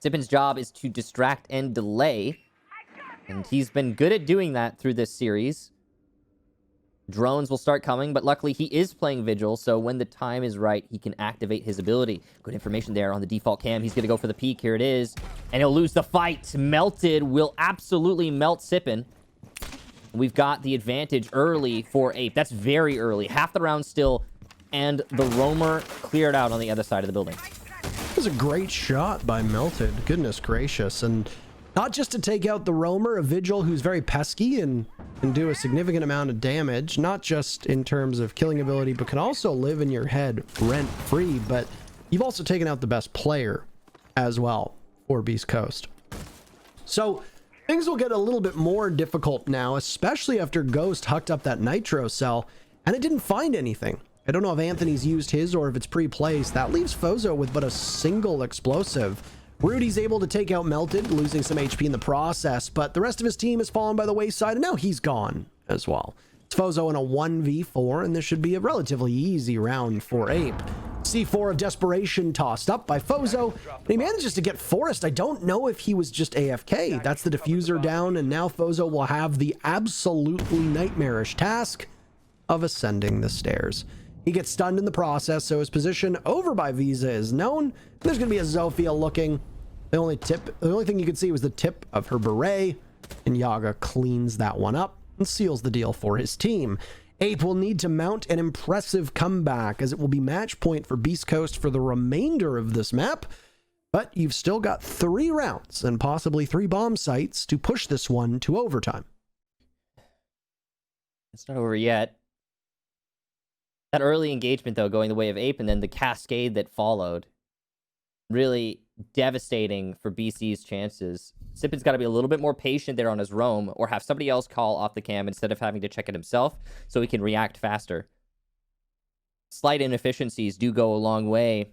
Sippin's job is to distract and delay, and he's been good at doing that through this series. Drones will start coming, but luckily he is playing Vigil, so when the time is right, he can activate his ability. Good information there on the default cam. He's going to go for the peek. Here it is. And he'll lose the fight. Melted will absolutely melt Sippin. We've got the advantage early for Ape. That's very early. Half the round still, and the Roamer cleared out on the other side of the building. It was a great shot by Melted. Goodness gracious. And not just to take out the Roamer, a Vigil who's very pesky and can do a significant amount of damage, not just in terms of killing ability, but can also live in your head rent-free. But you've also taken out the best player as well for Beastcoast. So things will get a little bit more difficult now, especially after Ghost hucked up that Nitro cell, and it didn't find anything. I don't know if Anthony's used his or if it's pre-placed. That leaves Fozo with but a single explosive. Rudy's able to take out Melted, losing some HP in the process, but the rest of his team has fallen by the wayside, and now he's gone as well. It's Fozo in a 1v4, and this should be a relatively easy round for Ape. C4 of Desperation tossed up by Fozo, and he manages to get Forest. I don't know if he was just AFK. That's the diffuser down, and now Fozo will have the absolutely nightmarish task of ascending the stairs. He gets stunned in the process, so his position over by Visa is known. There's going to be a Zofia looking. The only thing you could see was the tip of her beret, and Yaga cleans that one up and seals the deal for his team. Ape will need to mount an impressive comeback, as it will be match point for Beastcoast for the remainder of this map. But you've still got 3 rounds and possibly 3 bomb sites to push this one to overtime. It's not over yet. That early engagement, though, going the way of Ape, and then the cascade that followed, really devastating for BC's chances. Sippin's got to be a little bit more patient there on his roam, or have somebody else call off the cam instead of having to check it himself, so he can react faster. Slight inefficiencies do go a long way,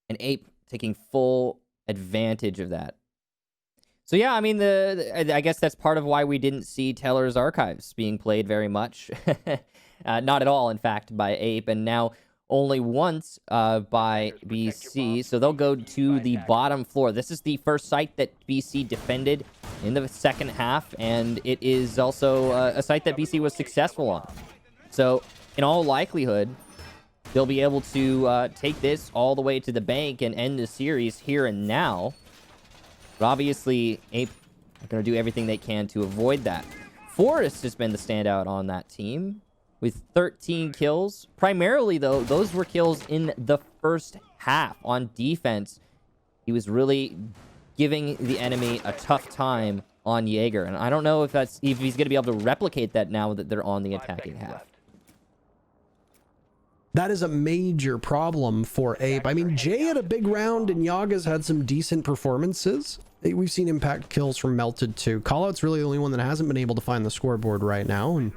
and Ape taking full advantage of that. So yeah, I mean, I guess that's part of why we didn't see Teller's Archives being played very much. Not at all, in fact, by Ape, and now only once by BC. So they'll go to the bottom floor. This is the first site that BC defended in the second half, and it is also a site that BC was successful on. So in all likelihood, they'll be able to take this all the way to the bank and end the series here and now. But obviously, Ape are going to do everything they can to avoid that. Forrest has been the standout on that team with 13 kills. Primarily, though, those were kills in the first half on defense. He was really giving the enemy a tough time on Jaeger. And I don't know if he's going to be able to replicate that now that they're on the attacking half. That is a major problem for Ape. I mean, Jay had a big round, and Yaga's had some decent performances. We've seen impact kills from Melted too. Callout's really the only one that hasn't been able to find the scoreboard right now, and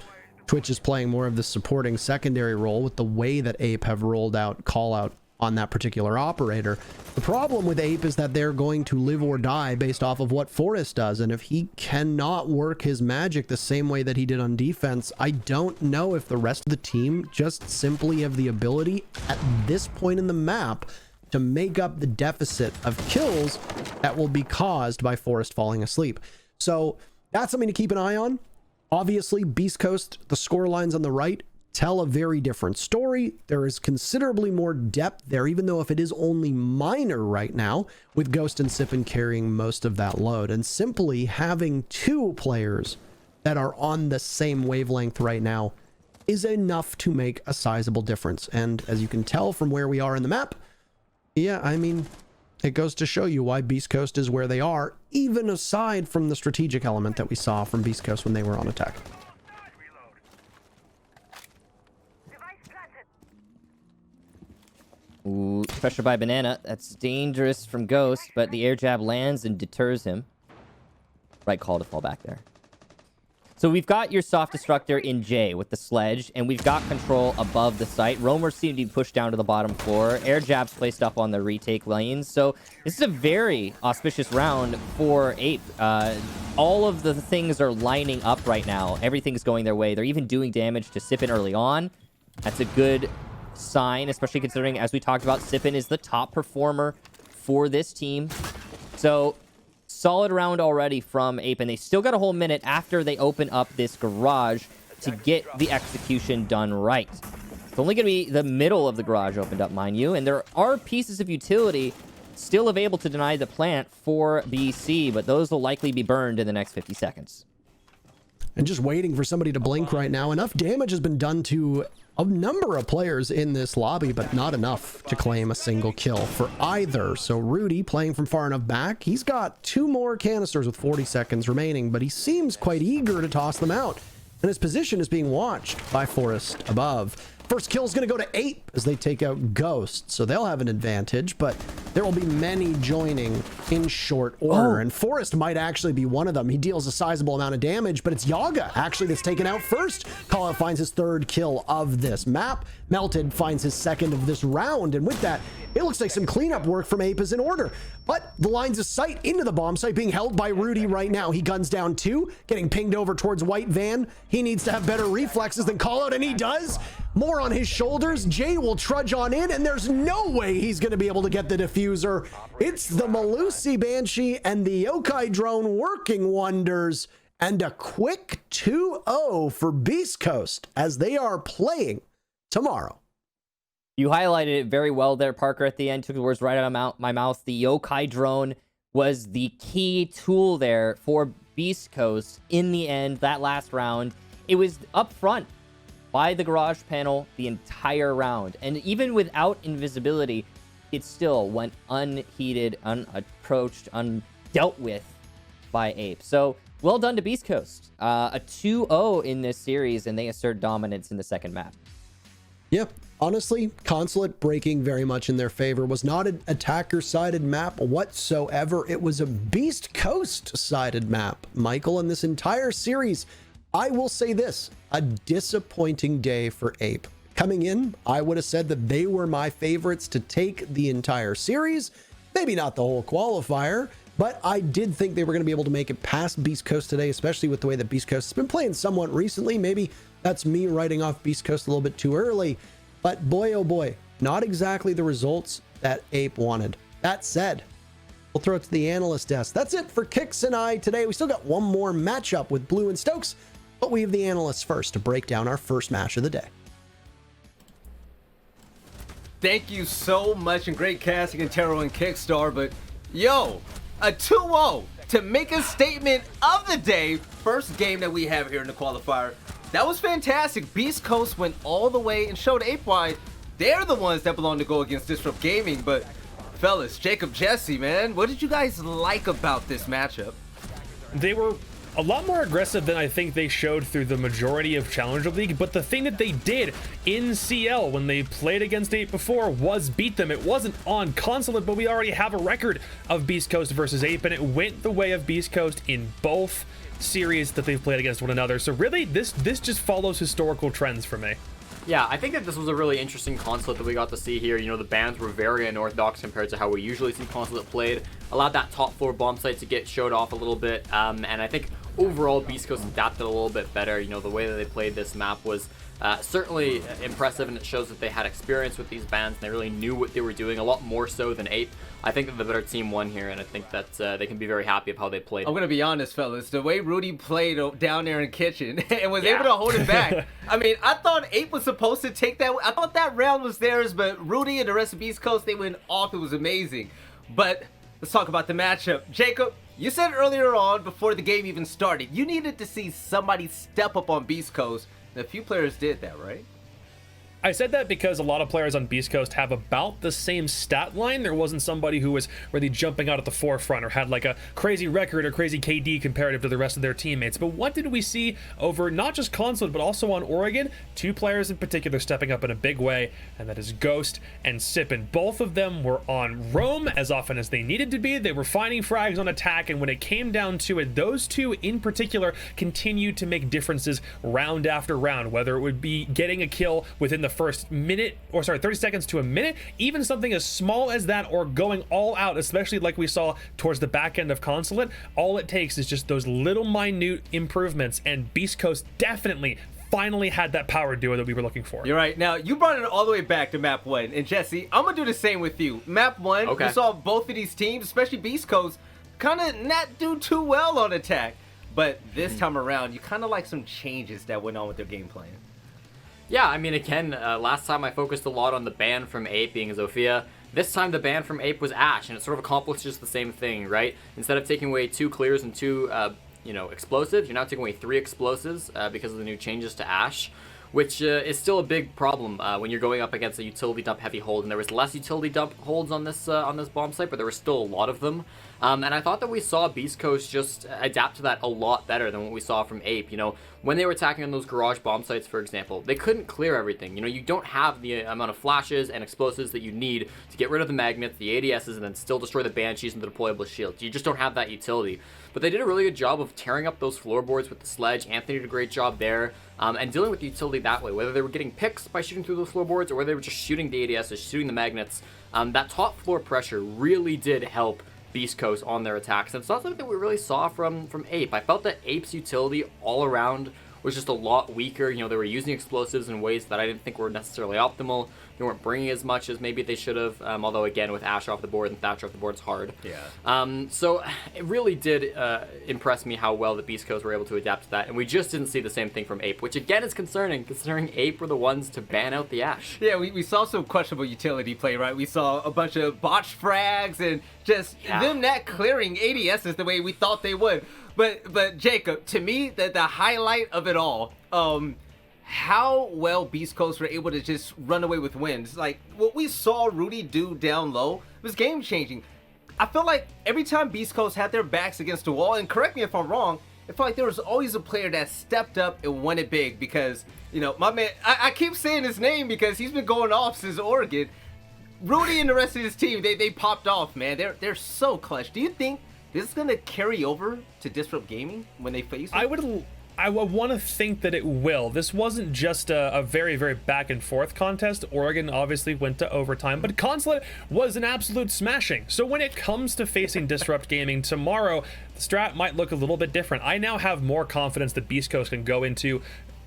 Twitch is playing more of the supporting secondary role with the way that Ape have rolled out Callout on that particular operator. The problem with Ape is that they're going to live or die based off of what Forrest does, and if he cannot work his magic the same way that he did on defense, I don't know if the rest of the team just simply have the ability at this point in the map to make up the deficit of kills that will be caused by Forest falling asleep. So that's something to keep an eye on. Obviously, Beast Coast, the score lines on the right tell a very different story. There is considerably more depth there, even though if it is only minor right now, with Ghost and Sippin carrying most of that load. And simply having two players that are on the same wavelength right now is enough to make a sizable difference. And as you can tell from where we are in the map, yeah, I mean, it goes to show you why Beast Coast is where they are, even aside from the strategic element that we saw from Beast Coast when they were on attack. Ooh, pressure by Banana. That's dangerous from Ghost, but the air jab lands and deters him. Right call to fall back there. So we've got your soft destructor in J with the sledge, and we've got control above the site. Roamers seem to be pushed down to the bottom floor. Air jabs placed up on the retake lanes. So this is a very auspicious round for Ape. All of the things are lining up right now. Everything's going their way. They're even doing damage to Sippin early on. That's a good sign, especially considering, as we talked about, Sippin is the top performer for this team. So solid round already from Ape, and they still got a whole minute after they open up this garage to get the execution done right. It's only going to be the middle of the garage opened up, mind you, and there are pieces of utility still available to deny the plant for BC, but those will likely be burned in the next 50 seconds. And just waiting for somebody to blink right now. Enough damage has been done to a number of players in this lobby, but not enough to claim a single kill for either. So Rudy playing from far enough back. He's got 2 more canisters with 40 seconds remaining, but he seems quite eager to toss them out. And his position is being watched by Forest above. First kill is going to go to Ape as they take out Ghost, so they'll have an advantage, but there will be many joining in short order, and Forest might actually be one of them. He deals a sizable amount of damage, but it's Yaga actually that's taken out first. Callout finds his 3rd kill of this map. Melted finds his 2nd of this round, and with that, it looks like some cleanup work from Ape is in order. But the lines of sight into the bomb site being held by Rudy right now. He guns down 2, getting pinged over towards White Van. He needs to have better reflexes than Callout, and he does. More on his shoulders. Jay will trudge on in, and there's no way he's going to be able to get the diffuser. It's the Malusi Banshee and the Yokai drone working wonders, and a quick 2-0 for Beast Coast as they are playing tomorrow. You highlighted it very well there, Parker, at the end. Took the words right out of my mouth. The Yokai drone was the key tool there for Beast Coast in the end, that last round. It was up front by the garage panel the entire round. And even without invisibility, it still went unheeded, unapproached, undealt with by Ape. So well done to Beast Coast. A 2-0 in this series, and they assert dominance in the second map. Yep. Honestly, Consulate breaking very much in their favor. Was not an attacker-sided map whatsoever. It was a Beast Coast-sided map, Michael, in this entire series. I will say this, a disappointing day for Ape. Coming in, I would have said that they were my favorites to take the entire series. Maybe not the whole qualifier, but I did think they were going to be able to make it past Beast Coast today, especially with the way that Beast Coast has been playing somewhat recently. Maybe that's me writing off Beast Coast a little bit too early. But boy, oh boy, not exactly the results that Ape wanted. That said, we'll throw it to the analyst desk. That's it for Kicks and I today. We still got one more matchup with Blue and Stokes, but we have the analysts first to break down our first match of the day. Thank you so much, and great casting in Taro and Kickstar, but yo, a 2-0 to make a statement of the day. First game that we have here in the qualifier. That was fantastic. Beast Coast went all the way and showed Ape why they're the ones that belong to go against Disrupt Gaming. But fellas, Jacob, Jesse, man, what did you guys like about this matchup? They were a lot more aggressive than I think they showed through the majority of Challenger League, but the thing that they did in CL when they played against Ape before was beat them. It wasn't on Consulate, but we already have a record of Beast Coast versus Ape, and it went the way of Beast Coast in both series that they've played against one another. So really, this just follows historical trends for me. Yeah, I think that this was a really interesting Consulate that we got to see here. You know, the bans were very unorthodox compared to how we usually see Consulate played. Allowed that top floor bomb site to get showed off a little bit. And I think overall, Beastcoast adapted a little bit better. You know, the way that they played this map was certainly impressive, and it shows that they had experience with these bans, and they really knew what they were doing, a lot more so than Ape. I think that the better team won here, and I think that they can be very happy of how they played. I'm going to be honest, fellas. The way Rudy played down there in kitchen and was able to hold it back. I mean, I thought Ape was supposed to take that. I thought that round was theirs, but Rudy and the rest of Beast Coast, they went off. It was amazing. But let's talk about the matchup. Jacob, you said earlier on, before the game even started, you needed to see somebody step up on Beast Coast. And a few players did that, right? I said that because a lot of players on Beast Coast have about the same stat line. There wasn't somebody who was really jumping out at the forefront or had like a crazy record or crazy KD comparative to the rest of their teammates. But what did we see over not just Consulate, but also on Oregon? Two players in particular stepping up in a big way, and that is Ghost and Sippin. Both of them were on roam as often as they needed to be. They were finding frags on attack, and when it came down to it, those two in particular continued to make differences round after round, whether it would be getting a kill within the first 30 seconds to a minute, even something as small as that, or going all out, especially like we saw towards the back end of Consulate. All it takes is just those little minute improvements, and Beast Coast definitely finally had that power duo that we were looking for. You're right. Now, you brought it all the way back to map 1, and Jesse, I'm gonna do the same with you. Map 1, okay. We saw both of these teams, especially Beast Coast, kind of not do too well on attack, but this time around, you kind of like some changes that went on with their game plan. Yeah, I mean, again, last time I focused a lot on the ban from Ape being Zofia. This time the ban from Ape was Ash, and it sort of accomplishes the same thing, right? Instead of taking away 2 clears and 2, explosives, you're now taking away 3 explosives because of the new changes to Ash, which is still a big problem when you're going up against a utility dump heavy hold. And there was less utility dump holds on this bomb site, but there were still a lot of them. And I thought that we saw Beast Coast just adapt to that a lot better than what we saw from Ape. You know, when they were attacking on those garage bomb sites, for example, they couldn't clear everything. You know, you don't have the amount of flashes and explosives that you need to get rid of the magnets, the ADSs, and then still destroy the Banshees and the deployable shields. You just don't have that utility. But they did a really good job of tearing up those floorboards with the sledge. Anthony did a great job there, and dealing with the utility that way, whether they were getting picks by shooting through those floorboards or whether they were just shooting the ADSs, shooting the magnets. That top floor pressure really did help Beast Coast on their attacks. And it's not something that we really saw from Ape. I felt that Ape's utility all around was just a lot weaker. You know, they were using explosives in ways that I didn't think were necessarily optimal. They weren't bringing as much as maybe they should have, although again, with Ash off the board and Thatcher off the board, it's hard. Yeah. So it really did impress me how well the Beast Coast were able to adapt to that, and we just didn't see the same thing from Ape, which again is concerning, considering Ape were the ones to ban out the Ash. Yeah, we saw some questionable utility play, right? We saw a bunch of botched frags and just them not clearing ADSs the way we thought they would. But Jacob, to me, the highlight of it all, how well Beast Coast were able to just run away with wins. Like, what we saw Rudy do down low was game-changing. I feel like every time Beast Coast had their backs against the wall, and correct me if I'm wrong, I feel like there was always a player that stepped up and won it big because, you know, my man, I keep saying his name because he's been going off since Oregon. Rudy and the rest of his team, they popped off, man. They're so clutch. Do you think this is going to carry over to Disrupt Gaming when they face it? I want to think that it will. This wasn't just a very, very back and forth contest. Oregon obviously went to overtime, but Consulate was an absolute smashing. So when it comes to facing Disrupt Gaming tomorrow, the strat might look a little bit different. I now have more confidence that Beast Coast can go into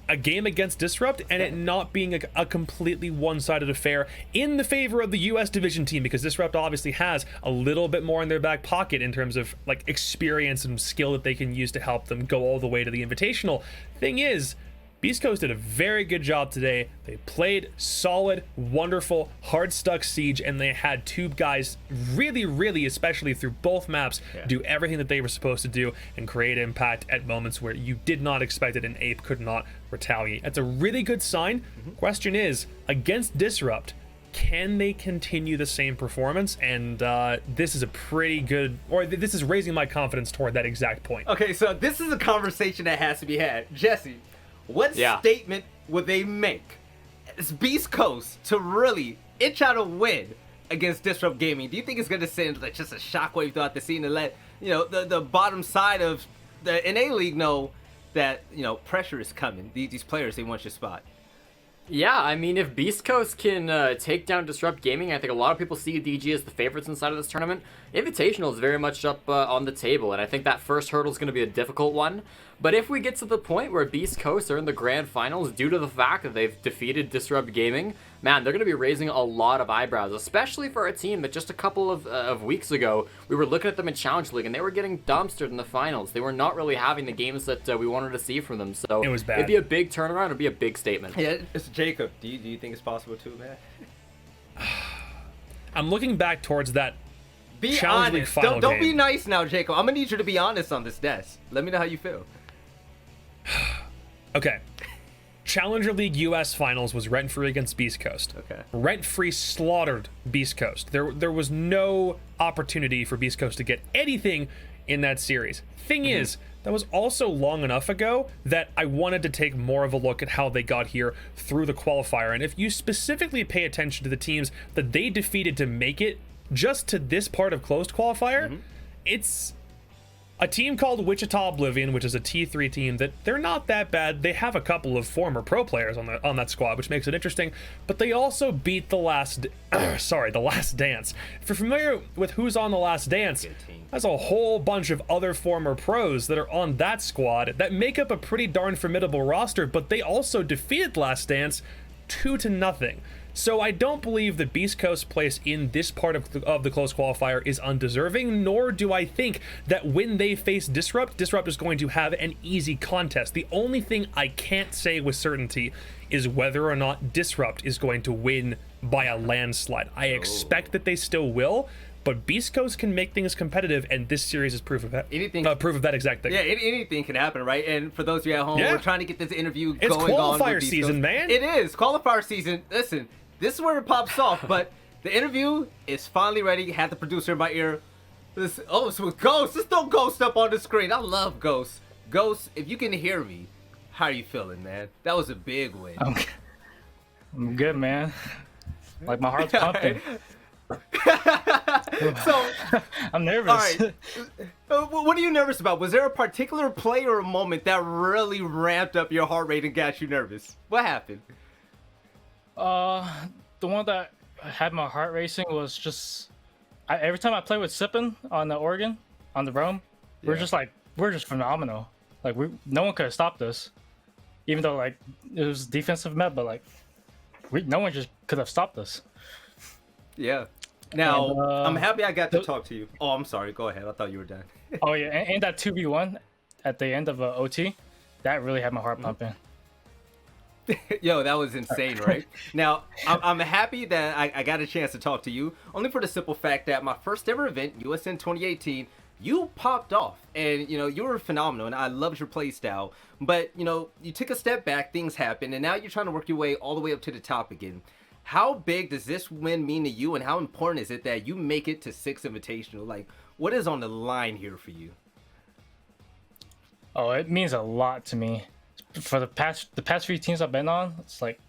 a game against Disrupt and it not being a completely one-sided affair in the favor of the US division team, because Disrupt obviously has a little bit more in their back pocket in terms of like experience and skill that they can use to help them go all the way to the Invitational. Thing is, Beast Coast did a very good job today. They played solid, wonderful, hard-stuck Siege, and they had 2 guys really, especially through both maps, do everything that they were supposed to do and create impact at moments where you did not expect it and Ape could not retaliate. That's a really good sign. Question is, against Disrupt, can they continue the same performance? And this is a pretty good, or this is raising my confidence toward that exact point. Okay, so this is a conversation that has to be had. Jesse, what statement would they make as Beast Coast to really itch out a win against Disrupt Gaming? Do you think it's going to send like just a shockwave throughout the scene and let, you know, the bottom side of the NA League know that, you know, pressure is coming? These players, they want your spot. Yeah, I mean, if Beast Coast can take down Disrupt Gaming, I think a lot of people see DG as the favorites inside of this tournament. Invitational is very much up on the table, and I think that first hurdle is going to be a difficult one. But if we get to the point where Beast Coast are in the grand finals due to the fact that they've defeated Disrupt Gaming, man, they're going to be raising a lot of eyebrows, especially for a team that just a couple of weeks ago, we were looking at them in Challenge League, and they were getting dumpstered in the finals. They were not really having the games that we wanted to see from them. So It was bad. It'd be a big turnaround. It'd be a big statement. Yeah, it's Jacob. Do you think it's possible too, man? I'm looking back towards that Be Challenge League honest. final Don't be game. nice now, Jacob. I'm gonna need you to be honest on this desk. Let me know how you feel. Okay. Challenger League US Finals was Rent Free against Beast Coast. Okay. Rent Free slaughtered Beast Coast. There was no opportunity for Beast Coast to get anything in that series. Thing is, that was also long enough ago that I wanted to take more of a look at how they got here through the qualifier. And if you specifically pay attention to the teams that they defeated to make it just to this part of closed qualifier, it's a team called Wichita Oblivion, which is a T3 team that they're not that bad. They have a couple of former pro players on that squad, which makes it interesting. But they also beat the Last Dance. If you're familiar with who's on the Last Dance, there's a whole bunch of other former pros that are on that squad that make up a pretty darn formidable roster. But they also defeated Last Dance 2-0. So I don't believe that Beast Coast's place in this part of the close qualifier is undeserving, nor do I think that when they face Disrupt is going to have an easy contest. The only thing I can't say with certainty is whether or not Disrupt is going to win by a landslide. I expect that they still will, but Beast Coast can make things competitive, and this series is proof of that. Proof of that exact thing. Yeah, anything can happen, right? And for those of you at home, we're trying to get this interview It's going on. qualifier with Beast season, Coast. man. It is qualifier season. Listen, this is where it pops off, but the interview is finally ready. Had the producer in my ear. So with Ghost. Let's throw Ghost up on the screen. I love Ghost. Ghost, if you can hear me, how are you feeling, man? That was a big win. I'm good, man. Like, my heart's pumping. So, I'm nervous. all right. What are you nervous about? Was there a particular play or a moment that really ramped up your heart rate and got you nervous? What happened? The one that had my heart racing was just every time I play with Sippin on the organ on the Rome, we're just phenomenal. Like, no one could have stopped us, even though like it was defensive met, but like no one just could have stopped us. Yeah. Now, And, I'm happy I got to talk to you. Oh, I'm sorry. Go ahead. I thought you were done. Oh yeah, and that 2v1 at the end of OT, that really had my heart pumping. Yo, that was insane, right? Now, I'm happy that I got a chance to talk to you, only for the simple fact that my first ever event, USN 2018, you popped off, and you were phenomenal, and I loved your play style. But you took a step back, things happened, and now you're trying to work your way all the way up to the top again. How big does this win mean to you, and how important is it that you make it to Six Invitational? Like, what is on the line here for you? Oh, it means a lot to me. For the past few teams I've been on, it's like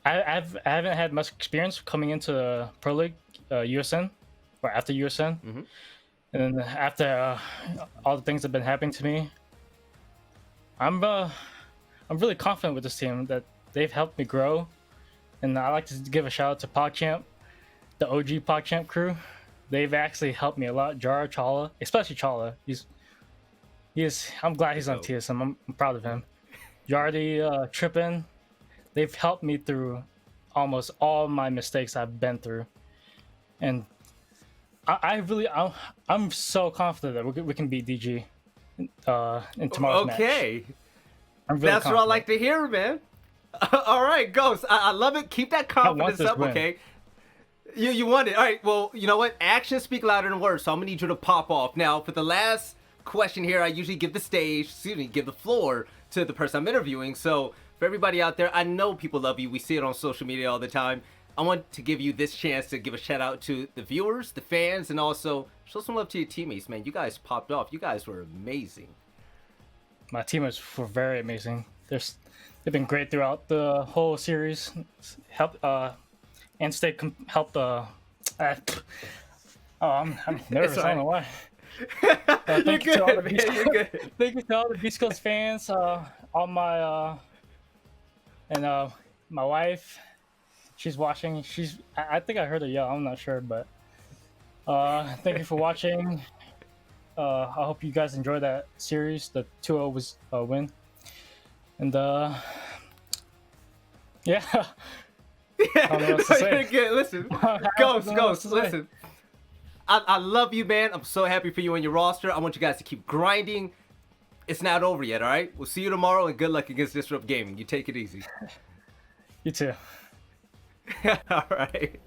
I haven't had much experience coming into the Pro League USN or after USN, and then after all the things that have been happening to me, I'm really confident with this team that they've helped me grow, and I like to give a shout out to PogChamp, the OG PogChamp crew. They've actually helped me a lot. Jar, Chala, especially Chala. I'm glad he's on TSM. I'm proud of him. Yardi, Trippin, they've helped me through almost all my mistakes I've been through, and I'm so confident that we can beat DG in tomorrow's match. Okay, I'm really that's what I like to hear, man. All right, Ghost, I love it. Keep that confidence this up, win. okay? You want it. All right, well, you know what? Actions speak louder than words, so I'm gonna need you to pop off. Now, for the last question here, I usually give the floor to the person I'm interviewing. So for everybody out there, I know people love you. We see it on social media all the time. I want to give you this chance to give a shout out to the viewers, the fans, and also show some love to your teammates, man. You guys popped off. You guys were amazing. My teammates were very amazing. They've been great throughout the whole series. Helped I'm nervous. I don't know why. Thank you to all the Beast Coast fans, all my and my wife, she's watching. I think I heard her yell. I'm not sure, but thank you for watching. I hope you guys enjoy that series. The 2-0 was a win, and yeah. I don't know what to say. Listen, Ghost, listen. I love you, man. I'm so happy for you and your roster. I want you guys to keep grinding. It's not over yet, all right? We'll see you tomorrow, and good luck against Disrupt Gaming. You take it easy. You too. All right.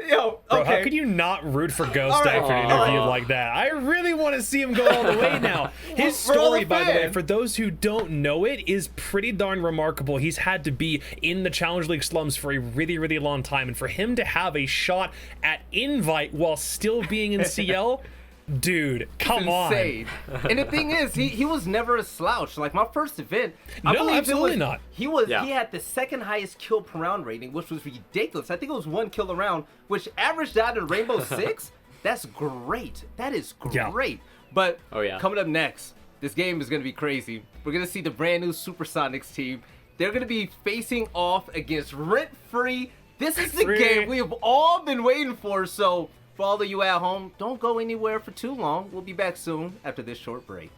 Yo, Bro, okay. how could you not root for Ghost All right. after an interview like that? I really want to see him go all the way now. His We're all story, a by the way, fan. for those who don't know it, is pretty darn remarkable. He's had to be in the Challenge League slums for a really, really long time, and for him to have a shot at Invite while still being in CL, dude, come Insane. on. And the thing is, he was never a slouch. Like my first event, I No, believe absolutely it was, not. He had the second highest kill per round rating, which was ridiculous. I think it was 1 kill a round, which averaged out in Rainbow Six. That's great. That is Yeah. great. But Oh, yeah. coming up next, this game is gonna be crazy. We're gonna see the brand new Supersonics team. They're gonna be facing off against Rent Free. This is the Free. game we have all been waiting for. So for all of you at home, don't go anywhere for too long. We'll be back soon after this short break.